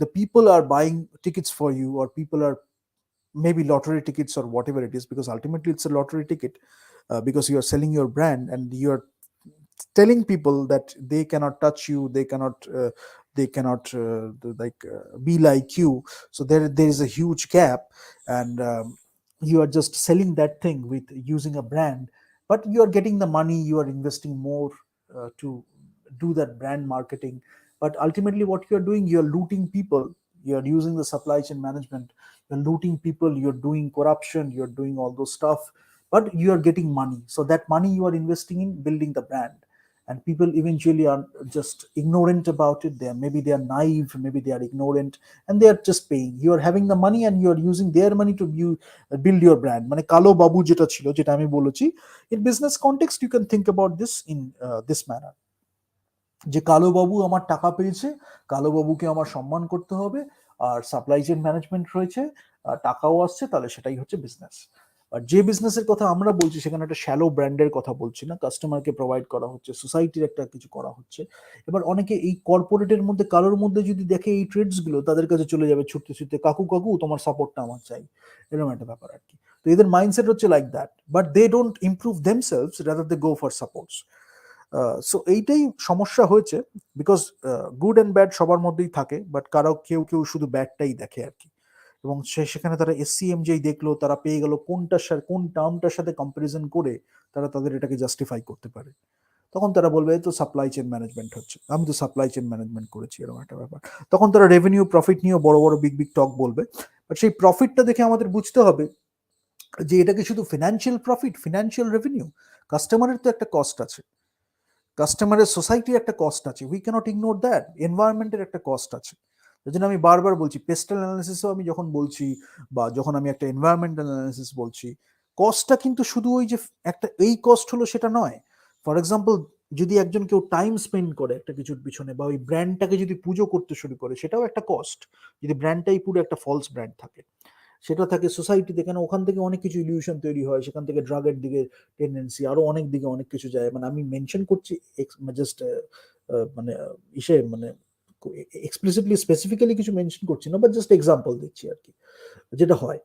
the people are buying tickets for you, or people are maybe lottery tickets or whatever it is, because ultimately it's a lottery ticket, because you are selling your brand, and you're telling people that they cannot touch you, they cannot be like you. So there is a huge gap, and you are just selling that thing with using a brand, but you are getting the money, you are investing more to do that brand marketing. But ultimately what you are doing, you are looting people, you're using the supply chain management, you're looting people, you're doing corruption, you're doing all those stuff, but you are getting money. So that money you are investing in building the brand, and people eventually are just ignorant about it. Maybe they are naive, maybe they are ignorant, and they are just paying. You are having the money and you are using their money to build your brand. মানে কালো বাবু যেটা ছিল, যেটা আমি বলেছি, in business context you can think about this in this manner, যে কালো বাবু আমার টাকা পেয়েছে, কালো বাবুকে আমার সম্মান করতে হবে, আর সাপ্লাই চেইন ম্যানেজমেন্ট রয়েছে, টাকাও আসছে, তাহলে সেটাই হচ্ছে বিজনেস। আর যে বিজনেসের কথা আমরা বলছি সেখানে একটা শ্যালো ব্র্যান্ডের কথা বলছি না, কাস্টমারকে প্রোভাইড করা হচ্ছে, সোসাইটির একটা কিছু করা হচ্ছে। এবার অনেকে এই কর্পোরেটের মধ্যে কালোর মধ্যে যদি দেখে এই ট্রেডস গুলো, তাদের কাছে চলে যাবে ছুটতে ছুটতে, কাকু কাকু তোমার সাপোর্টটা আমার চাই, এরকম একটা ব্যাপার আর কি। তো এদের মাইন্ডসেট হচ্ছে like that, but they don't improve themselves, rather they go for supports. So এইটাই সমস্যা হয়েছে, বিকজ গুড অ্যান্ড ব্যাড সবার মধ্যেই থাকে, বাট কারো কেউ কেউ শুধু ব্যাডটাই দেখে আর কি। এবং সেখানে তারা এসসিএম যেই দেখলো, তারা পেয়ে গেল কোনটার সাথে কোন টার্মটার সাথে কম্পারিজন করে তারা তাদের এটাকে জাস্টিফাই করতে পারে, তখন তারা বলবে তো সাপ্লাই চেইন ম্যানেজমেন্ট হচ্ছে, আমি তো সাপ্লাই চেইন ম্যানেজমেন্ট করেছি, এরকম একটা ব্যাপার। তখন তারা রেভিনিউ প্রফিট নিয়ে বড় বড় বিগ বিগ টক বলবে, বাট সেই প্রফিটটা দেখে আমাদের বুঝতে হবে যে এটা কি শুধু ফিনান্সিয়াল প্রফিট, ফিনান্সিয়াল রেভিনিউ? কাস্টমারের তো একটা কস্ট আছে, কাস্টমারের সোসাইটির একটা কস্ট আছে, উই ক্যানট ইগনোর দ্যাট, এনভায়রনমেন্টের একটা কস্ট আছে। এই জন্য আমি বারবার বলছি, পেস্টাল অ্যানালিসিসও আমি যখন বলছি, বা যখন আমি একটা এনভায়রনমেন্টাল অ্যানালিসিস বলছি, কস্টটা কিন্তু শুধু ওই যে একটা এই কস্ট হলো সেটা নয়। ফর এক্সাম্পল, যদি একজন কেউ টাইম স্পেন্ড করে একটা কিছুর পিছনে, বা ওই ব্র্যান্ডটাকে যদি পুজো করতে শুরু করে, সেটাও একটা কস্ট। যদি ব্র্যান্ডটাই পুরো একটা ফলস ব্র্যান্ড থাকে, সেটা থাকে সোসাইটিতে, কেন ওখান থেকে অনেক কিছু ইলিউশন তৈরি হয়, সেখান থেকে ড্রাগের দিকে টেন্ডেন্সি, আরো অনেক দিকে অনেক কিছু যায়। মানে আমি মেনশন করছি জাস্ট মানে ইসে মানে এক্সপ্লিসিটলি স্পেসিফিক্যালি কিছু মেনশন করছি না, বাট জাস্ট এক্সাম্পল দিচ্ছি আর কি, যেটা হয়।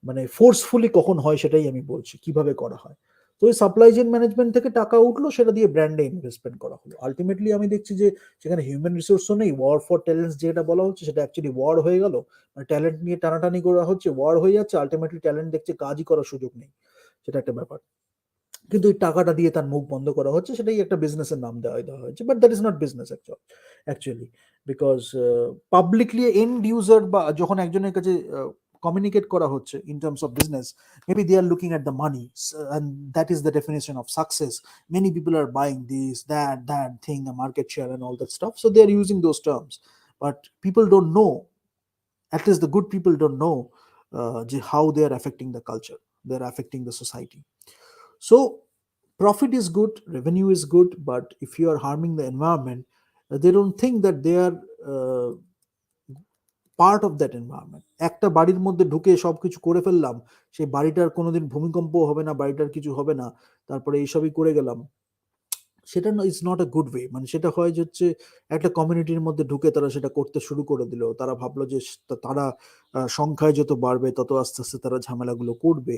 মানে ফোর্সফুলি কখন হয় সেটাই আমি বলছি, কিভাবে করা হয়। তো ওই সাপ্লাই চেইন ম্যানেজমেন্ট থেকে টাকা উঠলো, সেটা দিয়ে ব্র্যান্ডে ইনভেস্টমেন্ট করা হলো। আলটিমেটলি আমি দেখছি যে সেখানে হিউম্যান রিসোর্সও নেই, ওয়ার ফর ট্যালেন্টস যেটা বলা হচ্ছে সেটা অ্যাকচুয়ালি ওয়ার হয়ে গেল। মানে ট্যালেন্ট নিয়ে টানাটানি করা হচ্ছে, ওয়ার হয়ে যাচ্ছে, আলটিমেটলি ট্যালেন্ট দেখছে কাজই করার সুযোগ নেই, সেটা একটা ব্যাপার। কিন্তু ওই টাকাটা দিয়ে তার মুখ বন্ধ করা হচ্ছে, সেটাই একটা বিজনেসের নাম দেওয়া হয়েছে, but that is not business actually. Because publicly and user, বা যখন একজনের কাছে কমিউনিকেট করা হচ্ছে in terms of business, maybe they are looking at the money, and that is the definition of success. Many people are buying this, that thing, the market share and all that stuff, so they are using those terms, but people don't know, at least the good people don't know how they are affecting the culture, they are affecting the society. So profit is good, revenue is good, but if you are harming the environment, they don't think that they are part of that environment. একটা বাড়ির মধ্যে ঢুকে সবকিছু করে ফেললাম, সেই বাড়িটার কোনোদিন ভূমিকম্প হবে না, বাড়িটার কিছু হবে না, তারপরে এইসবই করে গেলাম, সেটা is not a good way. মানে সেটা হয় যে হচ্ছে একটা কমিউনিটির মধ্যে ঢুকে তারা সেটা করতে শুরু করে দিল, তারা ভাবলো যে তারা সংখ্যায় যত বাড়বে তত আস্তে আস্তে তারা ঝামেলাগুলো করবে।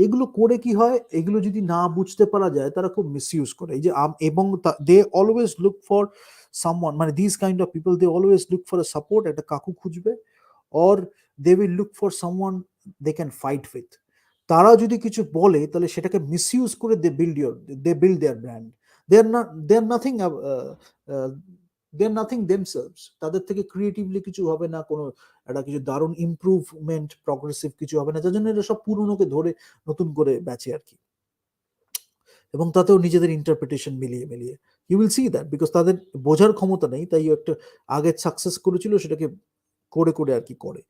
এগুলো করে কি হয়, এগুলো যদি না বুঝতে পারা যায়, তারা খুব মিসইউজ করে। এই যে এবং they always look for someone, মানে this kind of people, they always look for a support, একটা কাকু খুঁজবে, or they will look for someone they can fight with. তারা যদি কিছু বলে, তাহলে সেটাকে মিসইউজ করে they build their brand. they are nothing they are nothing themselves, তাদের থেকে ক্রিয়েটিভলি কিছু হবে না, কোনো একটা কিছু দারুণ ইমপ্রুভমেন্ট প্রগ্রেসিভ কিছু হবে না, যার জন্য এরা সব পুরনোকে ধরে নতুন করে বেচে আর কি। এবং তাতেও নিজেদের ইন্টারপ্রিটেশন মিলিয়ে মিলিয়ে, you will see that, because তাদের বোঝার ক্ষমতা নেই, তাই একটা আগে সাকসেস করেছিল সেটাকে করে করে আর কি করে।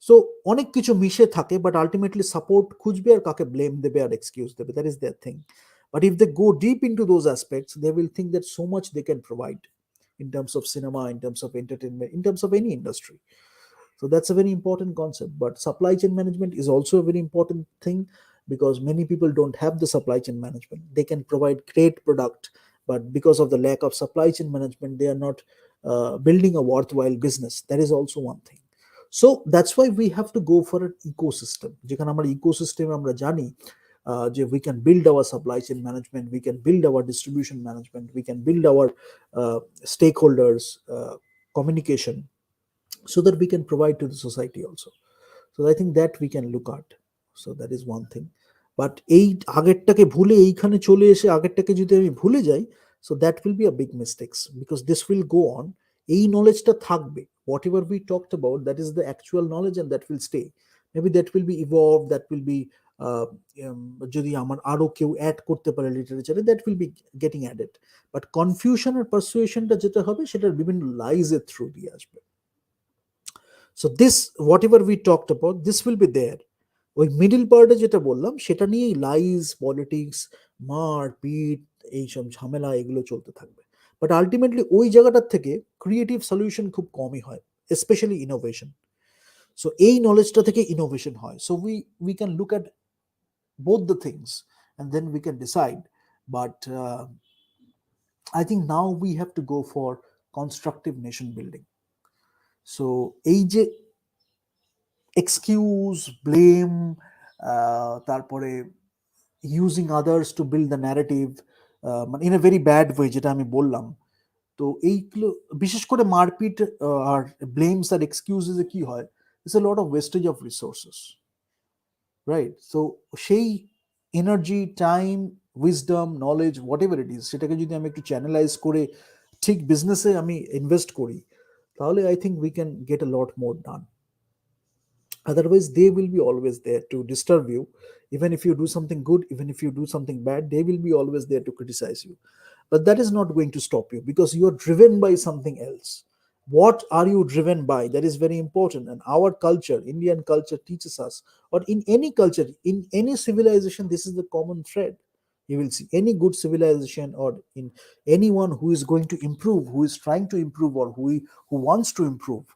সো অনেক কিছু মিশে থাকে, বাট আলটিমেটলি সাপোর্ট খুঁজবে আর কাকে ব্লেম দেবে আর এক্সকিউজ দেবে, that is their thing. But if they go deep into those aspects, they will think that so much they can provide in terms of cinema, in terms of entertainment, in terms of any industry. So that's a very important concept. But supply chain management is also a very important thing, because many people don't have the supply chain management. They can provide great product, but because of the lack of supply chain management, they are not building a worthwhile business. That is also one thing. So that's why we have to go for an ecosystem. যেখানে আমরা ecosystem আমরা জানি we can build our supply chain management, we can build our distribution management, we can build our stakeholders communication, so that we can provide to the society also. So I think that we can look at. So that is one thing. But এই আগেরটাকে ভুলে এইখানে চলে এসে আগেরটাকে যদি আমি ভুলে যাই, so that will be a big mistakes, because this will go on. এই নলেজটা থাকবে, whatever we talked about, that is the actual knowledge and that will stay. Maybe that will be evolved, that will be যদি আমার আরো কেউ add করতে পারে লিটারেচারে, that will be getting added. But confusion আর পারসুয়েশনটা যেটা হবে সেটার বিভিন্ন লাইজের থ্রু দিয়ে আসবে। So this whatever we talked about, this will be there. ওই মিডল পার্টে যেটা বললাম সেটা নিয়েই লাইজ, পলিটিক্স, মারপিট, এইসব ঝামেলা এগুলো চলতে থাকবে। বাট আলটিমেটলি ওই জায়গাটার থেকে ক্রিয়েটিভ সলিউশন খুব কমই হয়, স্পেশালি ইনোভেশন। সো এই নলেজটা থেকে ইনোভেশন হয়। So we can look at both the things and then we can decide. But I think now we have to go for constructive nation building. So এই যে excuse, blame, তারপরে using others to build the narrative in a very bad way যেটা আমি বললাম, তো এইগুলো বিশেষ করে মারপিট আর ব্লেমস আর এক্সকিউজেস এ কি হয়, it's a lot of wastage of resources, right? So সেই energy, time, wisdom, knowledge, what ever it is, সেটাকে যদি আমি একটু চ্যানেলাইজ করে ঠিক বিজনেসে আমি ইনভেস্ট করি, তাহলে I think we can get a lot more done. Otherwise, they will be always there to disturb you. Even if you do something good, even if you do something bad, they will be always there to criticize you. But that is not going to stop you because you are driven by something else. What are you driven by? That is very important. And our culture, Indian culture, teaches us, or in any culture, in any civilization, this is the common thread. You will see any good civilization or in anyone who is going to improve, who is trying to improve, or who wants to improve,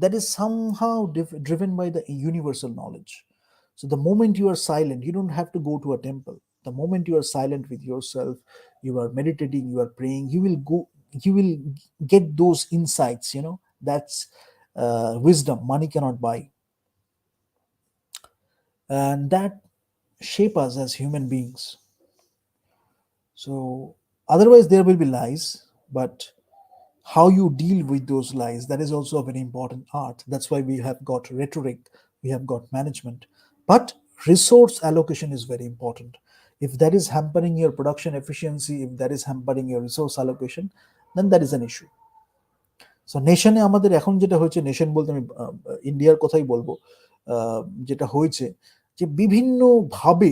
that is somehow driven by the universal knowledge. So the moment you are silent, you don't have to go to a temple. The moment you are silent with yourself, you are meditating, you are praying, you will get those insights, that's wisdom money cannot buy. And that shape us as human beings. So otherwise there will be lies, but how you deal with those lies, that is also a very important art. That's why we have got rhetoric, we have got management. But resource allocation is very important. If that is hampering your production efficiency, if that is hampering your resource allocation, then that is an issue. So নেশনে আমাদের এখন যেটা হয়েছে, nation বলতে আমি ইন্ডিয়ার কথাই বলবো, যেটা হয়েছে যে বিভিন্নভাবে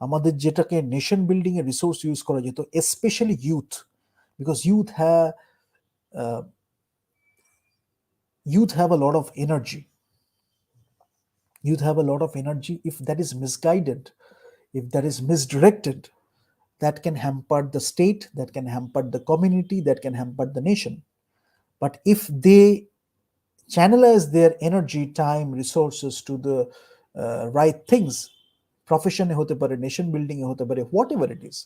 আমাদের যেটাকে নেশন বিল্ডিং এর রিসোর্স ইউজ করা যেত, specially youth, because youth have a lot of energy. Youth have a lot of energy. If that is misguided, if that is misdirected, that can hamper the state, that can hamper the community, that can hamper the nation. But if they channelize their energy, time, resources to the right things, profession এ হতে পারে, nation building এ হতে পারে, what ever it is,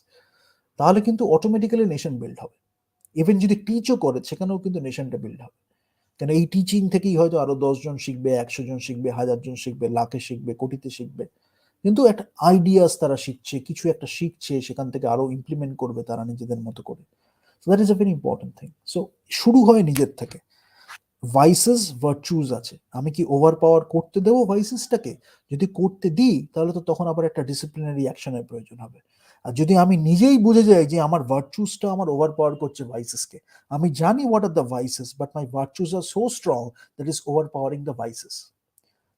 তাহলে কিন্তু automatically nation build হবে। Even যদি টিচও করে, সেখানেও কিন্তু নেশনটা বিল্ড হবে। কেন এই টিচিং থেকেই হয়তো আরো 10 জন শিখবে, 100 জন শিখবে, 1000 জন শিখবে, লাখে শিখবে, কোটিতে শিখবে, কিন্তু একটা আইডিয়াস তারা শিখছে, কিছু একটা শিখছে, সেখান থেকে আরো ইমপ্লিমেন্ট করবে তারা নিজেদের মতো করে। So that is a very important thing. So শুরু হয় নিজের থেকে। ভাইসেস, ভার্চুজ আছে, আমি কি ওভার পাওয়ার করতে দেবো ভাইসেসটাকে? যদি করতে দিই, তাহলে তো তখন আবার একটা ডিসিপ্লিনারি অ্যাকশনের প্রয়োজন হবে। আর যদি আমি নিজেই বুঝে যাই যে আমার ভার্চুসটা আমার ওভার পাওয়ার করছে ভাইসেসকে, আমি জানি what are the vices, but my virtues are so strong that is over powering the vices,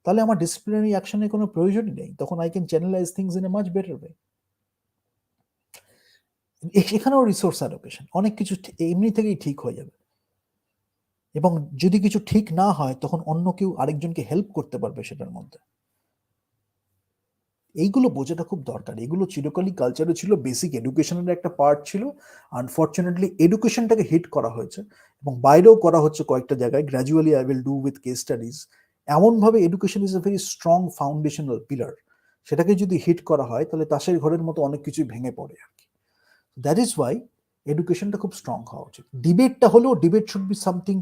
তাহলে আমার ডিসিপ্লিনারি অ্যাকশনের কোনো প্রয়োজনই নেই। তখন I can channelise things in a much better way. এখানেও রিসোর্স অ্যালোকেশন, অনেক কিছু এমনি থেকেই ঠিক হয়ে যাবে। এবং যদি কিছু ঠিক না হয়, তখন অন্য কেউ আরেকজনকে হেল্প করতে পারবে সেটার মধ্যে। এইগুলো বোঝাটা খুব দরকার। এগুলো চিরকালই কালচারে ছিল, বেসিক এডুকেশনের একটা পার্ট ছিল। আনফর্চুনেটলি এডুকেশনটাকে হিট করা হয়েছে এবং বাইরেও করা হচ্ছে কয়েকটা জায়গায়। Gradually I will do with case studies. এমনভাবে education is a very strong foundational pillar, সেটাকে যদি হিট করা হয় তাহলে তাসের ঘরের মতো অনেক কিছুই ভেঙে পড়ে আর কি। দ্যাট ইজ ওয়াই এডুকেশনটা খুব স্ট্রং হওয়া উচিত। ডিবেটটা হলেও ডিবেট শুড বি সামথিং,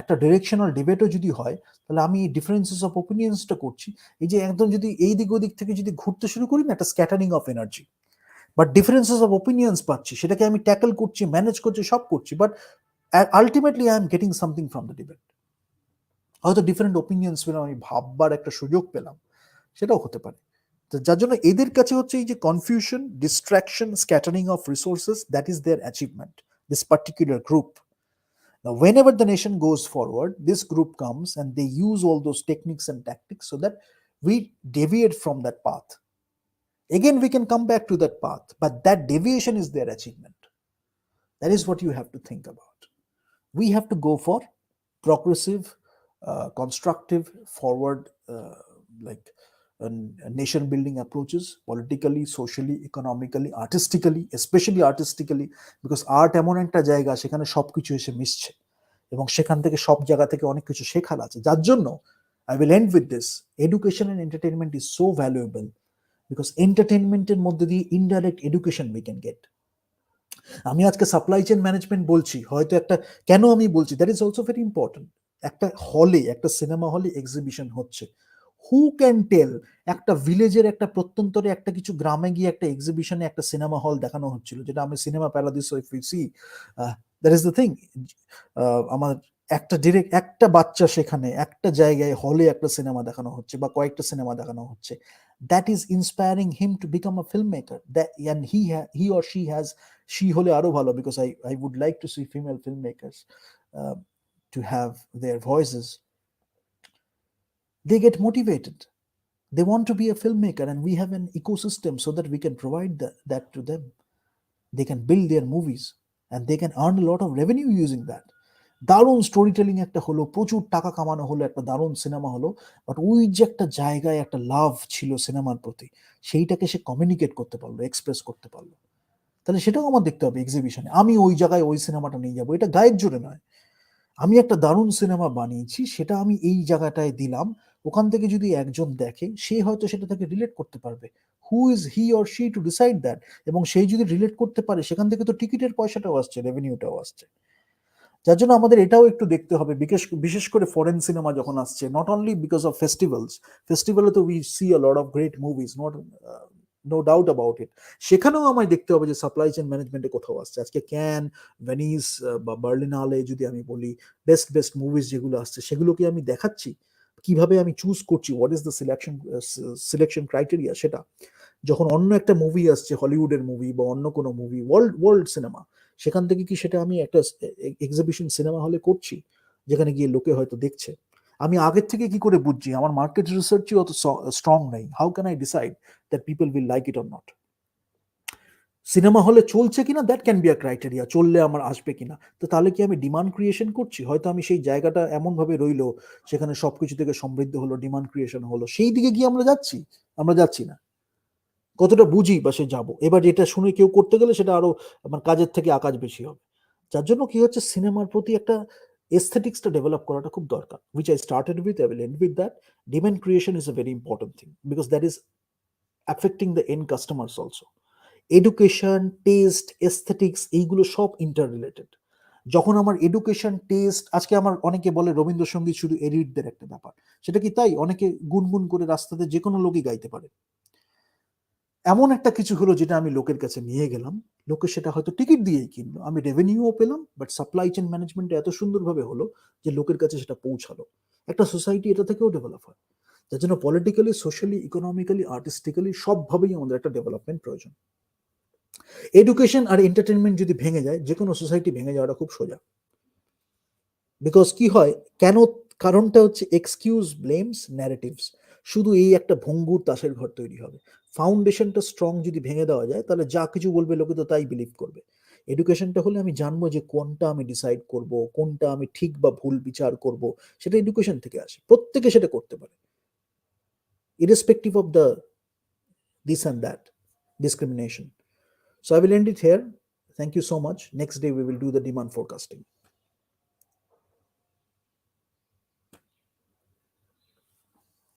একটা ডিরেকশনাল ডিবেটও যদি হয়, তাহলে আমি ডিফারেন্সেস অফ ওপিনিয়ন্সটা করছি। এই যে একদম যদি এই দিক ওদিক থেকে যদি ঘুরতে শুরু করি না, একটা scattering of energy, but differences of opinions পাচ্ছি, সেটাকে আমি ট্যাকল করছি, ম্যানেজ করছি, সব করছি, but ultimately I am getting something from the debate. হয়তো ডিফারেন্ট ওপিনিয়ন্স পেলাম, আমি ভাববার একটা সুযোগ পেলাম, সেটাও হতে পারে। তো যার জন্য এদের কাছে হচ্ছে এই যে confusion, distraction, scattering of resources, that is their achievement, this particular group. Now, whenever the nation goes forward, this group comes and they use all those techniques and tactics so that we deviate from that path. Again, we can come back to that path, but that deviation is their achievement. That is what you have to think about. We have to go for progressive, constructive, forward, like nation building approaches, politically, socially, economically, artistically, especially artistically, because art এমন একটা জায়গা সেখানে সবকিছু এসে মিশছে এবং সেখান থেকে সব জায়গা থেকে অনেক কিছু শেখার আছে। যার জন্য I will end with this. Education and entertainment is so valuable because entertainment-এর মধ্যে দিয়ে indirect education we can get. আমি আজকে সাপ্লাই চেইন ম্যানেজমেন্ট বলছি, হয়তো একটা, কেন আমি বলছি, that is also very important. একটা হলে, একটা সিনেমা হলে এক্সিবিশন হচ্ছে, হু ক্যান টেল একটা ভিলেজের একটা প্রত্যন্তরে একটা কিছু গ্রামে গিয়ে একটা এক্সিবিশনে একটা সিনেমা হল দেখানো হচ্ছিল, যেটা আমি cinema Paradiso if you see, that is the thing. আমার একটা ডিরেক্ট একটা বাচ্চা সেখানে একটা জায়গায় হলে একটা সিনেমা দেখানো হচ্ছে বা কয়েকটা সিনেমা দেখানো হচ্ছে, that is inspiring him to become a filmmaker. That, and he or she has, she hole aro bhalo, because I would like to see female filmmakers to have their voices. They get motivated, they want to be a filmmaker, and we have an ecosystem so that we can provide that to them. They can build their movies and they can earn a lot of revenue using that. দারুণ story telling একটা হলো, প্রচুর টাকা কামানো হলো, একটা দারুণ cinema হলো, বাট ওই যে একটা জায়গায় একটা লাভ ছিল সিনেমার প্রতি, সেইটাকে সে কমিউনিকেট করতে পারলো, এক্সপ্রেস করতে পারলো, তাহলে সেটাও আমার দেখতে হবে এক্সিবিশনে। আমি ওই জায়গায় ওই সিনেমাটা নিয়ে যাবো, এটা গায়ের জোরে নয়। আমি একটা দারুণ সিনেমা বানিয়েছি, সেটা আমি এই জায়গাটায় দিলাম, ওখান থেকে যদি একজন দেখে, সে হয়তো সেটা থেকে রিলেট করতে পারবে। Who is he or she to decide that? এবং সেই যদি রিলেট করতে পারে, সেখান থেকে তো টিকিটের পয়সাটাও আসছে, রেভিনিউটাও আসছে। যার জন্য আমাদের এটাও একটু দেখতে হবে, বিশেষ করে ফরেন সিনেমা যখন আসছে, নট অনলি বিকজ অফ ফেস্টিভ্যালে তো we see a lot of great movies, no doubt about it. সেখানেও আমায় দেখতে হবে যে সাপ্লাই চেইন ম্যানেজমেন্টে কোথাও আসছে। আজকে ক্যান, ভেনিস বা বার্লিনালে যদি আমি বলি, বেস্ট মুভিজ যেগুলো আসছে, সেগুলোকে আমি দেখাচ্ছি, কিভাবে আমি চুজ করছি, what is the selection criteria, সেটা। যখন অন্য একটা মুভি আসছে, হলিউডের মুভি বা অন্য কোনো মুভি, ওয়ার্ল্ড সিনেমা, সেখান থেকে কি সেটা আমি একটা এক্সিবিশন সিনেমা হলে করছি, যেখানে গিয়ে লোকে হয়তো দেখছে? আমি আগের থেকে কি করে বুঝছি? আমার মার্কেট রিসার্চই অত স্ট্রং নেই। How can I decide that people will like it or not? Cinema হলে চলছে কিনা, that can be a criteria, চললে আমার আসবে কিনা। তো তাহলে কি আমি ডিমান্ড ক্রিয়েশন করছি? হয়তো আমি সেই জায়গাটা এমনভাবে রইলো, সেখানে সবকিছু থেকে সমৃদ্ধ হলো, ডিমান্ড ক্রিয়েশন হলো, সেই দিকে গিয়ে আমরা যাচ্ছি না। কতটা বুঝি বা সে যাবো? এবার এটা শুনে কেউ করতে গেলে সেটা আরো আমার কাজের থেকে আকাশ বেশি হবে। যার জন্য কি হচ্ছে, সিনেমার প্রতি একটা এস্থেটিক্সটা ডেভেলপ করাটা খুব দরকার, which I started with, I will end with that. Demand creation is a very important thing because that is affecting the end customers also. Education, test, aesthetics, এইগুলো সব ইন্টার রিলেটেড। যখন আমার এডুকেশন, টেস্ট, আজকে আমার অনেকে বলে রবীন্দ্রসঙ্গীত শুধু এলিটদের একটা ব্যাপার, সেটা কি তাই? অনেকে গুনগুন করে রাস্তাতে যে কোনো লোকই গাইতে পারে। এমন একটা কিছু হলো যেটা আমি লোকের কাছে নিয়ে গেলাম, লোকে সেটা হয়তো টিকিট দিয়েই কিনলো, আমি রেভিনিউও পেলাম, বাট সাপ্লাই চেইন ম্যানেজমেন্টে এত সুন্দরভাবে হলো যে লোকের কাছে সেটা পৌঁছালো। একটা সোসাইটি এটা থেকেও ডেভেলপ হয়। যার জন্য পলিটিক্যালি, সোশ্যালি, ইকোনমিক্যালি, আর্টিস্টিক্যালি সবভাবেই আমাদের একটা ডেভেলপমেন্ট প্রয়োজন। এডুকেশন আর এন্টারটেনমেন্ট যদি ভেঙে যায়, যে কোনো সোসাইটি ভেঙে যাওয়াটা খুব সোজা। বিকজ কি হয়, কেন? কারণটা হচ্ছে এক্সকিউজ, ব্লেমস, ন্যারেটিভস। শুধু এই একটা ভঙ্গুর তাসের ঘর তৈরি হবে। ফাউন্ডেশনটা স্ট্রং যদি ভেঙে দেওয়া যায়, তাহলে যা কিছু বলবে লোকে তো তাই বিলিভ করবে। এডুকেশনটা হলে আমি জানবো যে কোনটা আমি ডিসাইড করব, কোনটা আমি ঠিক বা ভুল বিচার করব, সেটা এডুকেশন থেকে আসে। প্রত্যেকে সেটা করতে পারে, irrespective of the this and that discrimination. So I will end it here. Thank you so much. Next day we will do the demand forecasting.